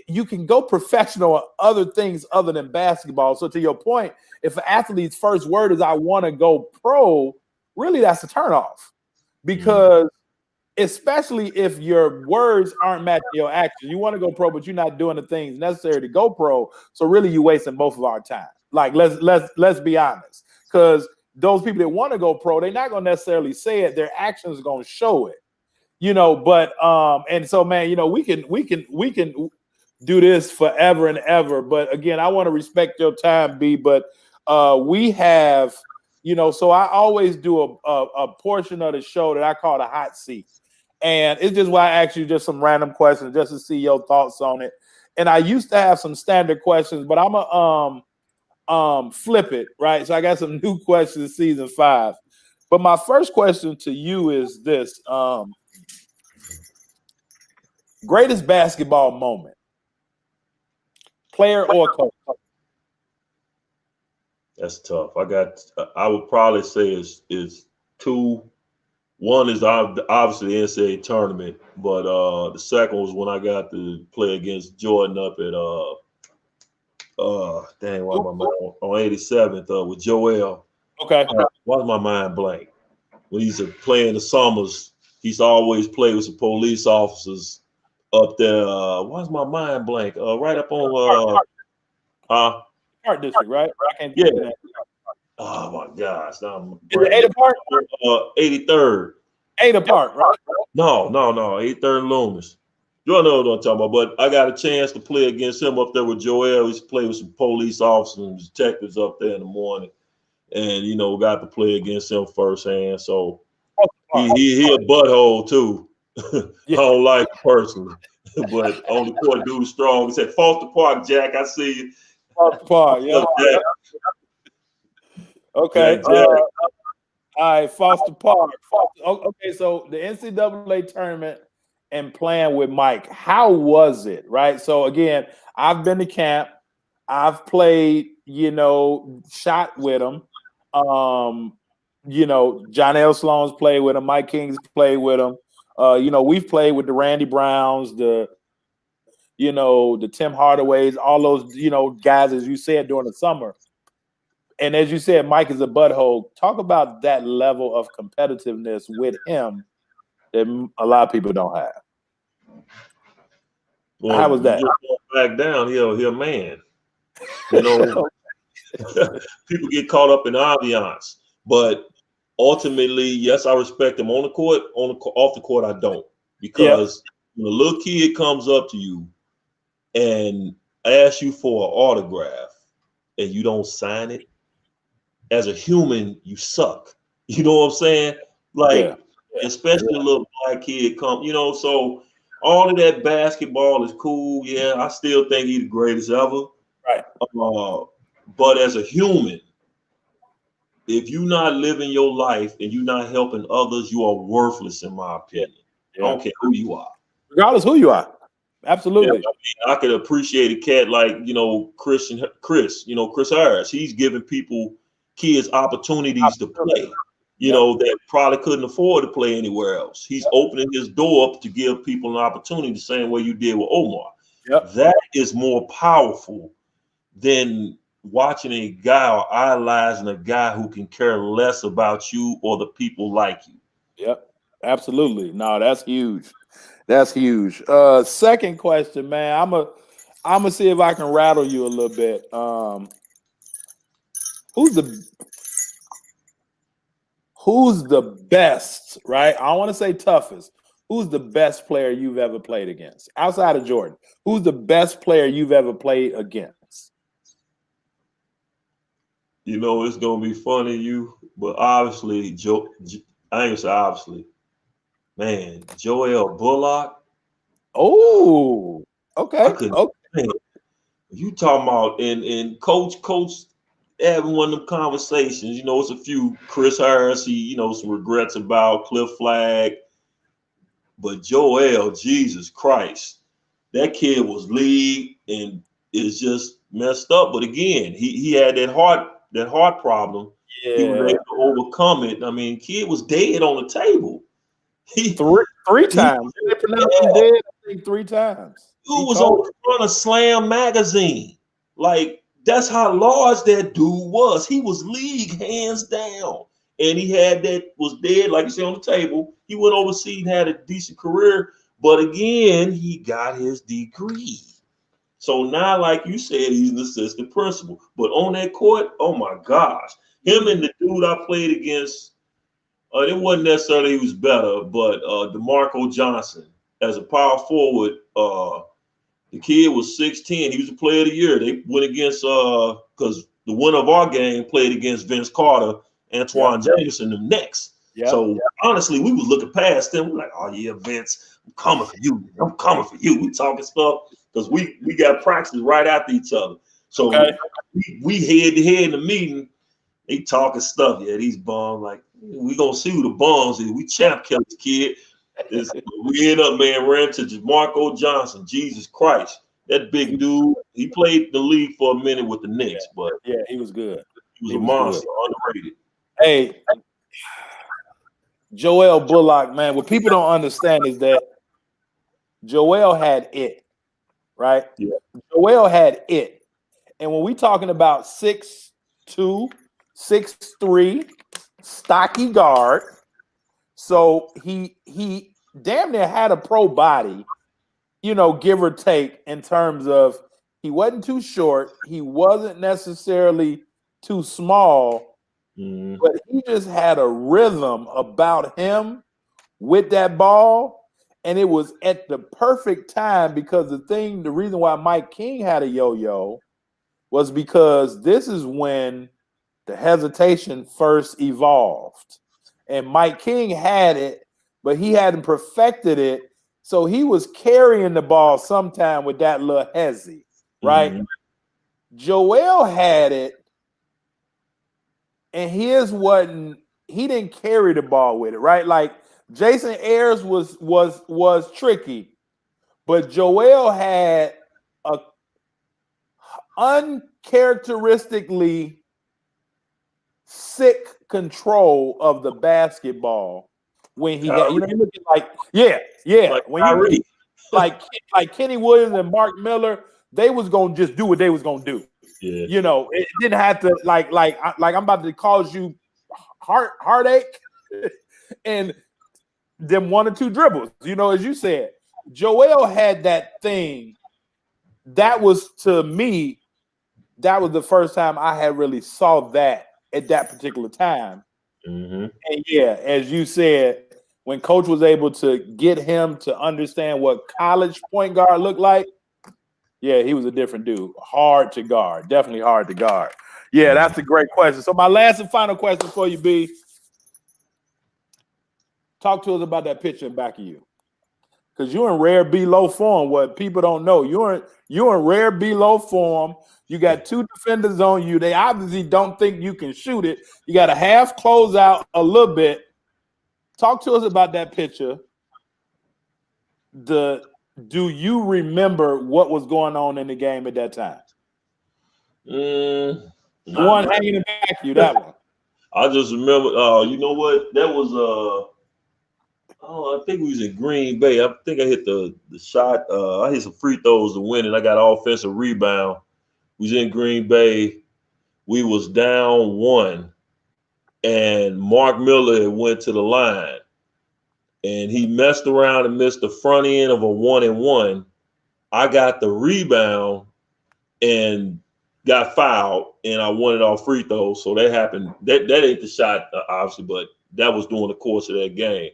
you can go professional on other things other than basketball. So to your point, if an athlete's first word is, I want to go pro, really that's a turnoff. Because especially if your words aren't matching your actions, you want to go pro, but you're not doing the things necessary to go pro. So really you're wasting both of our time. Like, let's be honest. Because those people that want to go pro, they're not going to necessarily say it. Their actions are going to show it. But and so, man, we can do this forever and ever. But again, I want to respect your time, B. But we have, so I always do a portion of the show that I call the hot seat. And it's just why I ask you just some random questions just to see your thoughts on it. And I used to have some standard questions, but I'm gonna flip it, right? So I got some new questions season 5. But my first question to you is this: greatest basketball moment, player or coach? That's tough. I would probably say is two. One is obviously the NCAA tournament, but the second was when I got to play against Jordan up at dang, why my mind on 87th with Joel. Okay. Why's my mind blank? When he's playing the summers, he's always played with some police officers up there. Why's my mind blank? Right up on Park District, right? I can't yeah. that. Oh my gosh! Is it Ada Park? 83rd. Ada Park, right? No, 83rd Loomis. You know what I'm talking about. But I got a chance to play against him up there with Joel. He's played with some police officers and detectives up there in the morning, and got to play against him firsthand. So he a butthole too. I don't like him personally, but on the court, dude's strong. He said, "Foster Park, Jack. I see you." Foster Park, yeah. Okay. All right, Foster Park. Okay, so the NCAA tournament and playing with Mike, how was it? Right. So again, I've been to camp. I've played, shot with him. John L. Sloan's played with him. Mike King's played with him. We've played with the Randy Browns, the Tim Hardaways, all those, guys, as you said, during the summer. And as you said, Mike is a butthole. Talk about that level of competitiveness with him that a lot of people don't have. Well, how was that? Back down, he a man. People get caught up in ambiance, but ultimately, yes, I respect him on the court. Off the court, I don't, because when a little kid comes up to you and asks you for an autograph and you don't sign it, as a human, you suck. You know what I'm saying? Like, especially a little black kid come, so all of that basketball is cool. Yeah, I still think he's the greatest ever. Right. But as a human, if you're not living your life and you're not helping others, you are worthless, in my opinion. I don't care who you are. Regardless who you are. Absolutely. I could appreciate a cat like, Chris Harris. He's giving kids opportunities to play, that probably couldn't afford to play anywhere else. He's opening his door up to give people an opportunity the same way you did with Omar. That is more powerful than watching a guy or idolizing a guy who can care less about you or the people like you. Yep, absolutely. No, that's huge. That's huge. Second question, man. I'm gonna see if I can rattle you a little bit. Who's the best, right? I don't want to say toughest. Who's the best player you've ever played against outside of Jordan? Who's the best player you've ever played against? It's gonna be funny, but obviously, I ain't gonna say obviously, man, Joel Bullock. Oh, okay. Man, you talking about and coach having one of them conversations. It's a few Chris Harris, some regrets about Cliff Flag, but Joel, Jesus Christ, that kid was league and is just messed up. But again, he had that heart problem. Yeah. He was able to overcome it. I mean, kid was dead on the table. Three times. They pronounced him dead, I think 3 times. Dude was on the front of Slam magazine. Like, that's how large that dude was. He was league hands down. And he was dead, like you say, on the table. He went overseas and had a decent career. But again, he got his degree. So now, like you said, he's an assistant principal. But on that court, oh my gosh. Him and the dude I played against, It wasn't necessarily he was better, but DeMarco Johnson as a power forward. The kid was 6'10". He was the player of the year. They went against because the winner of our game played against Vince Carter, Antoine Jameson, the next. So honestly, we was looking past them. We're like, oh yeah, Vince, I'm coming for you. I'm coming for you. We talking stuff because we got practice right after each other. So we head to head in the meeting. They talking stuff. Yeah, these bums. Like, we gonna see who the bums is. We champ killers, kid. We end up, man, ran to DeMarco Johnson. Jesus Christ. That big dude. He played the league for a minute with the Knicks, but he was good. He was a monster, underrated. Hey, Joel Bullock, man, what people don't understand is that Joel had it, right? Yeah. Joel had it. And when we talking about 6'2", 6'3", stocky guard, so he damn near had a pro body, you know, give or take, in terms of he wasn't too short, he wasn't necessarily too small, but he just had a rhythm about him with that ball, and it was at the perfect time because the reason why Mike King had a yo-yo was because this is when the hesitation first evolved. And Mike King had it, but he hadn't perfected it. So he was carrying the ball sometime with that little hezzy, right? Joel had it, and he didn't carry the ball with it, right? Like Jason Ayers was tricky, but Joel had a uncharacteristically sick control of the basketball when he had, you know, he looked like, like when you like Kenny Williams and Mark Miller, they was gonna just do what they was gonna do. Yeah. You know, it didn't have to like I'm about to cause you heartache and them 1 or 2 dribbles. You know, as you said, Joel had that thing. That was, to me, that was the first time I had really saw that at that particular time. And yeah, as you said, when coach was able to get him to understand what college point guard looked like, yeah, he was a different dude. Hard to guard. Definitely hard to guard. Yeah, that's a great question. So my last and final question for you, B. Talk to us about that picture in back of you. Because you're in rare B-low form. What people don't know, you're in rare B-low form. You got 2 defenders on you. They obviously don't think you can shoot it. You got a half close out a little bit. Talk to us about that picture. Do you remember what was going on in the game at that time? The one hanging in back of you, that one. I just remember, you know what? That was I think we was in Green Bay. I think I hit the shot. I hit some free throws to win it. I got an offensive rebound. We was in Green Bay. We was down 1, and Mark Miller went to the line, and he messed around and missed the front end of a 1-and-1. I got the rebound and got fouled, and I won it off free throws. So that happened. That ain't the shot, obviously, but that was during the course of that game.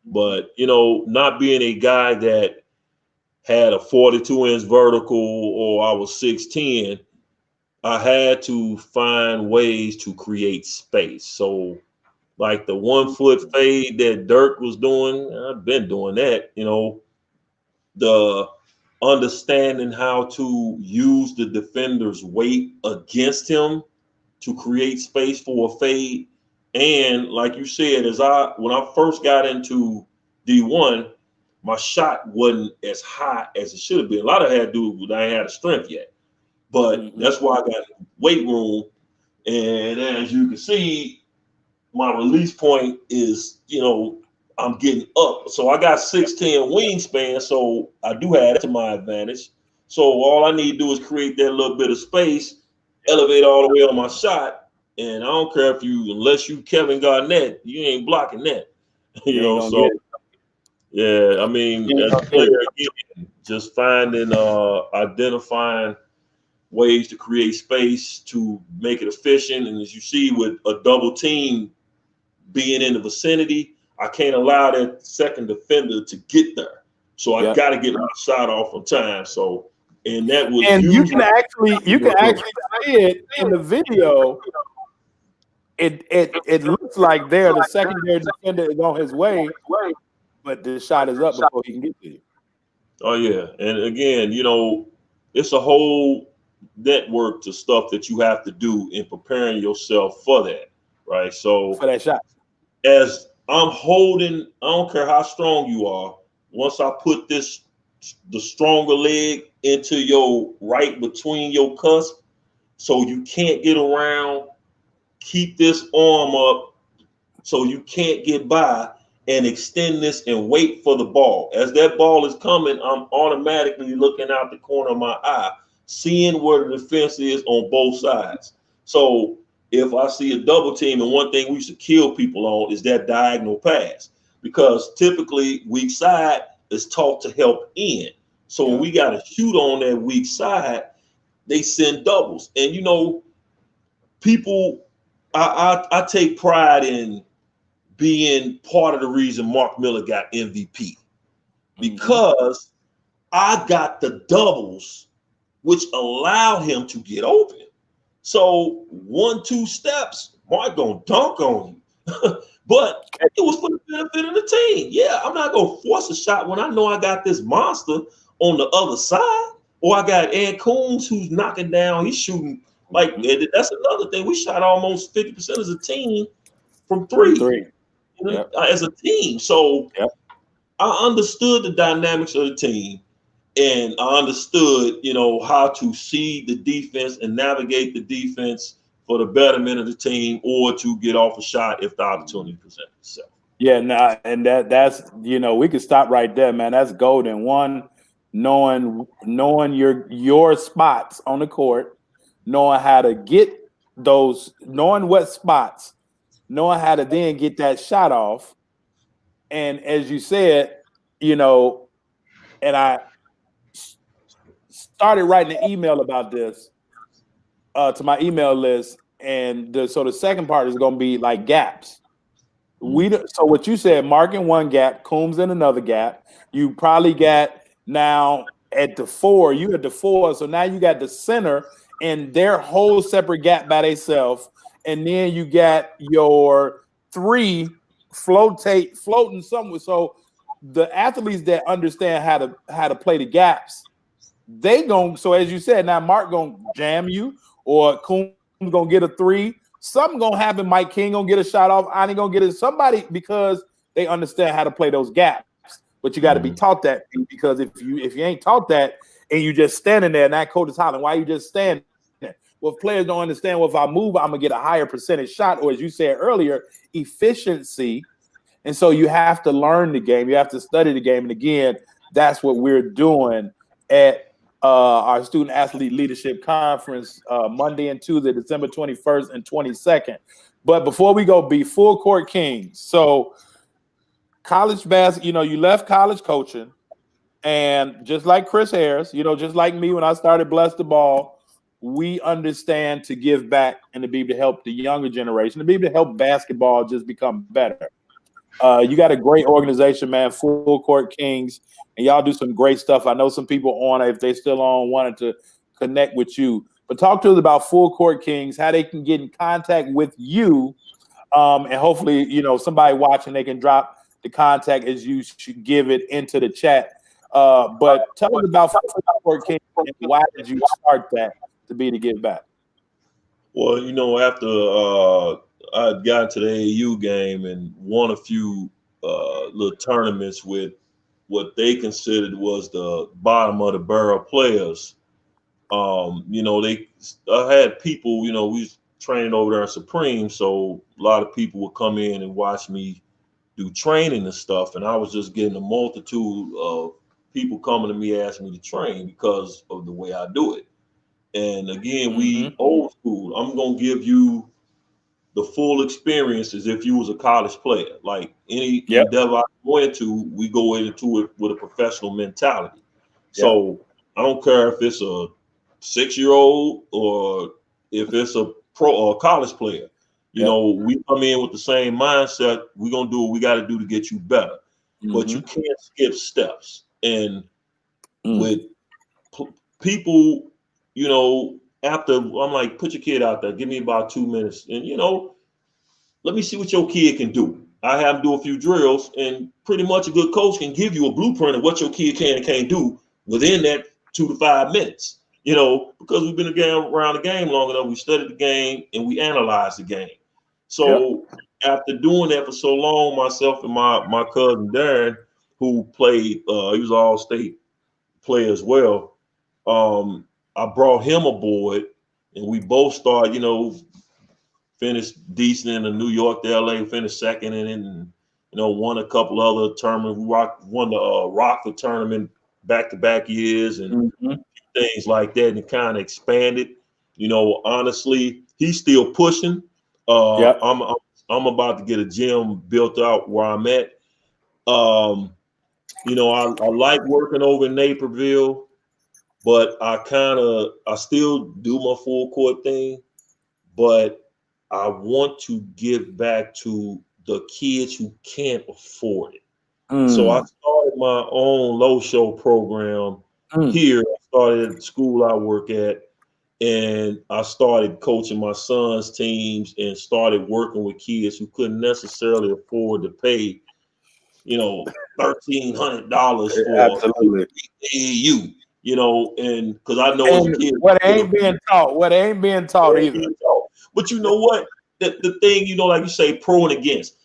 But, you know, not being a guy that had a 42-inch vertical or I was 6'10", I had to find ways to create space. So like the 1-foot fade that Dirk was doing, I've been doing that, you know, the understanding how to use the defender's weight against him to create space for a fade. And like you said, when I first got into D1, my shot wasn't as high as it should have been. A lot of it had to do with I ain't had the strength yet. But that's why I got weight room. And as you can see, my release point is, you know, I'm getting up. So I got 6'10" wingspan, so I do have that to my advantage. So all I need to do is create that little bit of space, elevate all the way on my shot. And I don't care unless you Kevin Garnett, you ain't blocking that. You know, so yeah, I mean, as a player, again, just finding, identifying ways to create space to make it efficient. And as you see with a double team, being in the vicinity. I can't allow that second defender to get there. So I got to get my shot off on time. So, and that was you can actually see it in the video. It looks like the secondary defender is on his way, but the shot is up before he can get to you. Oh yeah, and again, it's a whole network to stuff that you have to do in preparing yourself for that, right? So for that shot, as I'm holding, I don't care how strong you are. Once I put the stronger leg into your right between your cusp, so you can't get around, keep this arm up so you can't get by, and extend this and wait for the ball. As that ball is coming, I'm automatically looking out the corner of my eye, seeing where the defense is on both sides. So if I see a double team, and one thing we used to kill people on is that diagonal pass, because typically weak side is taught to help in. So when we got to shoot on that weak side, they send doubles. And people, I take pride in being part of the reason Mark Miller got MVP, because I got the doubles, which allow him to get open. So 1-2 steps, Mark gonna dunk on you. But it was for the benefit of the team. Yeah, I'm not gonna force a shot when I know I got this monster on the other side, or I got Ed Coons who's knocking down, he's shooting like that's another thing. We shot almost 50% as a team from three. As a team. So I understood the dynamics of the team, and I understood, how to see the defense and navigate the defense for the betterment of the team, or to get off a shot if the opportunity presents itself. Yeah, and that's we could stop right there, man. That's golden. One, knowing your spots on the court, knowing how to get those, knowing what spots, knowing how to then get that shot off. And as you said, and I started writing an email about this to my email list. And so the second part is going to be like gaps. So what you said, Mark in one gap, Coombs in another gap. You probably got now at the 4, you at the 4. So now you got the center in their whole separate gap by themselves. And then you got your 3 floating somewhere. So the athletes that understand how to play the gaps, so as you said, now Mark gonna jam you, or Coombs gonna get a 3. Something gonna happen. Mike King gonna get a shot off. Ani gonna get it. Somebody, because they understand how to play those gaps. But you got to be taught that, because if you ain't taught that and you just standing there, and that coach is hollering, why you just standing there? Well, if players don't understand, well, if I move, I'm gonna get a higher percentage shot, or as you said earlier, efficiency. And so you have to learn the game. You have to study the game. And again, that's what we're doing at our Student Athlete Leadership Conference Monday and Tuesday, December 21st and 22nd. But before we go, be full court kings. So college basketball, you left college coaching, and just like Chris Harris, just like me when I started Bless the Ball, we understand to give back and to be able to help the younger generation, to be able to help basketball just become better. You got a great organization, man, Full Court Kings, and y'all do some great stuff. I know some people on, if they still on, wanted to connect with you. But talk to us about Full Court Kings, how they can get in contact with you, and hopefully, somebody watching, they can drop the contact as you should give it into the chat. But tell us about Full Court Kings, and why did you start that to be to give back? Well, after I got into the AAU game and won a few little tournaments with what they considered was the bottom of the barrel players. I had people, we was training over there in Supreme, so a lot of people would come in and watch me do training and stuff, and I was just getting a multitude of people coming to me asking me to train because of the way I do it. And again, we old school. I'm gonna give you the full experience as if you was a college player. Like any endeavor I go into, we go into it with a professional mentality. So I don't care if it's a 6-year-old or if it's a pro or college player. You know, we come in with the same mindset. We're gonna do what we got to do to get you better, but you can't skip steps. And with people, you know, after I'm like, put your kid out there, give me about 2 minutes, and you know, let me see what your kid can do. I have them do a few drills, and pretty much a good coach can give you a blueprint of what your kid can and can't do within that 2 to 5 minutes. You know, because we've been around the game long enough, we studied the game and we analyzed the game. So after doing that for so long, myself and my cousin Darren, who played, he was an all-state player as well. I brought him aboard, and we both started, you know, finished decent in the New York to LA, finished second, and then, you know, won a couple other tournaments. We won the Rockford tournament back-to-back years and things like that, and it kind of expanded. You know, honestly, he's still pushing. I'm about to get a gym built out where I'm at. You know, I like working over in Naperville, but I still do my full court thing, but I want to give back to the kids who can't afford it. So I started my own Lowe Show program here. I started at the school I work at, and I started coaching my son's teams and started working with kids who couldn't necessarily afford to pay, you know, $1,300 for AAU, you know, and because I know as a kid, what ain't being taught either. But you know what? The thing, you know, like you say, pro and against.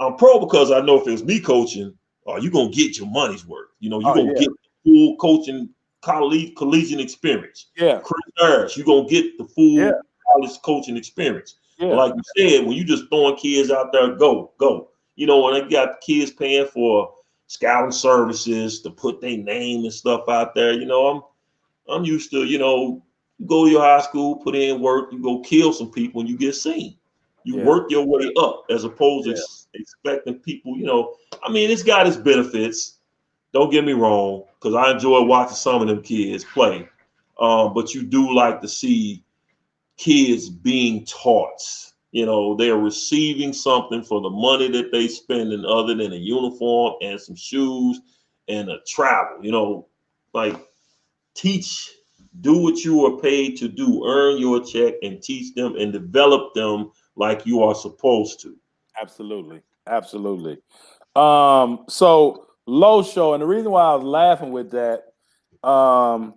I'm pro because I know if it was me coaching, you're gonna get your money's worth. You know, you're gonna get the full coaching collegiate experience. Chris Harris, you're gonna get the full college coaching experience. But like you said, when you just throwing kids out there, go. You know, when they got kids paying for scouting services to put their name and stuff out there, you know, I'm used to, you know, you go to your high school, put in work, you go kill some people, and you get seen. You work your way up as opposed to expecting people, you know. I mean, it's got its benefits. Don't get me wrong, because I enjoy watching some of them kids play. But you do like to see kids being taught. You know, they're receiving something for the money that they spend, and other than a uniform and some shoes and a travel. You know, like teach, do what you are paid to do, earn your check, and teach them and develop them like you are supposed to. Absolutely. So Lowe Show, and the reason why I was laughing with that, I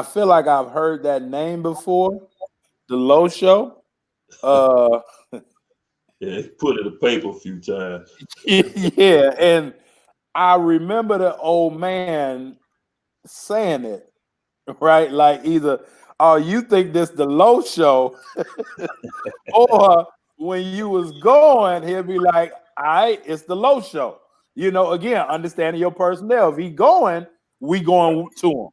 feel like I've heard that name before, the Lowe Show. Yeah, put it in the paper a few times. Yeah, and I remember the old man saying it, right? Like either, oh, you think this the Lowe Show, or when you was going, he'll be like, all right, it's the Lowe Show. You know, again, understanding your personnel. If he going, we going to him.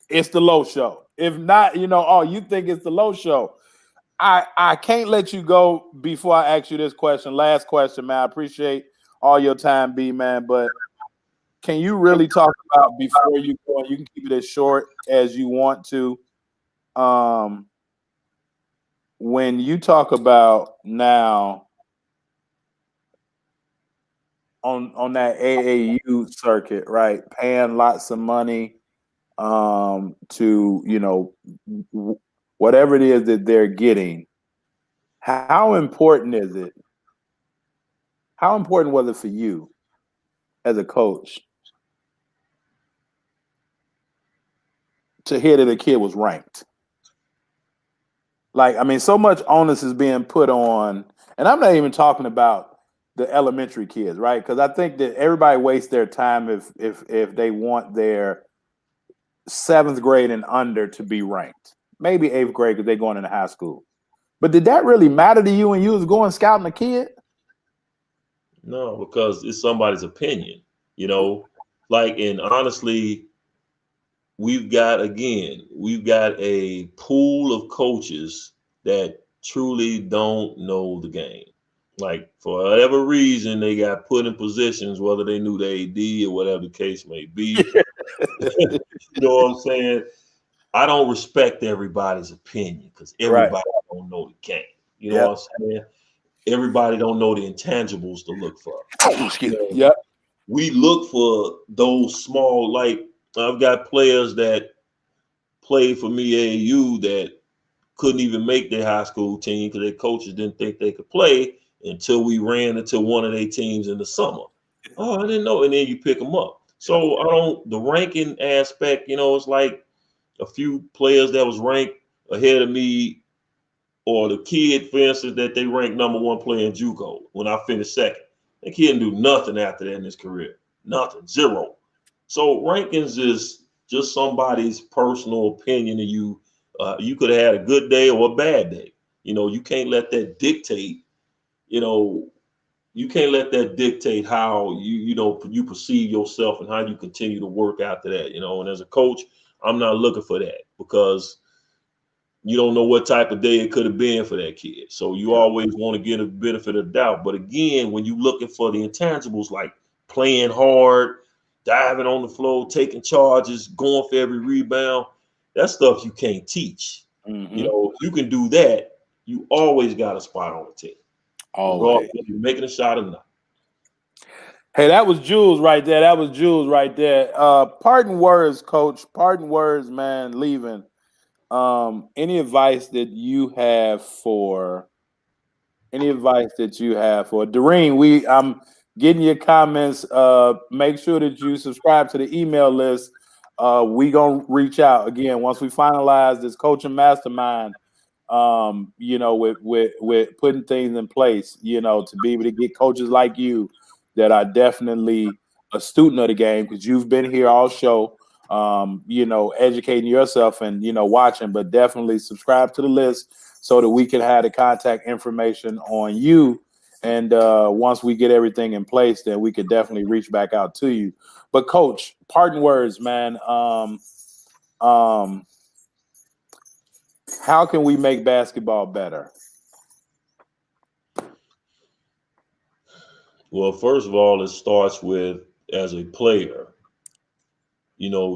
It's the Lowe Show. If not, you know, oh, you think it's the Lowe Show. I can't let you go before I ask you this question. Last question, man. I appreciate all your time, B, man. But can you really talk about before you go, and you can keep it as short as you want to, when you talk about now on that AAU circuit, right? Paying lots of money to, you know, whatever it is that they're getting. How important is it? How important was it for you as a coach to hear that a kid was ranked? Like, I mean, so much onus is being put on, and I'm not even talking about the elementary kids, right? Because I think that everybody wastes their time if they want their 7th grade and under to be ranked. Maybe 8th grade because they're going into high school. But did that really matter to you when you was going scouting a kid? No, because it's somebody's opinion, you know. Like, and honestly, we've got a pool of coaches that truly don't know the game. Like, for whatever reason, they got put in positions, whether they knew the AD or whatever the case may be. You know what I'm saying? I don't respect everybody's opinion because everybody don't don't know the game. You know Yep. what I'm saying? Everybody don't know the intangibles to look for. Excuse me. Yep. We look for those small, like I've got players that played for me AAU that couldn't even make their high school team because their coaches didn't think they could play until we ran into one of their teams in the summer. Oh, I didn't know. And then you pick them up. So the ranking aspect, it's like a few players that was ranked ahead of me, or the kid, for instance, that they ranked number one player in JUCO when I finished second. That kid didn't do nothing after that in his career. Nothing. Zero. So rankings is just somebody's personal opinion of you. You could have had a good day or a bad day. You can't let that dictate, you know, you can't let that dictate how you perceive yourself and how you continue to work after that. And as a coach, I'm not looking for that because you don't know what type of day it could have been for that kid. So you always want to get a benefit of the doubt. But again, when you're looking for the intangibles like playing hard, diving on the floor, taking charges, going for every rebound, that stuff you can't teach. Mm-hmm. If you can do that, you always got a spot on the team. Always. If you're making a shot or not. Hey, that was Jules right there. Parting words, Coach. Parting words, man, leaving. Any advice that you have for Doreen? I'm getting your comments. Make sure that you subscribe to the email list. We gonna reach out again once we finalize this coaching mastermind. With putting things in place, to be able to get coaches like you that are definitely a student of the game, because you've been here all show, educating yourself and, watching, but definitely subscribe to the list so that we can have the contact information on you. And once we get everything in place, then we could definitely reach back out to you. But Coach, parting words, man. How can we make basketball better? Well, first of all, it starts with, as a player,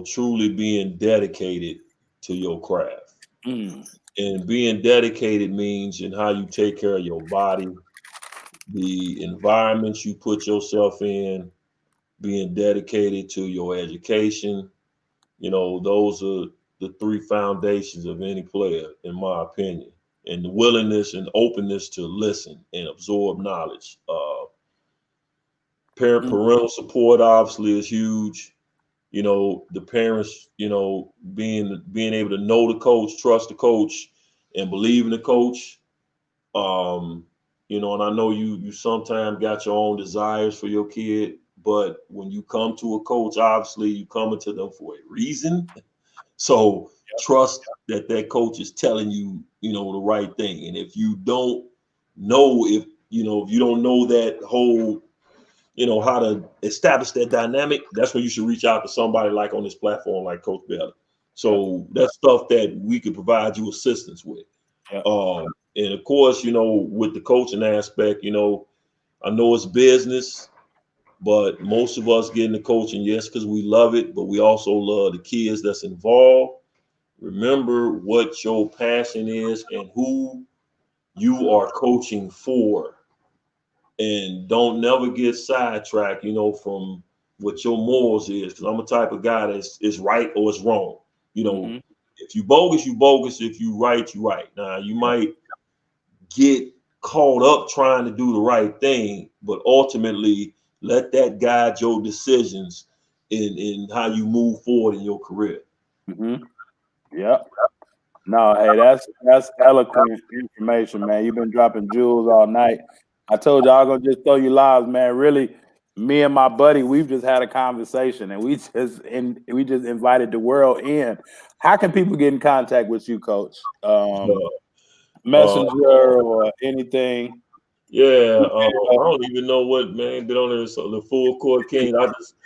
truly being dedicated to your craft. And being dedicated means in how you take care of your body, the environments you put yourself in, being dedicated to your education. Those are the three foundations of any player, in my opinion. And the willingness and openness to listen and absorb knowledge. Parental support obviously is huge. The parents, being able to know the coach, trust the coach, and believe in the coach. And I know you sometimes got your own desires for your kid, but when you come to a coach, obviously you coming to them for a reason. So trust that coach is telling you, the right thing. And if you don't know, if you don't know that whole, how to establish that dynamic, that's when you should reach out to somebody like on this platform, like Coach Bell. So that's stuff that we could provide you assistance with. And of course, with the coaching aspect, I know it's business, but most of us get into coaching, yes, because we love it, but we also love the kids that's involved. Remember what your passion is and who you are coaching for. And don't never get sidetracked, from what your morals is. Because I'm a type of guy that's is right or it's wrong. If you bogus, you bogus. If you right, you right. Now you might get caught up trying to do the right thing, but ultimately let that guide your decisions in how you move forward in your career. Yep. No, hey, that's eloquent information, man. You've been dropping jewels all night. I told you I was gonna just throw you lives, man. Really, me and my buddy, we've just had a conversation, and we just invited the world in. How can people get in contact with you, Coach? Messenger or anything? Yeah, I don't even know what, man. Been on there, so the full court king. Honestly,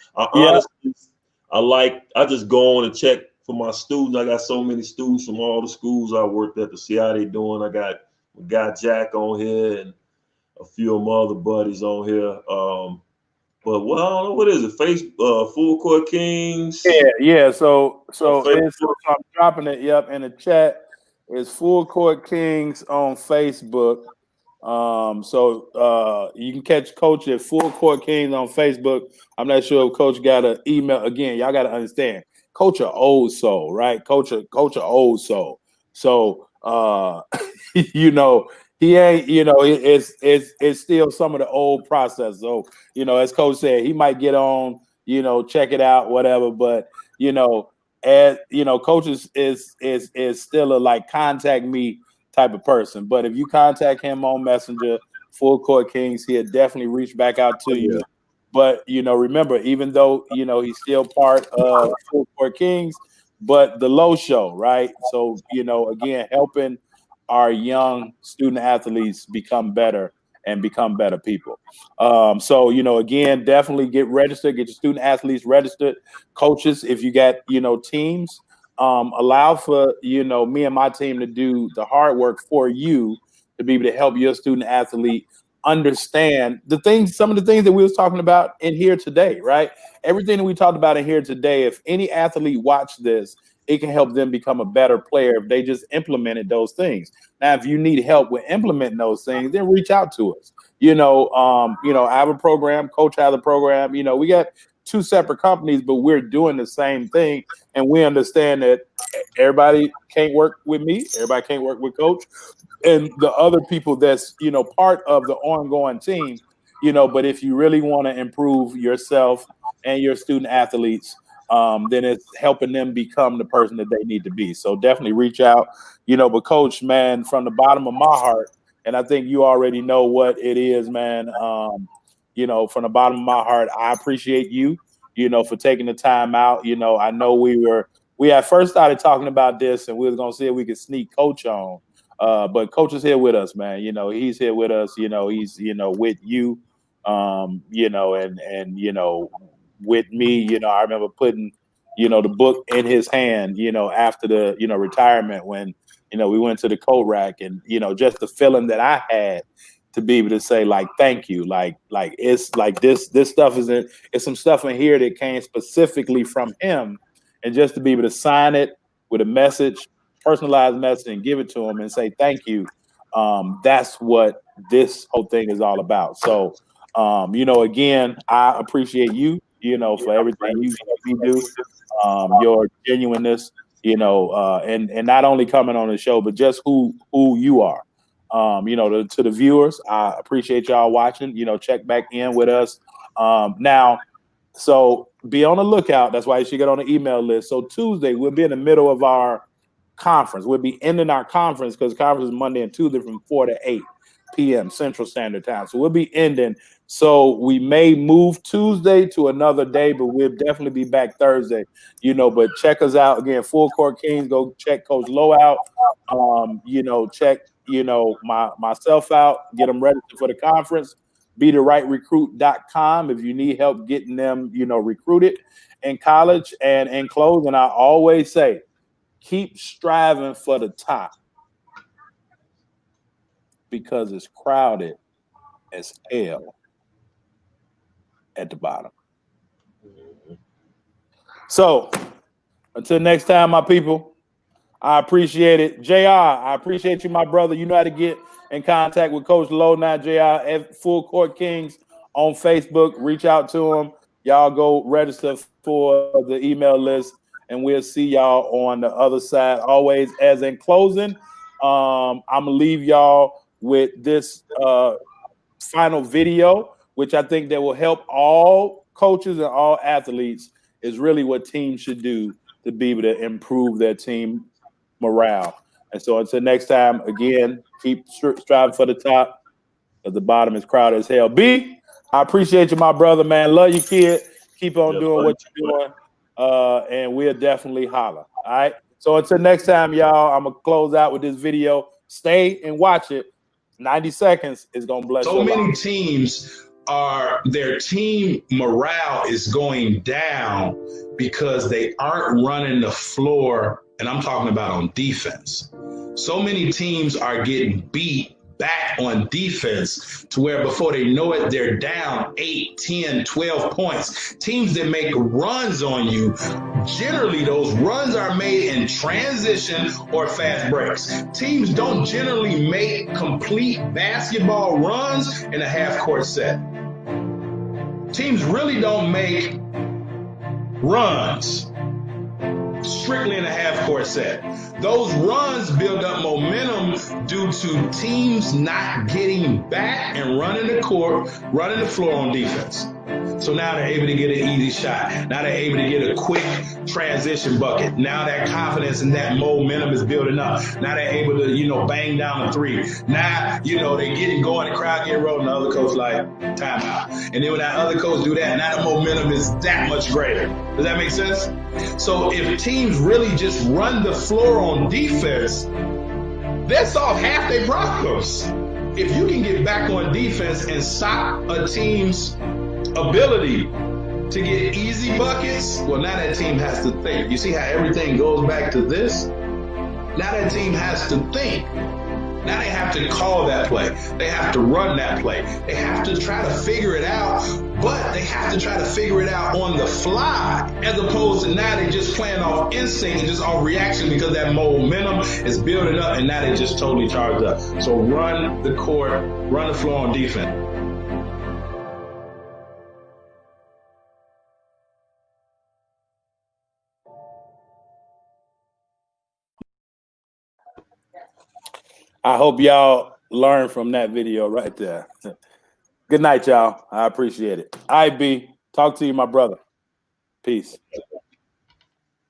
I just go on and check for my students. I got so many students from all the schools I worked at to see how they doing. I got Jack on here and a few of my other buddies on here. But well, I don't know, what is it? Full Court Kings. Yeah. So I'm dropping it. Yep, in the chat. It's Full Court Kings on Facebook. So you can catch Coach at Full Court Kings on Facebook. I'm not sure if Coach got an email. Again, y'all got to understand, Coach a old soul, right? Coach a old soul. So you know, he ain't, it's still some of the old process. So, as Coach said, he might get on, check it out, whatever. But, as Coach is still a like contact me type of person. But if you contact him on Messenger, Full Court Kings, he'll definitely reach back out to you. But remember, even though he's still part of Full Court Kings, but the Lowe Show, right? So again, helping our young student athletes become better and become better people. So again, definitely get registered, get your student athletes registered, coaches. If you got teams, allow for me and my team to do the hard work for you to be able to help your student athlete understand some of the things that we was talking about in here today, right? Everything that we talked about in here today, if any athlete watched this, it can help them become a better player if they just implemented those things. Now, if you need help with implementing those things, then reach out to us. I have a program, Coach has a program. We got two separate companies, but we're doing the same thing. And we understand that everybody can't work with me. Everybody can't work with Coach and the other people that's, part of the ongoing team, but if you really want to improve yourself and your student athletes, then it's helping them become the person that they need to be. So definitely reach out, but Coach, man, from the bottom of my heart, and I think you already know what it is, man. From the bottom of my heart, I appreciate you, for taking the time out. I know we had first started talking about this and we was going to see if we could sneak Coach on. But Coach is here with us, man. He's here with us. He's with you, and with me. I remember putting the book in his hand. After the retirement when we went to the coat rack and just the feeling that I had to be able to say like thank you, like it's like this stuff it's some stuff in here that came specifically from him, and just to be able to sign it with a message, personalized message, and give it to them and say thank you. That's what this whole thing is all about. So, again, I appreciate you, for everything you do, your genuineness, and not only coming on the show, but just who you are. To the viewers, I appreciate y'all watching. Check back in with us. Now, so be on the lookout. That's why you should get on the email list. So Tuesday, we'll be in the middle of our conference. We'll be ending our conference because conference is Monday and Tuesday from 4 to 8 p.m. Central Standard Time. So we'll be ending. So we may move Tuesday to another day, but we'll definitely be back Thursday. But check us out again. Full Court Kings. Go check Coach Lowe out. Check myself out. Get them registered for the conference. BeTheRightRecruit.com if you need help getting them recruited in college. And in closing, I always say, keep striving for the top because it's crowded as hell at the bottom. So until next time, my people, I appreciate it. JR, I appreciate you, my brother. You know how to get in contact with Coach Lowe now, JR, at Full Court Kings on Facebook. Reach out to him. Y'all go register for the email list, and we'll see y'all on the other side. Always, as in closing, I'm going to leave y'all with this final video, which I think that will help all coaches and all athletes, is really what teams should do to be able to improve their team morale. And so until next time, again, keep striving for the top, because the bottom is crowded as hell. B, I appreciate you, my brother, man. Love you, kid. Keep on doing what you're doing. And we'll definitely holler. All right. So until next time, y'all, I'm going to close out with this video. Stay and watch it. 90 seconds is going to bless you. So many teams their team morale is going down because they aren't running the floor. And I'm talking about on defense. So many teams are getting beat back on defense to where before they know it, they're down 8, 10, 12 points. Teams that make runs on you, generally those runs are made in transition or fast breaks. Teams don't generally make complete basketball runs in a half-court set. Teams really don't make runs strictly in a half-court set. Those runs build up momentum due to teams not getting back and running the court, running the floor on defense. So now they're able to get an easy shot. Now they're able to get a quick transition bucket. Now that confidence and that momentum is building up. Now they're able to, bang down a three. Now, they get it going, the crowd get rolling, the other coach like, timeout. And then when that other coach do that, now the momentum is that much greater. Does that make sense? So if teams really just run the floor on defense, they'll solve half their problems. If you can get back on defense and stop a team's ability to get easy buckets, well, now that team has to think. You see how everything goes back to this? Now that team has to think. Now they have to call that play. They have to run that play. They have to try to figure it out, but they have to try to figure it out on the fly, as opposed to now they just playing off instinct and just off reaction because that momentum is building up and now they just totally charged up. So run the court, run the floor on defense. I hope y'all learn from that video right there. Good night, y'all. I appreciate it. All right, B. Talk to you, my brother. Peace.